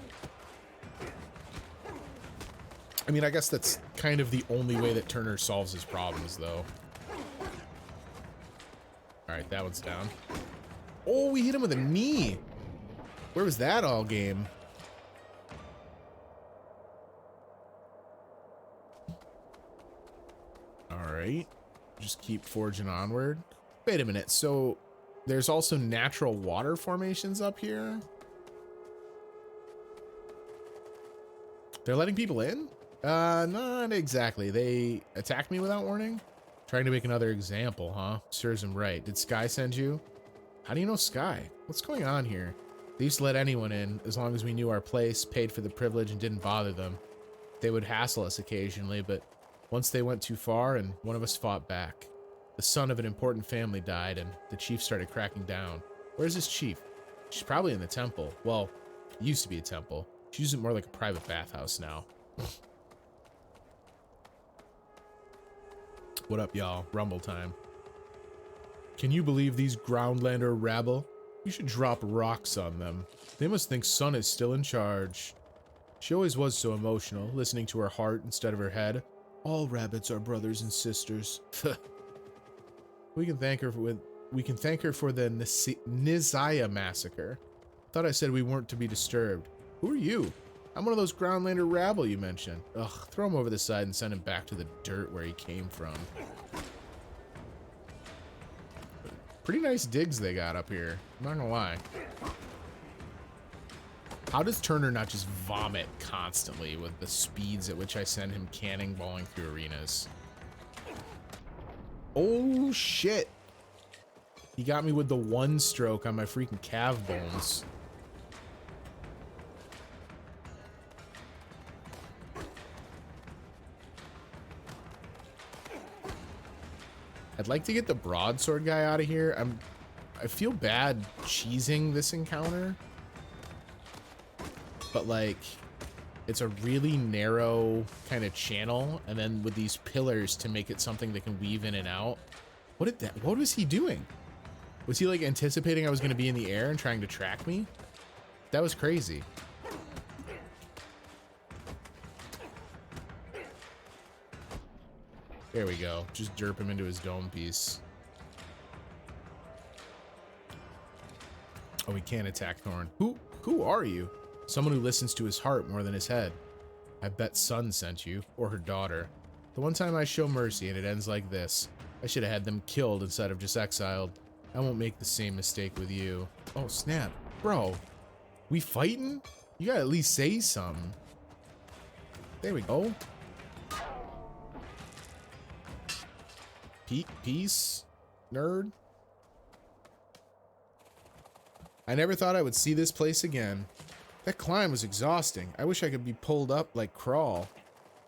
I mean, I guess that's kind of the only way that Turner solves his problems, though. All right, that one's down. Oh, we hit him with a knee. Where was that all game? All right, just keep forging onward. Wait a minute, so there's also natural water formations up here? They're letting people in? Not exactly. They attacked me without warning? Trying to make another example, huh? Serves him right. Did Sky send you? How do you know Sky? What's going on here? They used to let anyone in, as long as we knew our place, paid for the privilege, and didn't bother them. They would hassle us occasionally, but once they went too far, and one of us fought back. The son of an important family died, and the chief started cracking down. Where's this chief? She's probably in the temple. Well, it used to be a temple. She uses it more like a private bathhouse now. What up, y'all? Rumble time. Can you believe these Groundlander rabble? You should drop rocks on them. They must think Sun is still in charge. She always was so emotional, listening to her heart instead of her head. All rabbits are brothers and sisters. We can thank her for the Nizaya massacre. Thought I said we weren't to be disturbed. Who are you? I'm one of those Groundlander rabble you mentioned. Ugh, throw him over the side and send him back to the dirt where he came from. Pretty nice digs they got up here. I'm not gonna lie. How does Turner not just vomit constantly with the speeds at which I send him cannonballing through arenas? Oh, shit. He got me with the one stroke on my freaking calf bones. I'd like to get the broadsword guy out of here. I feel bad cheesing this encounter. But like, it's a really narrow kind of channel, and then with these pillars to make it something that can weave in and out. What was he doing? Was he like anticipating I was gonna be in the air and trying to track me? That was crazy. There we go. Just derp him into his dome piece. Oh, we can't attack Thorn. Who are you? Someone who listens to his heart more than his head. I bet Sun sent you, or her daughter. The one time I show mercy and it ends like this. I should have had them killed instead of just exiled. I won't make the same mistake with you. Oh, snap. Bro, we fighting? You gotta at least say something. There we go. Peace, nerd. I never thought I would see this place again. That climb was exhausting. I wish I could be pulled up like Crawl.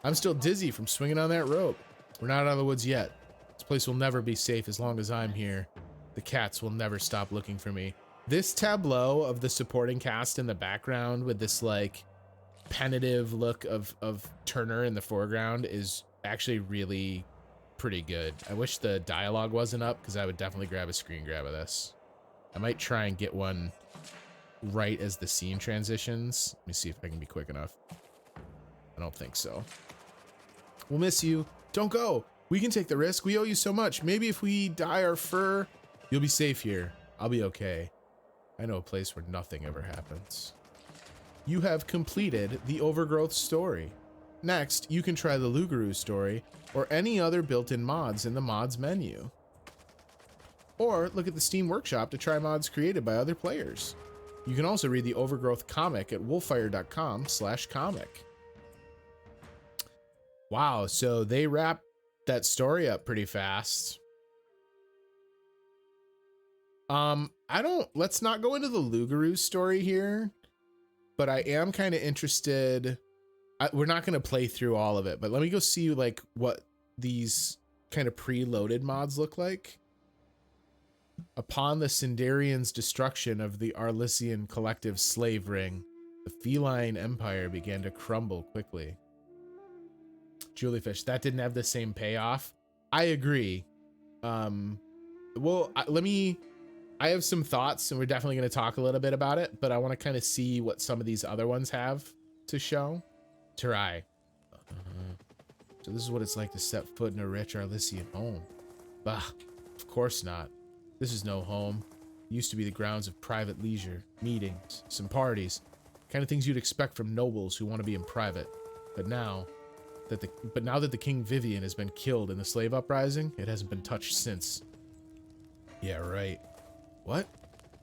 I'm still dizzy from swinging on that rope. We're not out of the woods yet. This place will never be safe as long as I'm here. The cats will never stop looking for me. This tableau of the supporting cast in the background with this like penitive look of Turner in the foreground is actually really pretty good. I wish the dialogue wasn't up because I would definitely grab a screen grab of this. I might try and get one right as the scene transitions. Let me see if I can be quick enough. I don't think so. We'll miss you. Don't go. We can take the risk. We owe you so much. Maybe if we dye our fur, you'll be safe here. I'll be okay. I know a place where nothing ever happens. You have completed the Overgrowth story. Next, you can try the Lugaroo story or any other built-in mods in the mods menu. Or look at the Steam Workshop to try mods created by other players. You can also read the Overgrowth comic at wolfire.com/comic. Wow, so they wrapped that story up pretty fast. Let's not go into the Lugaroo story here, but I am kind of interested. We're not going to play through all of it, but let me go see like what these kind of preloaded mods look like. Upon the Sindarian's destruction of the Arlesian collective slave ring, the feline empire began to crumble quickly. Juliefish, that didn't have the same payoff. I agree. Well, I have some thoughts, and we're definitely going to talk a little bit about it, but I want to kind of see what some of these other ones have to show. Terai. So this is what it's like to step foot in a rich Arlesian home. Bah, of course not. This is no home. It used to be the grounds of private leisure, meetings, some parties, kind of things you'd expect from nobles who want to be in private. But now that the King Vivian has been killed in the slave uprising, it hasn't been touched since. Yeah, right. What?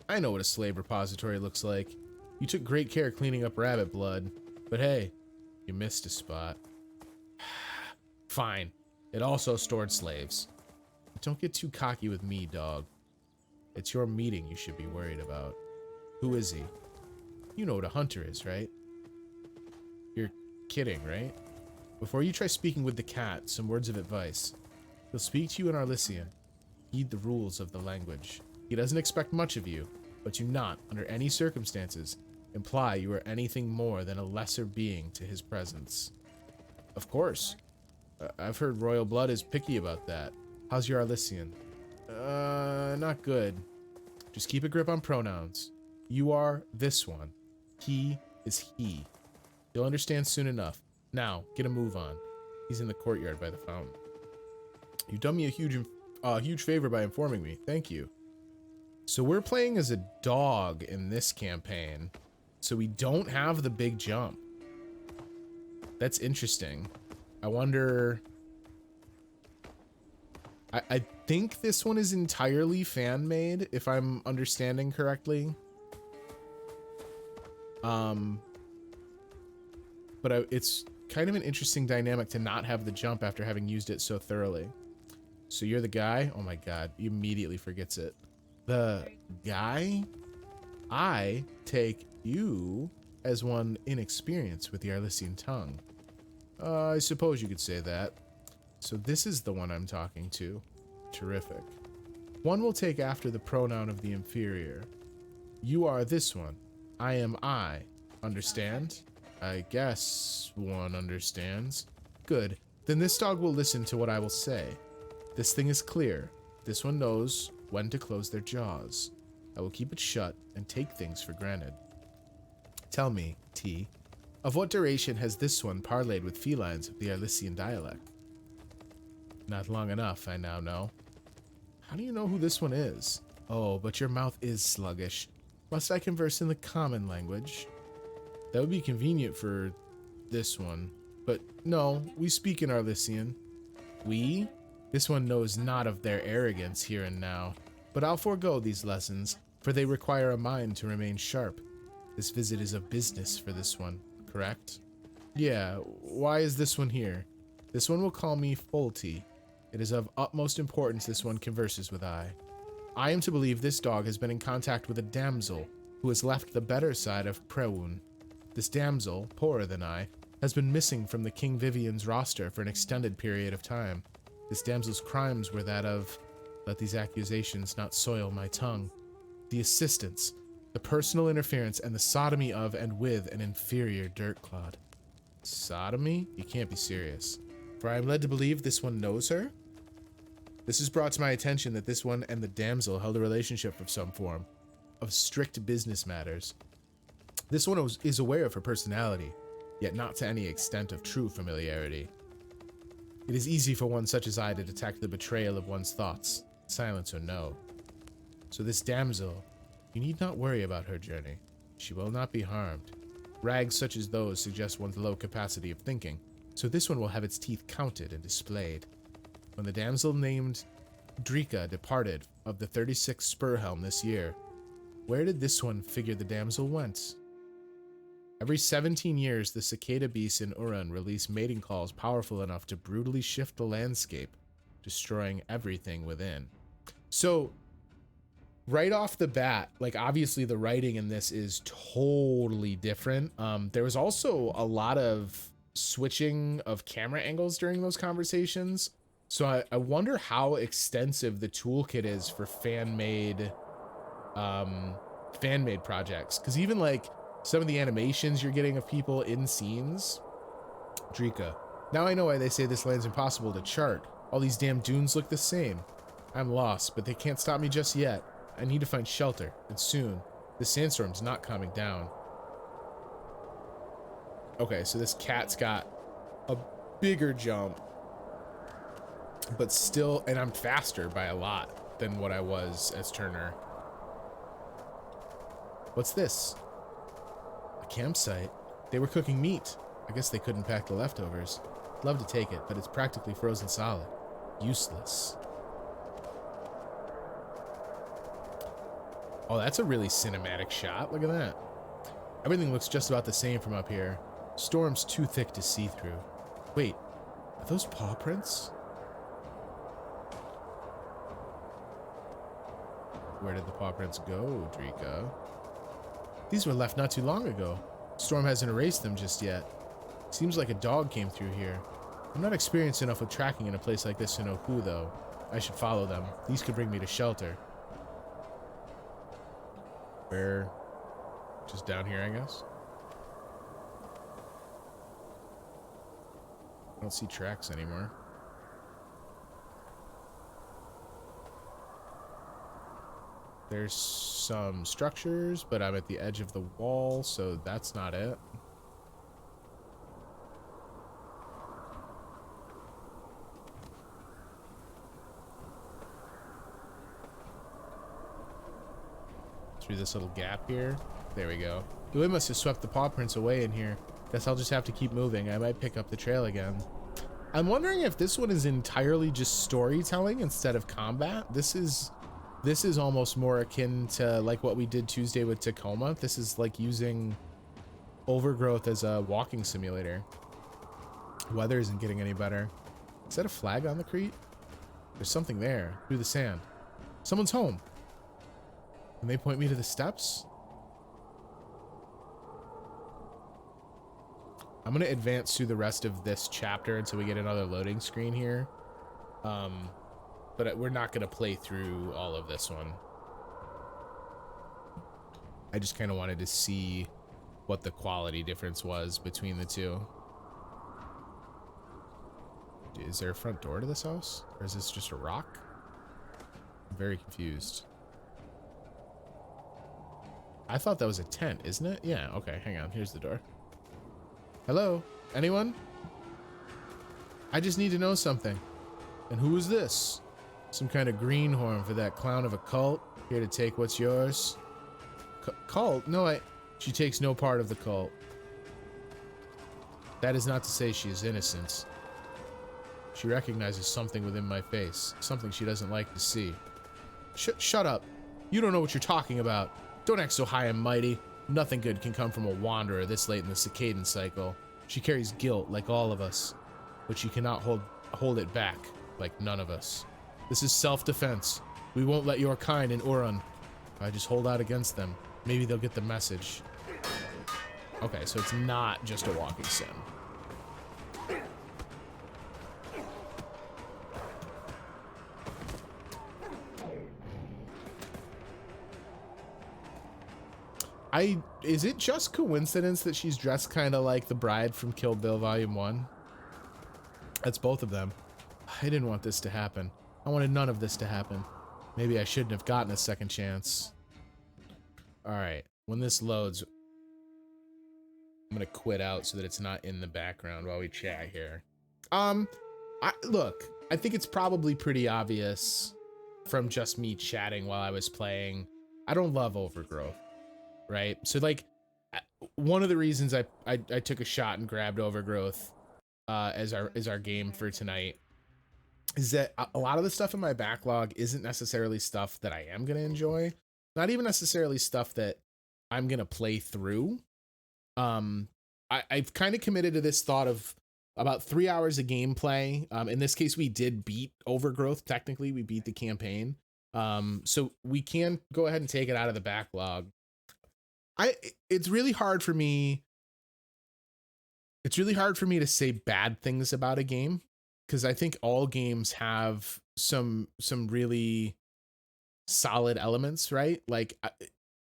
I know what a slave repository looks like. You took great care cleaning up rabbit blood, but hey, you missed a spot. Fine. It also stored slaves. But don't get too cocky with me, dog. It's your meeting you should be worried about. Who is he? You know what a hunter is, right? You're kidding, right? Before you try speaking with the cat, some words of advice. He'll speak to you in Arlesian. Heed the rules of the language. He doesn't expect much of you, but do not, under any circumstances, imply you are anything more than a lesser being to his presence. Of course. I've heard royal blood is picky about that. How's your Arlesian? Not good. Just keep a grip on pronouns. You are this one. He is he. You'll understand soon enough. Now, get a move on. He's in the courtyard by the fountain. You've done me a huge favor by informing me. Thank you. So we're playing as a dog in this campaign, so we don't have the big jump. That's interesting. I wonder... I think this one is entirely fan-made, if I'm understanding correctly. But it's kind of an interesting dynamic to not have the jump after having used it so thoroughly. So you're the guy? Oh my god, he immediately forgets it. The guy? I take you as one inexperienced with the Arlesian tongue. I suppose you could say that. So this is the one I'm talking to. Terrific. One will take after the pronoun of the inferior. You are this one. I am I. Understand? I guess one understands. Good. Then this dog will listen to what I will say. This thing is clear. This one knows when to close their jaws. I will keep it shut and take things for granted. Tell me, T, of what duration has this one parlayed with felines of the Arlesian dialect? Not long enough, I now know. How do you know who this one is? Oh, but your mouth is sluggish. Must I converse in the common language? That would be convenient for this one. But no, we speak in Arlesian. We? This one knows not of their arrogance here and now. But I'll forego these lessons, for they require a mind to remain sharp. This visit is of business for this one, correct? Yeah, why is this one here? This one will call me Folty. It is of utmost importance this one converses with I. I am to believe this dog has been in contact with a damsel who has left the better side of Prewun. This damsel, poorer than I, has been missing from the King Vivian's roster for an extended period of time. This damsel's crimes were that of, let these accusations not soil my tongue, the assistance, the personal interference, and the sodomy of and with an inferior dirt clod. Sodomy? You can't be serious. For I am led to believe this one knows her? This has brought to my attention that this one and the damsel held a relationship of some form, of strict business matters. This one is aware of her personality, yet not to any extent of true familiarity. It is easy for one such as I to detect the betrayal of one's thoughts, silence or no. So this damsel, you need not worry about her journey. She will not be harmed. Rags such as those suggest one's low capacity of thinking, so this one will have its teeth counted and displayed. When the damsel named Drika departed of the 36th Spurhelm this year, where did this one figure the damsel went? Every 17 years, the cicada beasts in Uran release mating calls powerful enough to brutally shift the landscape, destroying everything within. So, right off the bat, like obviously the writing in this is totally different. There was also a lot of switching of camera angles during those conversations. So I wonder how extensive the toolkit is for fan-made projects. Because even like some of the animations you're getting of people in scenes. Drika. Now I know why they say this land's impossible to chart. All these damn dunes look the same. I'm lost, but they can't stop me just yet. I need to find shelter, and soon. The sandstorm's not calming down. Okay, so this cat's got a bigger jump, but still, and I'm faster by a lot than what I was as Turner. What's this? A campsite. They were cooking meat. I guess they couldn't pack the leftovers. I'd love to take it, but it's practically frozen solid. Useless. Oh, that's a really cinematic shot. Look at that. Everything looks just about the same from up here. Storm's too thick to see through. Wait, are those paw prints? Where did the paw prints go, Drika? These were left not too long ago. Storm hasn't erased them just yet. Seems like a dog came through here. I'm not experienced enough with tracking in a place like this to know who, though. I should follow them. These could bring me to shelter. Where? Just down here, I guess? I don't see tracks anymore. There's some structures, but I'm at the edge of the wall, so that's not it. Through this little gap here. There we go. The wind must have swept the paw prints away in here. Guess I'll just have to keep moving. I might pick up the trail again. I'm wondering if this one is entirely just storytelling instead of combat. This is almost more akin to like what we did Tuesday with Tacoma. This is like using Overgrowth as a walking simulator. Weather isn't getting any better. Is that a flag on the Crete? There's something there through the sand. Someone's home. Can they point me to the steps? I'm gonna advance through the rest of this chapter until we get another loading screen here. But we're not gonna play through all of this one. I just kind of wanted to see what the quality difference was between the two. Is there a front door to this house? Or is this just a rock? I'm very confused. I thought that was a tent, isn't it? Yeah, okay, hang on. Here's the door. Hello? Anyone? I just need to know something. And who is this? Some kind of greenhorn for that clown of a cult? Here to take what's yours? Cult? No, she takes no part of the cult. That is not to say she is innocent. She recognizes something within my face. Something she doesn't like to see. Shut up. You don't know what you're talking about. Don't act so high and mighty. Nothing good can come from a wanderer this late in the circadian cycle. She carries guilt like all of us, but she cannot hold it back like none of us. This is self-defense. We won't let your kind in Urun. I just hold out against them. Maybe they'll get the message. Okay, so it's not just a walking sim. Is it just coincidence that she's dressed kind of like the bride from Kill Bill Volume 1? That's both of them. I didn't want this to happen. I wanted none of this to happen. Maybe I shouldn't have gotten a second chance. Alright, when this loads, I'm gonna quit out so that it's not in the background while we chat here. Look, I think it's probably pretty obvious from just me chatting while I was playing. I don't love Overgrowth. Right, so like one of the reasons I took a shot and grabbed Overgrowth as our game for tonight is that a lot of the stuff in my backlog isn't necessarily stuff that I am gonna enjoy, not even necessarily stuff that I'm gonna play through. I've kind of committed to this thought of about 3 hours of gameplay. In this case, we did beat Overgrowth. Technically, we beat the campaign, so we can go ahead and take it out of the backlog. It's really hard for me to say bad things about a game, because I think all games have some really solid elements, right? Like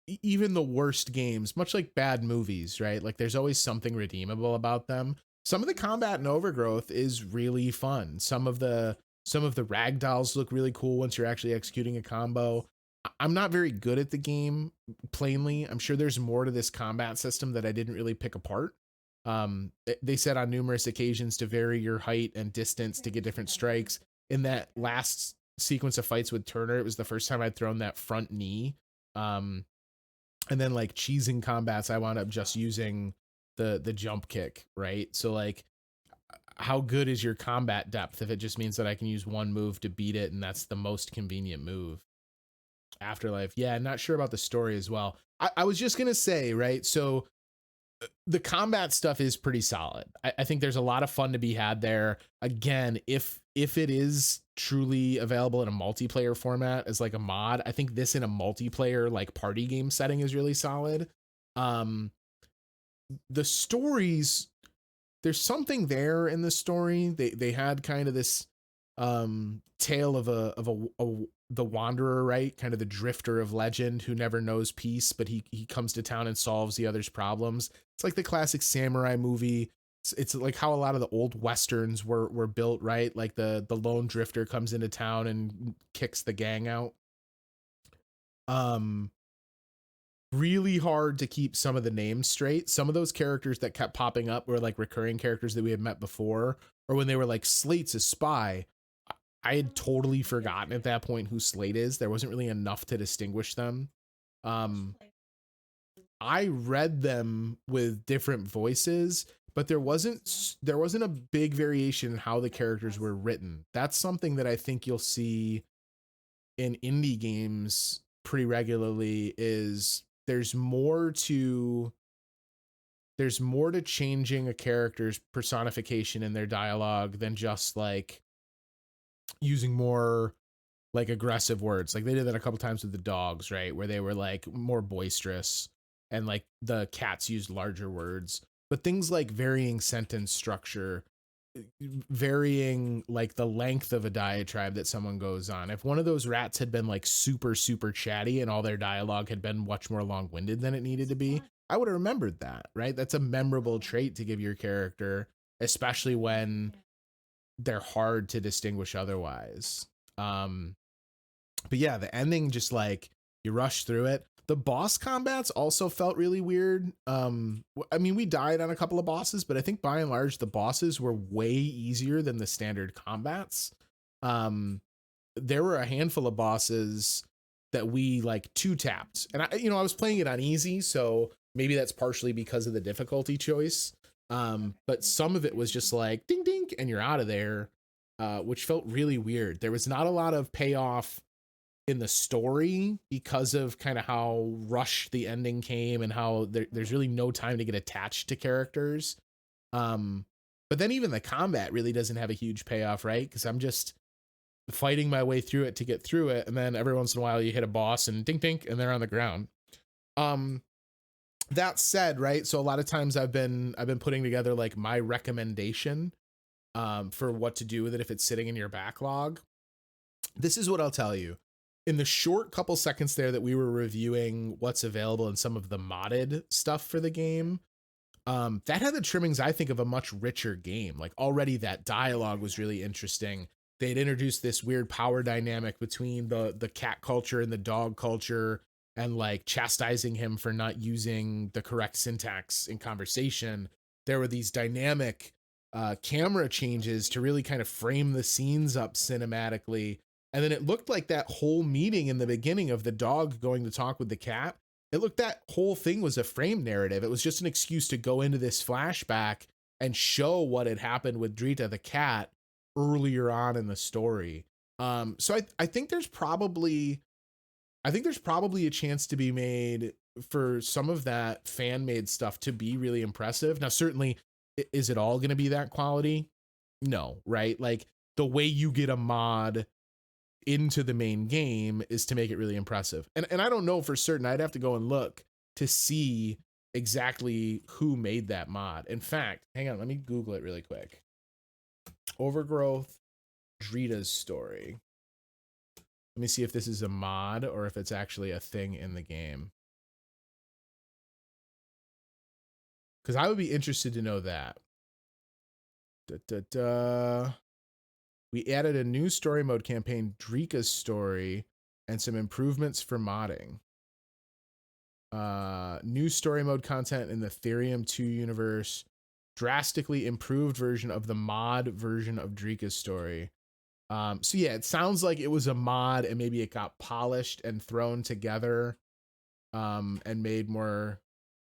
even the worst games, much like bad movies, right? Like there's always something redeemable about them. Some of the combat in Overgrowth is really fun. Some of the Some of the ragdolls look really cool once you're actually executing a combo. I'm not very good at the game, plainly. I'm sure there's more to this combat system that I didn't really pick apart. They said on numerous occasions to vary your height and distance to get different strikes. In that last sequence of fights with Turner, it was the first time I'd thrown that front knee. And then like cheesing combats, I wound up just using the jump kick, right? So like, how good is your combat depth if it just means that I can use one move to beat it and that's the most convenient move? Afterlife, yeah, not sure about the story as well. I was just gonna say, right? So the combat stuff is pretty solid. I think there's a lot of fun to be had there. Again, if it is truly available in a multiplayer format as like a mod, I think this in a multiplayer like party game setting is really solid. Um, the stories, there's something there in the story. They had kind of this tale of the wanderer, right? Kind of the drifter of legend who never knows peace, but he comes to town and solves the other's problems. It's like the classic samurai movie. It's like how a lot of the old westerns were built, right? Like the lone drifter comes into town and kicks the gang out. Um Really hard to keep some of the names straight. Some of those characters that kept popping up were like recurring characters that we had met before, or when they were like Slate's a spy. I had totally forgotten at that point who Slate is. There wasn't really enough to distinguish them. Um, I read them with different voices, but there wasn't a big variation in how the characters were written. That's something that I think you'll see in indie games pretty regularly. Is there's more to changing a character's personification in their dialogue than just like using more like aggressive words. Like they did that a couple times with the dogs, right? Where they were like more boisterous and like the cats used larger words. But things like varying sentence structure, varying like the length of a diatribe that someone goes on. If one of those rats had been like super, super chatty and all their dialogue had been much more long winded than it needed to be, I would have remembered that, right? That's a memorable trait to give your character, especially when they're hard to distinguish otherwise. Um, but yeah, the ending just like you rush through it. The boss combats also felt really weird. I mean, we died on a couple of bosses, but I think by and large the bosses were way easier than the standard combats. Um, there were a handful of bosses that we like two tapped, and I was playing it on easy, so maybe that's partially because of the difficulty choice. But some of it was just like ding ding, and you're out of there, which felt really weird. There was not a lot of payoff in the story because of kind of how rushed the ending came and how there's really no time to get attached to characters. Um, but then even the combat really doesn't have a huge payoff, right? Because I'm just fighting my way through it to get through it, and then every once in a while you hit a boss and ding ding, and they're on the ground. Um, that said, right? So a lot of times I've been putting together like my recommendation for what to do with it if it's sitting in your backlog. This is what I'll tell you. In the short couple seconds there that we were reviewing what's available in some of the modded stuff for the game, that had the trimmings, I think, of a much richer game. Like already that dialogue was really interesting. They'd introduced this weird power dynamic between the cat culture and the dog culture, and like chastising him for not using the correct syntax in conversation. There were these dynamic camera changes to really kind of frame the scenes up cinematically. And then it looked like that whole meeting in the beginning of the dog going to talk with the cat, it looked, that whole thing was a frame narrative. It was just an excuse to go into this flashback and show what had happened with Drita the cat earlier on in the story. So I think there's probably a chance to be made for some of that fan made stuff to be really impressive. Now, certainly, is it all going to be that quality? No, right? Like the way you get a mod into the main game is to make it really impressive. And I don't know for certain. I'd have to go and look to see exactly who made that mod. In fact, hang on, let me Google it really quick. Overgrowth Drita's story. Let me see if this is a mod or if it's actually a thing in the game. Because I would be interested to know that. We added a new story mode campaign, Drika's story, and some improvements for modding. New story mode content in the Therium 2 universe, drastically improved version of the mod version of Drika's story. So yeah, it sounds like it was a mod and maybe it got polished and thrown together and made more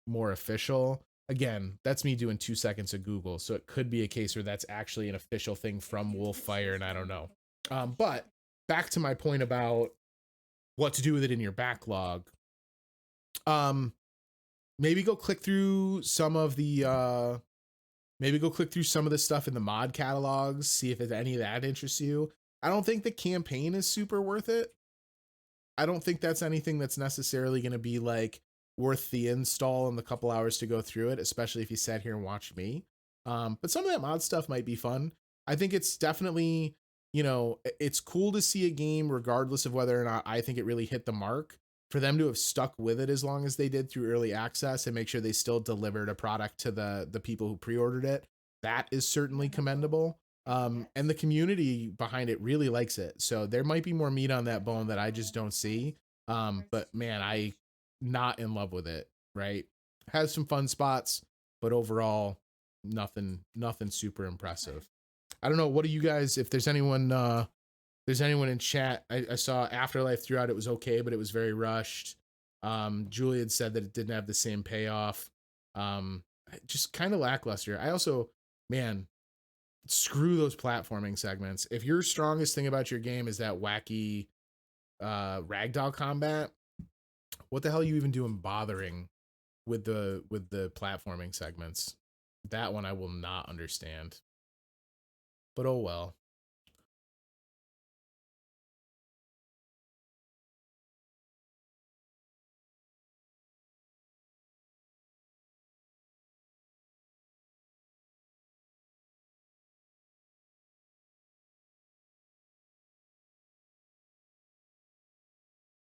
official. Again, that's me doing 2 seconds of Google, so it could be a case where that's actually an official thing from Wolffire, and I don't know. But back to my point about what to do with it in your backlog. Maybe go click through some of the stuff in the mod catalogs, see if any of that interests you. I don't think the campaign is super worth it. I don't think that's anything that's necessarily going to be like worth the install and the couple hours to go through it, especially if you sat here and watched me. But some of that mod stuff might be fun. I think it's definitely, it's cool to see a game, regardless of whether or not I think it really hit the mark, for them to have stuck with it as long as they did through early access and make sure they still delivered a product to the people who pre-ordered it. That is certainly commendable. And the community behind it really likes it. So there might be more meat on that bone that I just don't see. But man, I not in love with it, right? Has some fun spots, but overall, nothing super impressive. I don't know. What do you guys, if there's anyone in chat, I saw Afterlife throughout, it was okay, but it was very rushed. Julie had said that it didn't have the same payoff. Just kind of lackluster. I also, man, screw those platforming segments. If your strongest thing about your game is that wacky ragdoll combat, what the hell are you even doing bothering with the platforming segments? That one I will not understand. But oh well.